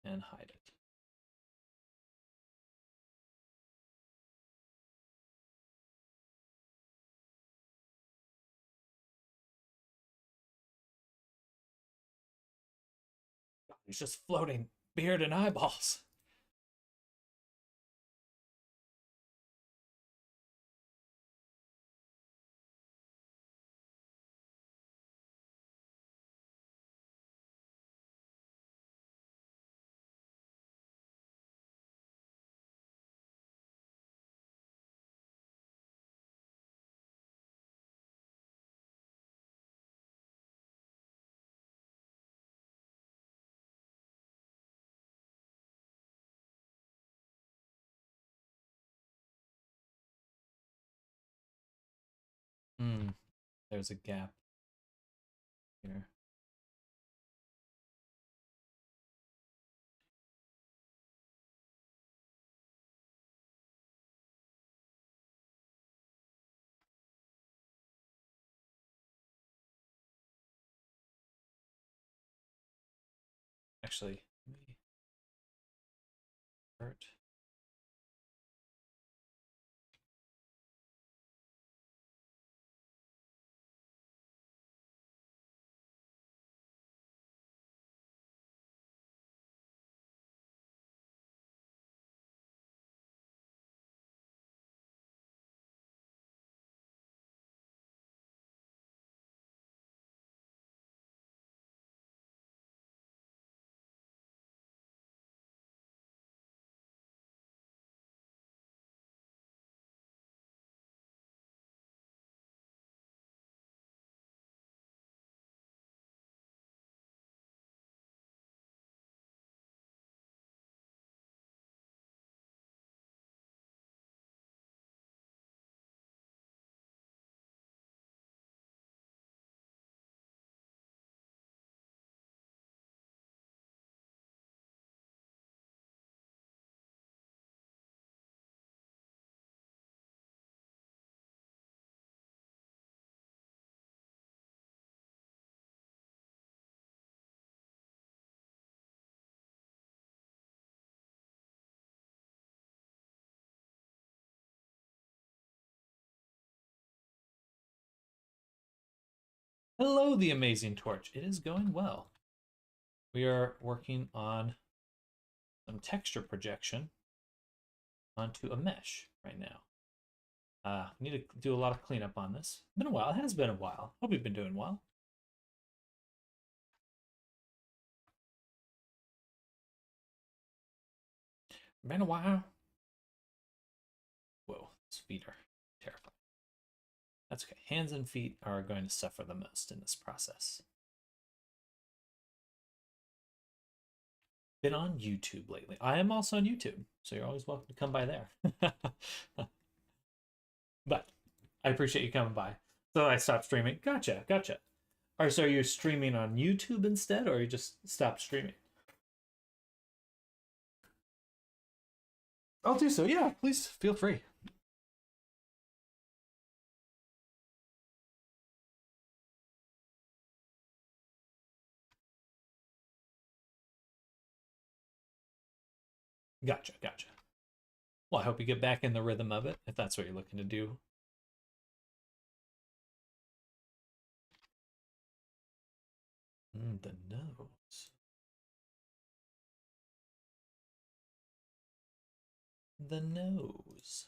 and hide it. He's just floating beard and eyeballs. There's a gap here. Actually, let me hurt. Hello, the amazing torch. It is going well. We are working on some texture projection onto a mesh right now. We need to do a lot of cleanup on this. It's been a while. It has been a while. Hope you've been doing well. Been a while. Whoa, these feet are terrifying. That's okay. Hands and feet are going to suffer the most in this process. Been on YouTube lately. I am also on YouTube, so you're always welcome to come by there. But I appreciate you coming by. So I stopped streaming. Gotcha, gotcha. Or so you're streaming on YouTube instead, or you just stopped streaming? I'll do so. Yeah, please feel free. Gotcha, gotcha. Well, I hope you get back in the rhythm of it if that's what you're looking to do. The nose. The nose.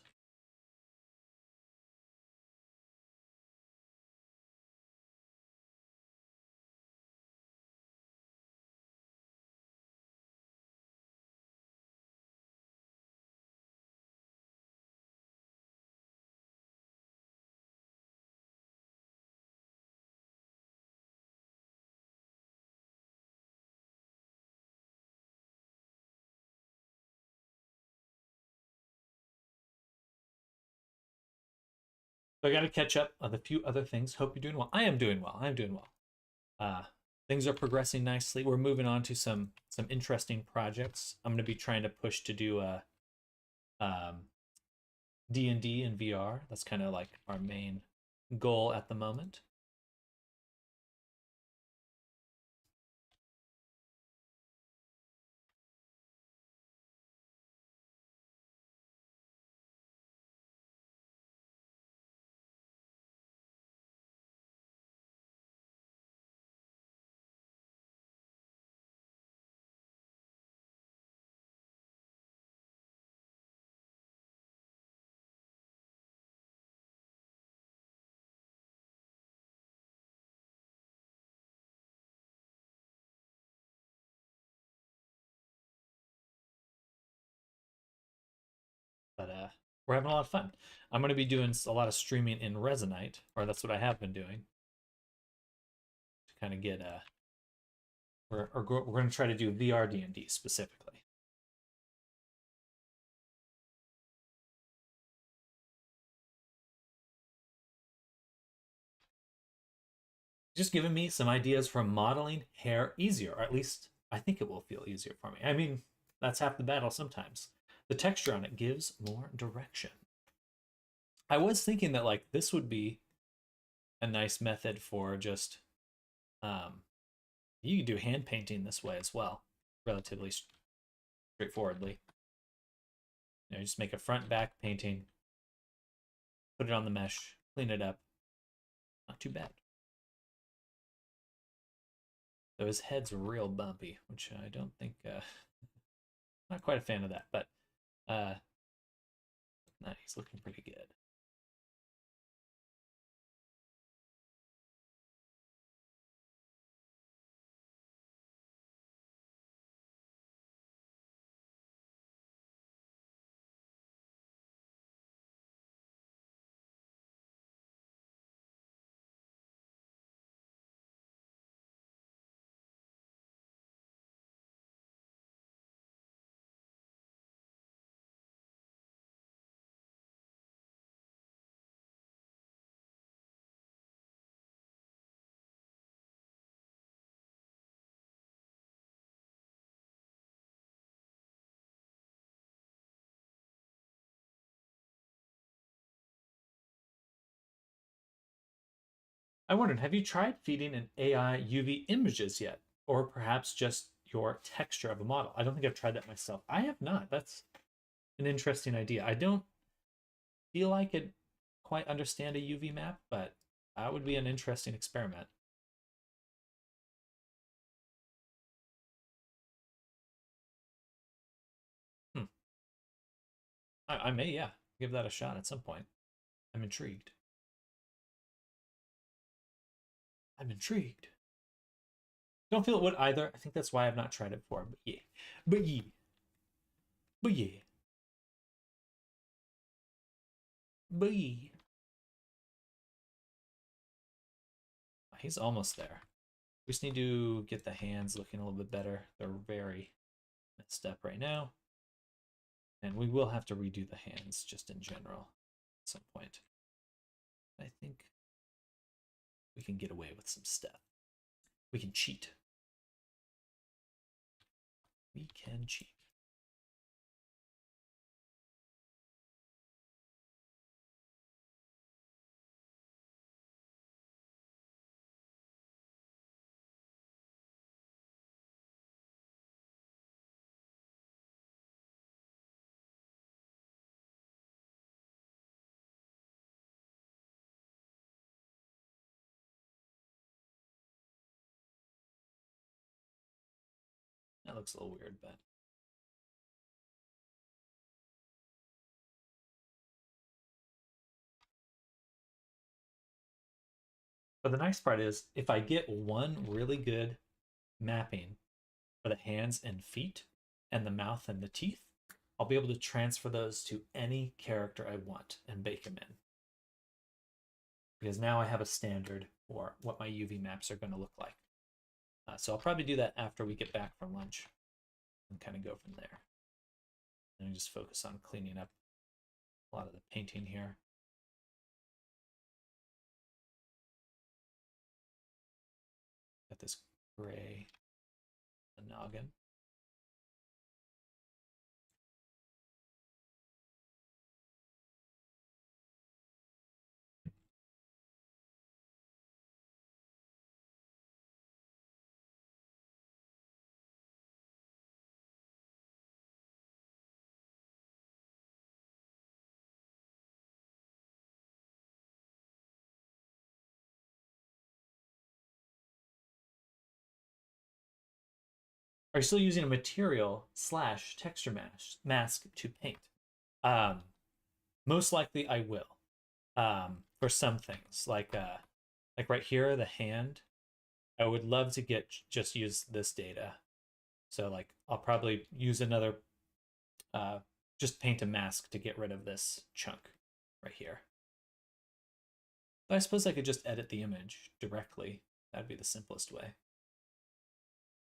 So I got to catch up on a few other things. Hope you're doing well. I am doing well. I am doing well. Uh, things are progressing nicely. We're moving on to some interesting projects. I'm going to be trying to push to do a DnD and VR. That's kind of like our main goal at the moment. But we're having a lot of fun. I'm going to be doing a lot of streaming in Resonite, or that's what I have been doing, to kind of get we're going to try to do VR D&D specifically. Just giving me some ideas for modeling hair easier, or at least I think it will feel easier for me. I mean, that's half the battle sometimes. The texture on it gives more direction. I was thinking that like this would be a nice method for just you can do hand painting this way as well, relatively straightforwardly. You know, just make a front back painting, put it on the mesh, clean it up. Not too bad. Though his head's real bumpy, which I don't think not quite a fan of that, but nah, he's looking pretty good. I wondered, have you tried feeding an AI UV images yet? Or perhaps just your texture of a model? I don't think I've tried that myself. I have not. That's an interesting idea. I don't feel I could quite understand a UV map, but that would be an interesting experiment. Hmm. I may, yeah, give that a shot at some point. I'm intrigued. I'm intrigued. Don't feel it would either. I think that's why I've not tried it before. But yeah. But yeah. But yeah. But yeah. He's almost there. We just need to get the hands looking a little bit better. They're very messed up right now. And we will have to redo the hands just in general at some point. I think we can get away with some stuff. We can cheat. We can cheat. That looks a little weird, but the nice part is if I get one really good mapping for the hands and feet and the mouth and the teeth, I'll be able to transfer those to any character I want and bake them in. Because now I have a standard for what my UV maps are going to look like. So I'll probably do that after we get back from lunch and kind of go from there. And just focus on cleaning up a lot of the painting here. Got this gray noggin. Are you still using a material / texture mask to paint? Um, Most likely I will. For some things, like right here, the hand, I would love to just use this data. So like I'll probably use another just paint a mask to get rid of this chunk right here. But I suppose I could just edit the image directly. That'd be the simplest way.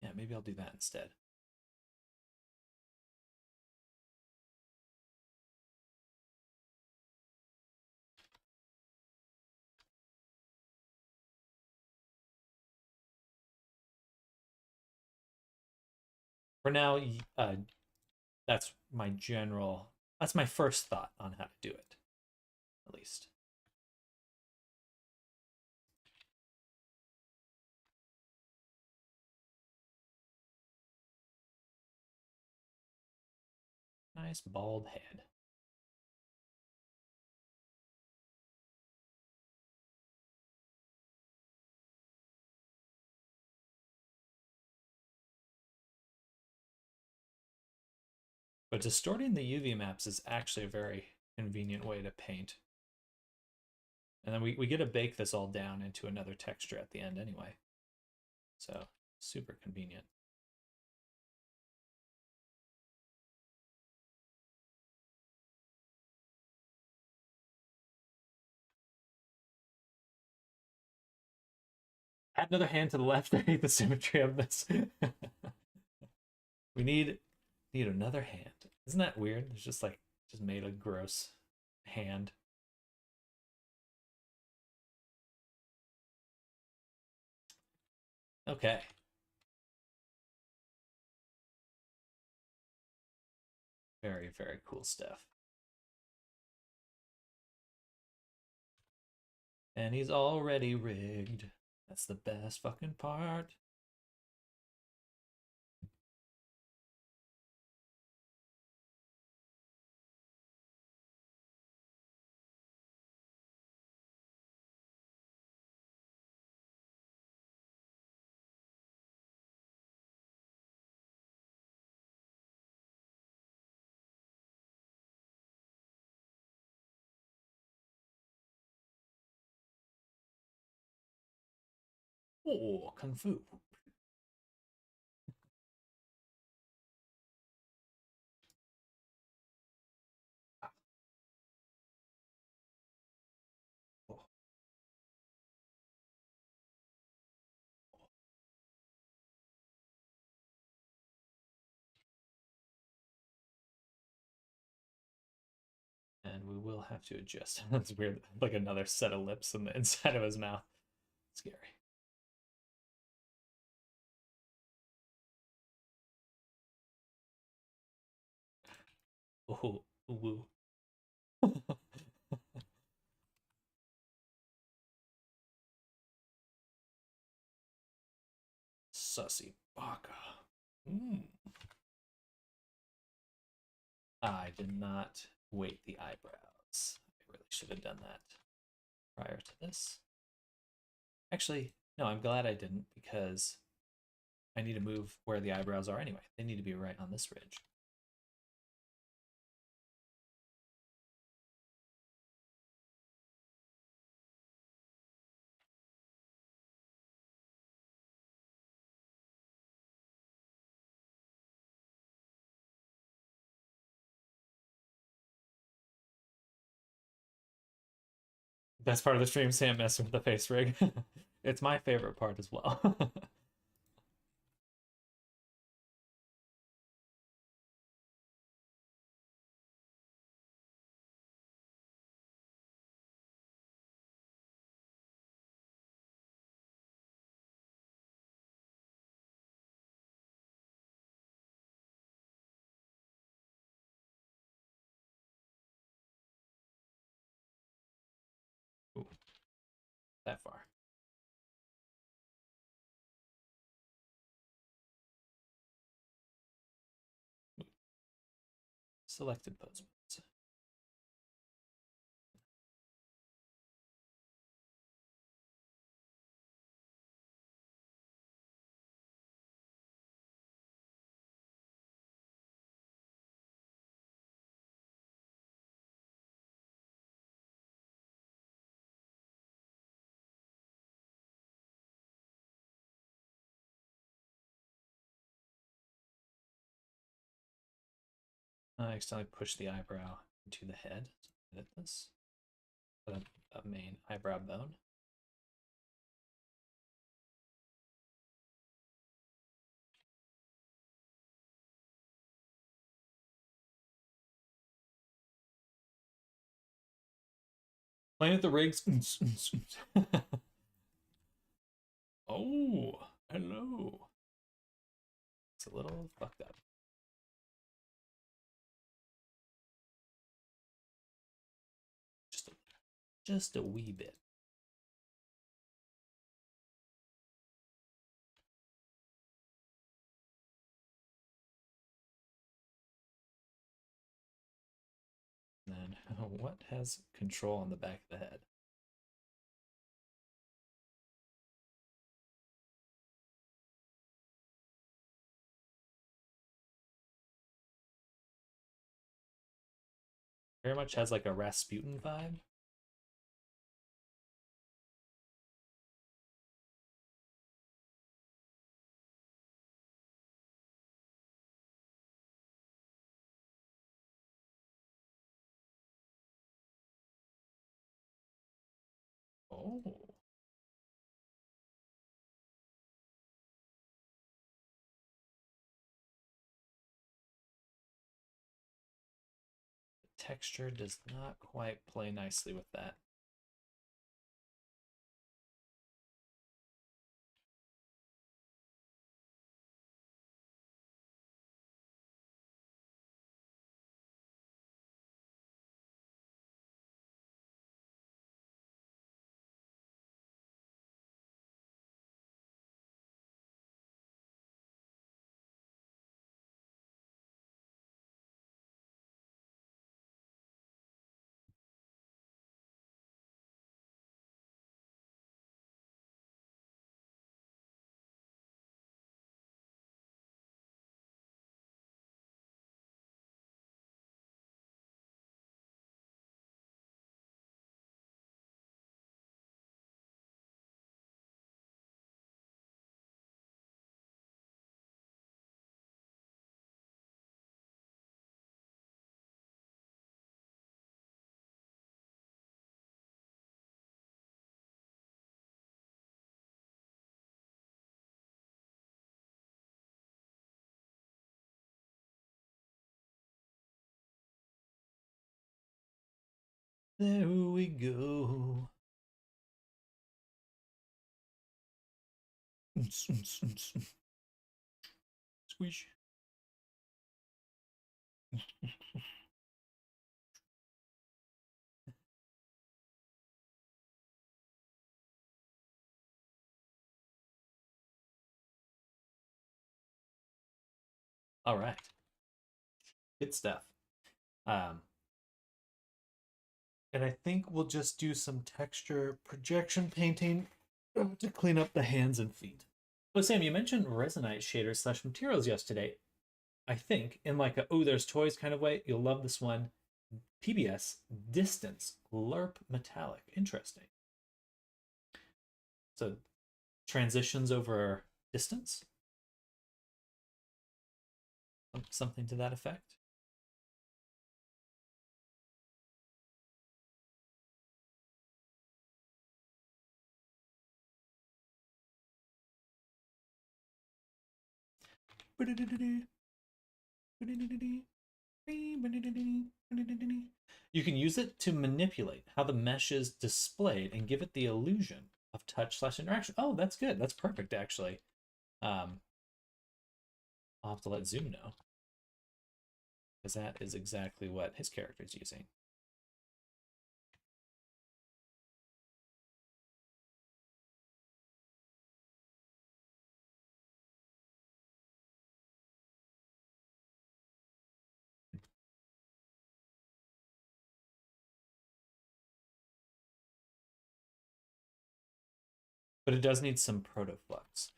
Yeah, maybe I'll do that instead. For now, that's that's my first thought on how to do it, at least. Nice bald head. But distorting the UV maps is actually a very convenient way to paint. And then we get to bake this all down into another texture at the end anyway. So super convenient. Add another hand to the left. I hate the symmetry of this. We need another hand. Isn't that weird? It's just made a gross hand. Okay. Very, very cool stuff. And he's already rigged. That's the best fucking part. Oh, Kung Fu. Oh. And we will have to adjust. That's weird. Like another set of lips on the inside of his mouth. Scary. Oh, woo. Sussy baka. Mm. I did not weight the eyebrows. I really should have done that prior to this. Actually, no, I'm glad I didn't because I need to move where the eyebrows are anyway. They need to be right on this ridge. Best part of the stream, Sam messing with the face rig. It's my favorite part as well. Ooh, that far. Selected pose. I accidentally pushed the eyebrow into the head. Edit this. A main eyebrow bone. Playing with the rigs. Oh, hello. It's a little fucked up. Just a wee bit. And then what has control on the back of the head? Very much has like a Rasputin vibe. Oh. The texture does not quite play nicely with that. There we go. Squish. All right. Good stuff. Um, and I think we'll just do some texture projection painting to clean up the hands and feet. But Sam, you mentioned Resonite shaders slash materials yesterday. I think in like a oh there's toys kind of way. You'll love this one. PBS Distance LARP Metallic. Interesting. So transitions over distance. Something to that effect. You can use it to manipulate how the mesh is displayed and give it the illusion of touch slash interaction. Oh, that's good. That's perfect, actually. I'll have to let Zoom know, because that is exactly what his character is using. But it does need some protoflux.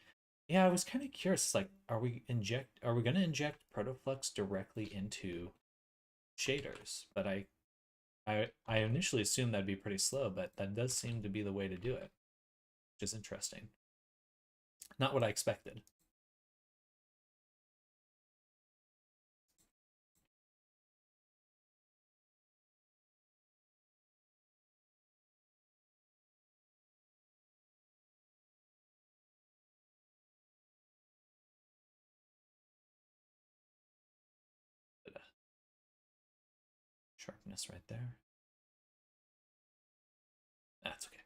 Yeah, I was kind of curious. Like, are we going to inject protoflux directly into shaders? But I initially assumed that'd be pretty slow, but that does seem to be the way to do it, which is interesting. Not what I expected. Sharpness right there. That's okay.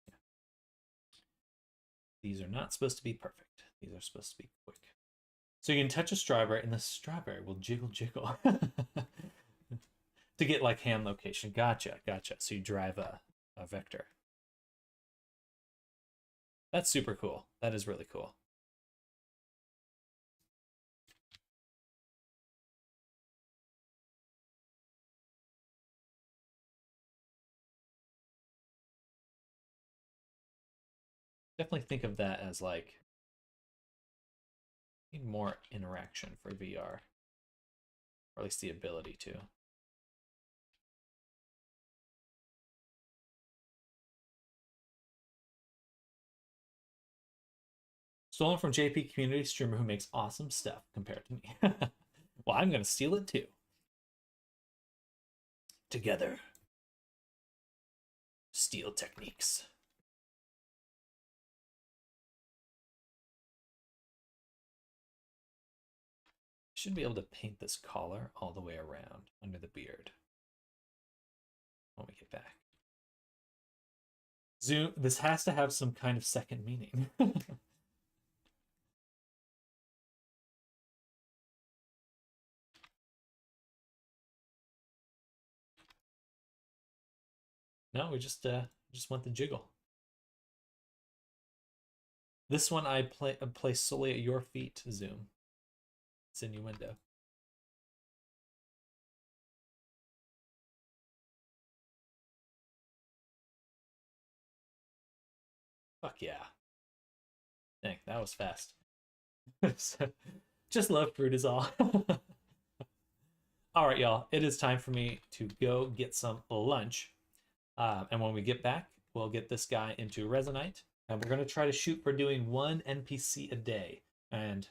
Yeah. These are not supposed to be perfect. These are supposed to be quick. So you can touch a strawberry, and the strawberry will jiggle jiggle to get like hand location. Gotcha, gotcha. So you drive a vector. That's super cool. That is really cool. Definitely think of that as like need more interaction for VR, or at least the ability to. Stolen from JP community streamer who makes awesome stuff compared to me. Well, I'm gonna steal it too. Together. Steal techniques. Should be able to paint this collar all the way around under the beard when we get back. Zoom, this has to have some kind of second meaning. No, we just want the jiggle. This one I place solely at your feet, Zoom. It's innuendo. Fuck yeah. Dang, that was fast. Just love fruit is all. All right, y'all. It is time for me to go get some lunch. And when we get back, we'll get this guy into Resonite. And we're going to try to shoot for doing 1 NPC a day. And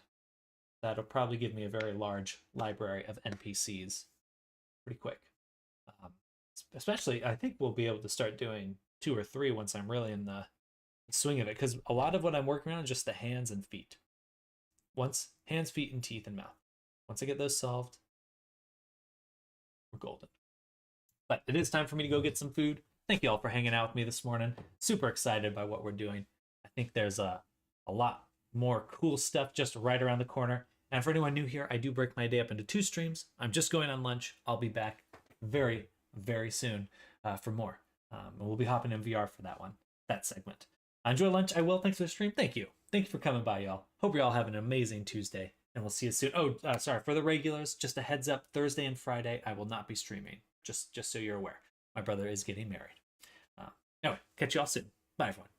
that'll probably give me a very large library of NPCs pretty quick. Especially, I think we'll be able to start doing 2 or 3 once I'm really in the swing of it. Because a lot of what I'm working on is just the hands and feet. Once hands, feet, and teeth and mouth. Once I get those solved, we're golden. But it is time for me to go get some food. Thank you all for hanging out with me this morning. Super excited by what we're doing. I think think there's a lot more cool stuff just right around the corner. And for anyone new here, I do break my day up into 2 streams. I'm just going on lunch. I'll be back very, very soon for more. And we'll be hopping in VR for that segment. Enjoy lunch. I will. Thanks for the stream. Thank you. Thank you for coming by, y'all. Hope you all have an amazing Tuesday, and we'll see you soon. Oh, sorry, for the regulars, just a heads up, Thursday and Friday, I will not be streaming, just so you're aware. My brother is getting married. Anyway, catch you all soon. Bye, everyone.